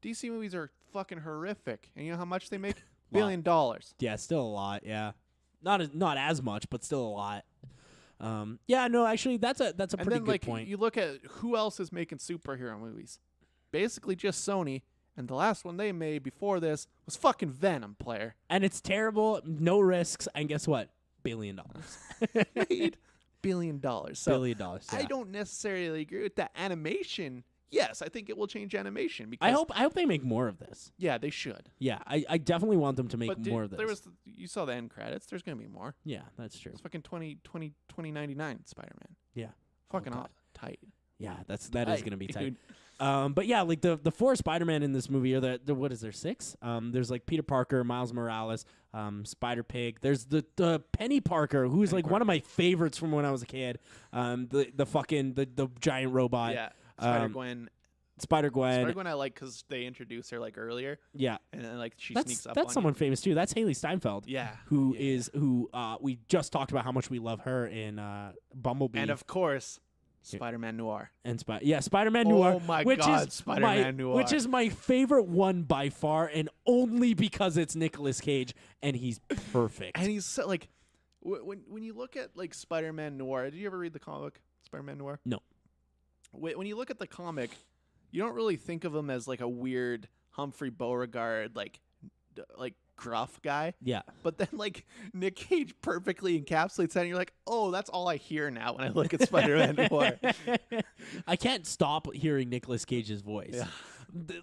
Speaker 1: DC movies are fucking horrific. And you know how much they make? $1
Speaker 2: Lot.
Speaker 1: billion.
Speaker 2: Yeah, still a lot, yeah. Not as much, but still a lot. Yeah, no, actually, that's a
Speaker 1: And
Speaker 2: pretty
Speaker 1: then,
Speaker 2: good
Speaker 1: like,
Speaker 2: point.
Speaker 1: you look at who else is making superhero movies. Basically just Sony. And the last one they made before this was fucking Venom, player.
Speaker 2: And it's terrible, no risks, and guess what? $1 billion.
Speaker 1: Made $1 billion. So
Speaker 2: $1 billion, yeah.
Speaker 1: I don't necessarily agree with that animation. Yes, I think it will change animation. Because
Speaker 2: I hope they make more of this.
Speaker 1: Yeah, they should.
Speaker 2: Yeah, I definitely want them to make
Speaker 1: But
Speaker 2: more of this.
Speaker 1: there was you saw the end credits. There's gonna be more.
Speaker 2: Yeah, that's true.
Speaker 1: It's fucking 2099 Spider-Man.
Speaker 2: Yeah.
Speaker 1: Fucking
Speaker 2: God.
Speaker 1: tight.
Speaker 2: Yeah, that is
Speaker 1: Tight,
Speaker 2: gonna be
Speaker 1: dude.
Speaker 2: tight. But yeah, like the four Spider-Man in this movie are the what is there, 6? There's like Peter Parker, Miles Morales, Spider Pig. There's the Penny Parker, who's like one of my favorites from when I was a kid. The giant robot.
Speaker 1: Yeah. Spider-Gwen.
Speaker 2: Spider-Gwen.
Speaker 1: Spider-Gwen I like because they introduced her like earlier,
Speaker 2: Yeah.
Speaker 1: and then like she
Speaker 2: That's
Speaker 1: sneaks up on
Speaker 2: someone famous too. That's Haley Steinfeld.
Speaker 1: you. Yeah.
Speaker 2: Who
Speaker 1: Yeah.
Speaker 2: is we just talked about how much we love her in Bumblebee.
Speaker 1: And of course, Spider-Man Noir.
Speaker 2: And Spider-Man Noir.
Speaker 1: Oh my
Speaker 2: which
Speaker 1: God,
Speaker 2: is
Speaker 1: Spider-Man Noir.
Speaker 2: Which is my favorite one by far, and only because it's Nicolas Cage and he's perfect.
Speaker 1: And he's so, like, when you look at like Spider-Man Noir, did you ever read the comic Spider-Man Noir?
Speaker 2: No.
Speaker 1: When you look at the comic, you don't really think of him as like a weird Humphrey Beauregard like gruff guy.
Speaker 2: Yeah.
Speaker 1: But then like Nick Cage perfectly encapsulates that, and you're like, oh, that's all I hear now when I look at Spider-Man Noir.
Speaker 2: I can't stop hearing Nicolas Cage's voice.
Speaker 1: Yeah.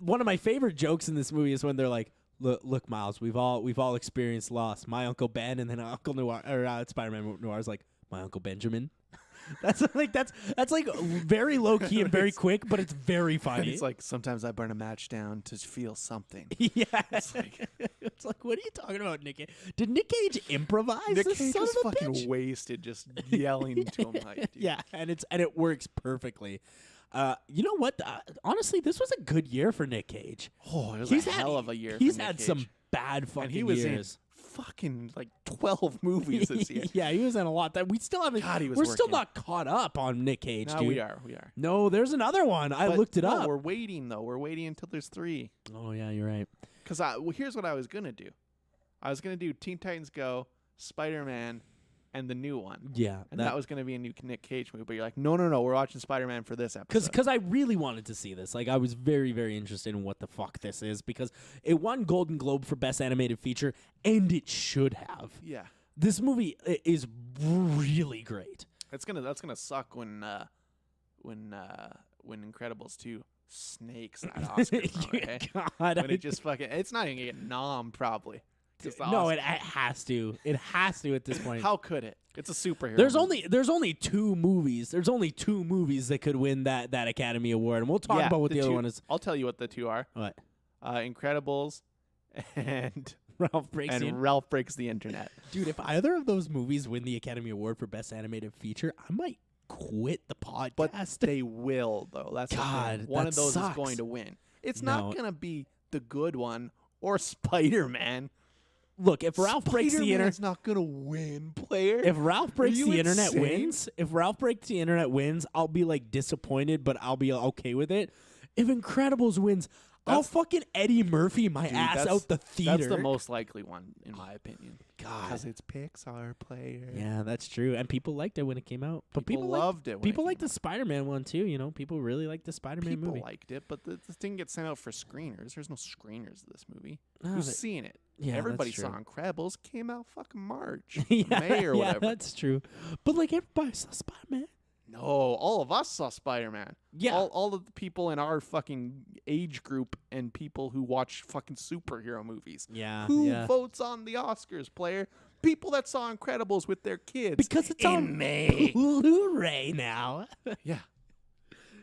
Speaker 2: One of my favorite jokes in this movie is when they're like, "Look, Miles, we've all experienced loss. My Uncle Ben," and then Uncle Noir or Spider-Man Noir's like, "My Uncle Benjamin." That's like very low key and very quick, but it's very funny.
Speaker 1: It's like sometimes I burn a match down to feel something.
Speaker 2: Yeah, it's like, what are you talking about, Nick Cage? Did Nick Cage improvise?
Speaker 1: Nick
Speaker 2: this
Speaker 1: Cage
Speaker 2: son
Speaker 1: was
Speaker 2: of a
Speaker 1: fucking
Speaker 2: bitch?
Speaker 1: wasted, just yelling to him like, dude.
Speaker 2: Yeah, and it works perfectly. You know what? Honestly, this was a good year for Nick Cage.
Speaker 1: Oh, it was
Speaker 2: He's
Speaker 1: a
Speaker 2: had-
Speaker 1: hell of a year.
Speaker 2: He's
Speaker 1: for Nick
Speaker 2: had
Speaker 1: Cage.
Speaker 2: some bad fucking
Speaker 1: and he was
Speaker 2: years.
Speaker 1: in fucking like 12 movies this year.
Speaker 2: Yeah, he was in a lot. That we still haven't.
Speaker 1: God, he was
Speaker 2: we're still
Speaker 1: working.
Speaker 2: not caught up on Nick Cage,
Speaker 1: No,
Speaker 2: dude.
Speaker 1: we are.
Speaker 2: No, there's another one. I
Speaker 1: But
Speaker 2: looked it
Speaker 1: no,
Speaker 2: up.
Speaker 1: We're waiting though. We're waiting until there's 3.
Speaker 2: Oh yeah, you're right.
Speaker 1: Because here's what I was gonna do. I was gonna do Teen Titans Go, Spider-Man, and the new one.
Speaker 2: Yeah,
Speaker 1: And that was gonna be a new Nick Cage movie. But you're like, no, we're watching Spider-Man for this episode.
Speaker 2: because I really wanted to see this. Like, I was very, very interested in what the fuck this is because it won Golden Globe for Best Animated Feature, and it should have.
Speaker 1: Yeah,
Speaker 2: This movie is really great.
Speaker 1: that's gonna suck when Incredibles 2 snakes that Oscar from it, eh?
Speaker 2: God,
Speaker 1: When it just fucking, it's not even gonna get nom probably. 'Cause the
Speaker 2: no,
Speaker 1: Oscar-
Speaker 2: it has to. It has to at this point.
Speaker 1: How could it? It's a superhero.
Speaker 2: There's
Speaker 1: movie.
Speaker 2: only 2 movies. There's only 2 movies that could win that Academy Award, and we'll talk about what the other
Speaker 1: two-
Speaker 2: one is.
Speaker 1: I'll tell you what the 2 are.
Speaker 2: What?
Speaker 1: Incredibles, and
Speaker 2: Ralph Breaks the
Speaker 1: Ralph Breaks the Internet.
Speaker 2: Dude, if either of those movies win the Academy Award for Best Animated Feature, I might quit the podcast.
Speaker 1: But they will, though. That's
Speaker 2: God,
Speaker 1: the thing. One
Speaker 2: that
Speaker 1: of those
Speaker 2: sucks.
Speaker 1: is going to win. It's
Speaker 2: No.
Speaker 1: not going to be the good one or Spider-Man.
Speaker 2: Look, if Ralph Breaks the Internet,
Speaker 1: Spider-Man's not going to win, player.
Speaker 2: if Ralph Breaks
Speaker 1: you
Speaker 2: the Internet
Speaker 1: insane?
Speaker 2: wins, I'll be like disappointed, but I'll be okay with it. If Incredibles wins, I'll fucking Eddie Murphy my ass out the theater.
Speaker 1: That's the most likely one, in my opinion.
Speaker 2: God.
Speaker 1: Because it's Pixar, player.
Speaker 2: Yeah, that's true. And people liked it when it came out. But
Speaker 1: People loved it when
Speaker 2: People
Speaker 1: it
Speaker 2: liked
Speaker 1: came
Speaker 2: the Spider-Man one too. You know, people really liked the Spider-Man
Speaker 1: People
Speaker 2: movie.
Speaker 1: liked it, but this didn't get sent out for screeners. There's no screeners of this movie.
Speaker 2: Oh,
Speaker 1: Who's seen it?
Speaker 2: yeah,
Speaker 1: Everybody
Speaker 2: that's
Speaker 1: saw
Speaker 2: true.
Speaker 1: Incredibles. Came out fucking March,
Speaker 2: yeah,
Speaker 1: May or whatever.
Speaker 2: Yeah, that's true. But like everybody saw Spider-Man.
Speaker 1: No, all of us saw Spider-Man.
Speaker 2: Yeah.
Speaker 1: All of the people in our fucking age group and people who watch fucking superhero movies.
Speaker 2: Yeah.
Speaker 1: Who votes on the Oscars, player? People that saw Incredibles with their kids.
Speaker 2: Because it's
Speaker 1: in
Speaker 2: on
Speaker 1: May.
Speaker 2: Blu-ray now.
Speaker 1: Yeah.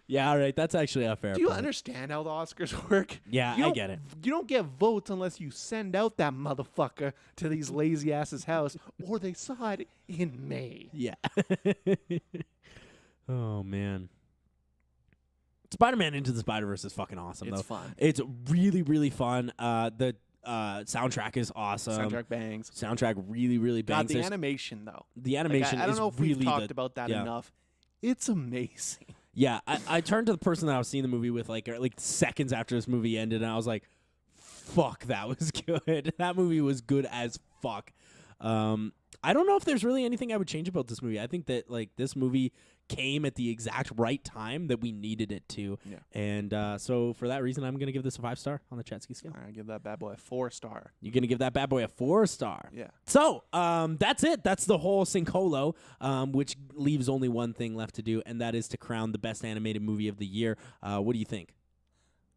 Speaker 2: Yeah, all right. That's actually a fair
Speaker 1: Do you
Speaker 2: point.
Speaker 1: understand how the Oscars work?
Speaker 2: Yeah,
Speaker 1: You
Speaker 2: I
Speaker 1: don't-
Speaker 2: get it.
Speaker 1: You don't get votes unless you send out that motherfucker to these lazy asses' house, or they saw it in May.
Speaker 2: Yeah. Oh, man. Spider-Man Into the Spider-Verse is fucking awesome,
Speaker 1: It's
Speaker 2: though.
Speaker 1: fun.
Speaker 2: It's really, really fun. The soundtrack is awesome.
Speaker 1: Soundtrack bangs.
Speaker 2: Soundtrack really, really bangs.
Speaker 1: God, the
Speaker 2: There's-
Speaker 1: animation though.
Speaker 2: the
Speaker 1: Like,
Speaker 2: animation
Speaker 1: I don't
Speaker 2: is
Speaker 1: know if
Speaker 2: really
Speaker 1: we've talked
Speaker 2: the-
Speaker 1: about that
Speaker 2: yeah.
Speaker 1: enough. It's amazing.
Speaker 2: Yeah, I turned to the person that I was seeing the movie with like seconds after this movie ended, and I was like, "Fuck, that was good. That movie was good as fuck." I don't know if there's really anything I would change about this movie. I think that like this movie came at the exact right time that we needed it to,
Speaker 1: Yeah.
Speaker 2: and so for that reason, I'm gonna give this a 5-star on the Chatsky scale.
Speaker 1: I give that bad boy a 4-star.
Speaker 2: You're gonna give that bad boy a 4-star.
Speaker 1: Yeah.
Speaker 2: So, that's it. That's the whole Cincolo, which leaves only one thing left to do, and that is to crown the best animated movie of the year. What do you think?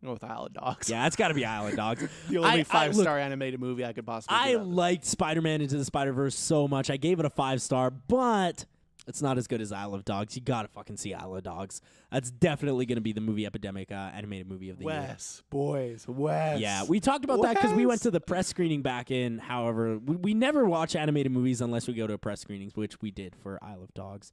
Speaker 1: Go with Isle of Dogs.
Speaker 2: Yeah, it's got to be Isle of Dogs.
Speaker 1: The only
Speaker 2: look,
Speaker 1: 5-star animated movie I could possibly
Speaker 2: I
Speaker 1: give out.
Speaker 2: liked Spider-Man Into the Spider-Verse so much. I gave it a 5-star, but it's not as good as Isle of Dogs. You got to fucking see Isle of Dogs. That's definitely going to be the movie Epidemic animated movie of the year.
Speaker 1: Wes, boys, Wes.
Speaker 2: Yeah, we talked about that because we went
Speaker 1: Wes.
Speaker 2: to the press screening back in. However, we never watch animated movies unless we go to a press screenings, which we did for Isle of Dogs.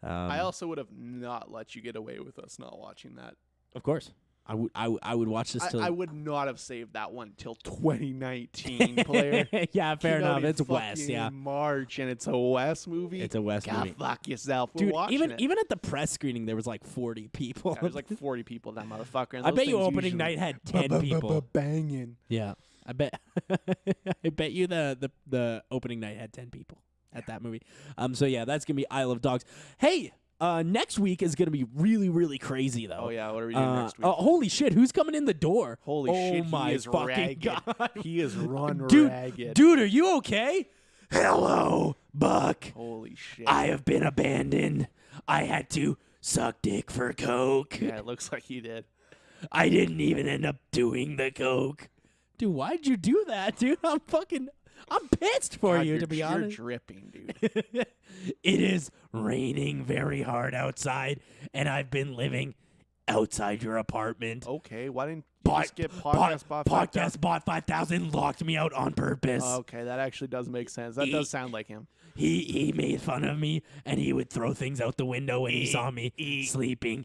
Speaker 1: I also would have not let you get away with us not watching that.
Speaker 2: Of course. I would watch this till
Speaker 1: I would not have saved that one till 2019, player.
Speaker 2: yeah, fair
Speaker 1: Came out
Speaker 2: enough.
Speaker 1: in
Speaker 2: It's Wes,
Speaker 1: fucking
Speaker 2: yeah.
Speaker 1: March, and it's a Wes movie.
Speaker 2: It's a Wes
Speaker 1: God,
Speaker 2: movie.
Speaker 1: fuck yourself. We're
Speaker 2: Dude,
Speaker 1: watching it.
Speaker 2: even at the press screening, there was like 40 people.
Speaker 1: Yeah, there's like 40 people in that motherfucker. And
Speaker 2: I
Speaker 1: those
Speaker 2: bet you
Speaker 1: things
Speaker 2: opening
Speaker 1: usually
Speaker 2: night had 10 people.
Speaker 1: Banging.
Speaker 2: Yeah, I bet. I bet you the opening night had 10 people at that movie. So yeah, that's gonna be Isle of Dogs. Hey, next week is gonna be really, really crazy though.
Speaker 1: Oh yeah, what are we doing next week?
Speaker 2: Holy shit, who's coming in the door?
Speaker 1: Holy
Speaker 2: oh
Speaker 1: shit,
Speaker 2: my
Speaker 1: he is
Speaker 2: fucking
Speaker 1: ragged.
Speaker 2: God.
Speaker 1: He is run
Speaker 2: Dude,
Speaker 1: ragged.
Speaker 2: dude, are you okay? Hello, Buck.
Speaker 1: Holy shit.
Speaker 2: I have been abandoned. I had to suck dick for coke.
Speaker 1: Yeah, it looks like he did.
Speaker 2: I didn't even end up doing the coke. Dude, why'd you do that, dude? I'm pissed for
Speaker 1: God,
Speaker 2: you,
Speaker 1: you're-
Speaker 2: to be honest.
Speaker 1: You're dripping, dude.
Speaker 2: It is raining very hard outside, and I've been living outside your apartment.
Speaker 1: Okay, why didn't you just get podcast bot 5,000?
Speaker 2: Podcast Bot 5000 locked me out on purpose.
Speaker 1: Okay, that actually does make sense. That does sound like him.
Speaker 2: He made fun of me, and he would throw things out the window when he saw me sleeping.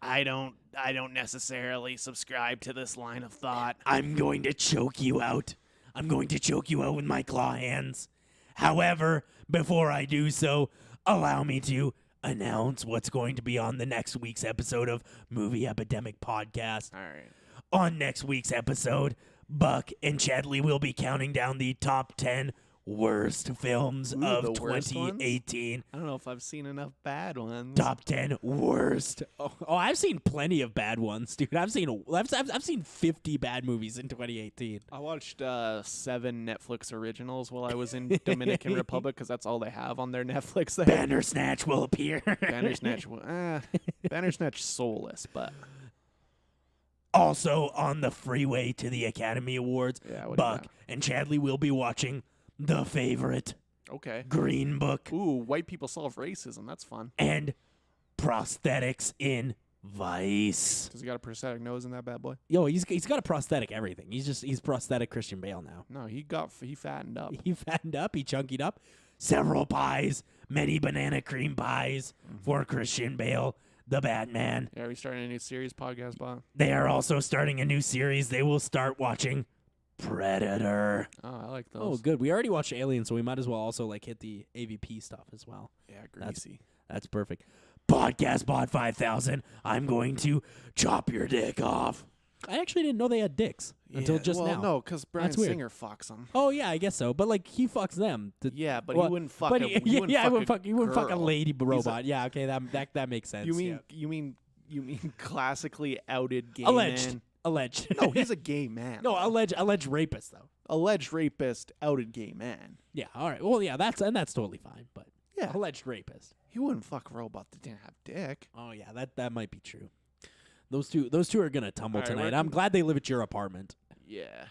Speaker 1: I don't necessarily subscribe to this line of thought.
Speaker 2: I'm going to choke you out. I'm going to choke you out with my claw hands. However, before I do so, allow me to announce what's going to be on the next week's episode of Movie Epidemic Podcast.
Speaker 1: All right.
Speaker 2: On next week's episode, Buck and Chadley will be counting down the top 10 worst films
Speaker 1: Ooh,
Speaker 2: of
Speaker 1: the worst ones?
Speaker 2: 2018.
Speaker 1: I don't know if I've seen enough bad ones.
Speaker 2: Top 10 worst. Oh, I've seen plenty of bad ones, dude. I've seen 50 bad movies in 2018.
Speaker 1: I watched 7 Netflix originals while I was in Dominican Republic because that's all they have on their Netflix. There.
Speaker 2: Bandersnatch will appear.
Speaker 1: Bandersnatch soulless, but
Speaker 2: Also on the freeway to the Academy Awards,
Speaker 1: Yeah, what do you
Speaker 2: Buck
Speaker 1: got?
Speaker 2: and Chadley will be watching The Favorite,
Speaker 1: okay.
Speaker 2: Green Book,
Speaker 1: Ooh, white people solve racism. That's fun.
Speaker 2: and Prosthetics in Vice.
Speaker 1: Does he got a prosthetic nose in that bad boy?
Speaker 2: Yo, he's got a prosthetic everything. He's prosthetic Christian Bale now.
Speaker 1: No, he fattened up.
Speaker 2: He fattened up. He chunkied up. Several pies, many banana cream pies for Christian Bale, the Batman.
Speaker 1: Yeah, are we starting a new series podcast, Bob?
Speaker 2: They are also starting a new series. They will start watching Predator.
Speaker 1: Oh, I like those.
Speaker 2: Oh, good. We already watched Alien, so we might as well also hit the AVP stuff as well.
Speaker 1: Yeah, greasy.
Speaker 2: That's perfect. Podcast Bot 5000. I'm going to chop your dick off. I actually didn't know they had dicks until just now.
Speaker 1: No, because Bryan
Speaker 2: That's weird.
Speaker 1: Singer fucks them.
Speaker 2: Oh yeah, I guess so. But he fucks them.
Speaker 1: Yeah, but
Speaker 2: well,
Speaker 1: he wouldn't fuck.
Speaker 2: But
Speaker 1: He
Speaker 2: wouldn't fuck a
Speaker 1: girl.
Speaker 2: lady robot. Yeah, okay, that makes sense.
Speaker 1: You mean classically outed gay
Speaker 2: alleged?
Speaker 1: man?
Speaker 2: Alleged.
Speaker 1: No, he's a gay man.
Speaker 2: No, alleged rapist though.
Speaker 1: Alleged rapist, outed gay man.
Speaker 2: Yeah. All right. Well, yeah, that's totally fine. But
Speaker 1: Yeah,
Speaker 2: alleged rapist.
Speaker 1: he wouldn't fuck a robot that didn't have dick.
Speaker 2: Oh yeah, that might be true. Those two are gonna tumble
Speaker 1: All right,
Speaker 2: tonight.
Speaker 1: where
Speaker 2: I'm
Speaker 1: can-
Speaker 2: glad they live at your apartment.
Speaker 1: Yeah.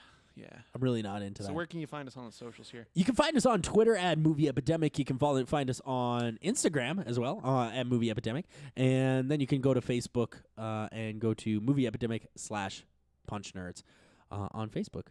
Speaker 2: I'm really not into
Speaker 1: So
Speaker 2: that.
Speaker 1: where can you find us on the socials here?
Speaker 2: You can find us on Twitter at Movie Epidemic. You can find us on Instagram as well at Movie Epidemic. And then you can go to Facebook and go to Movie Epidemic /Punch Nerds on Facebook.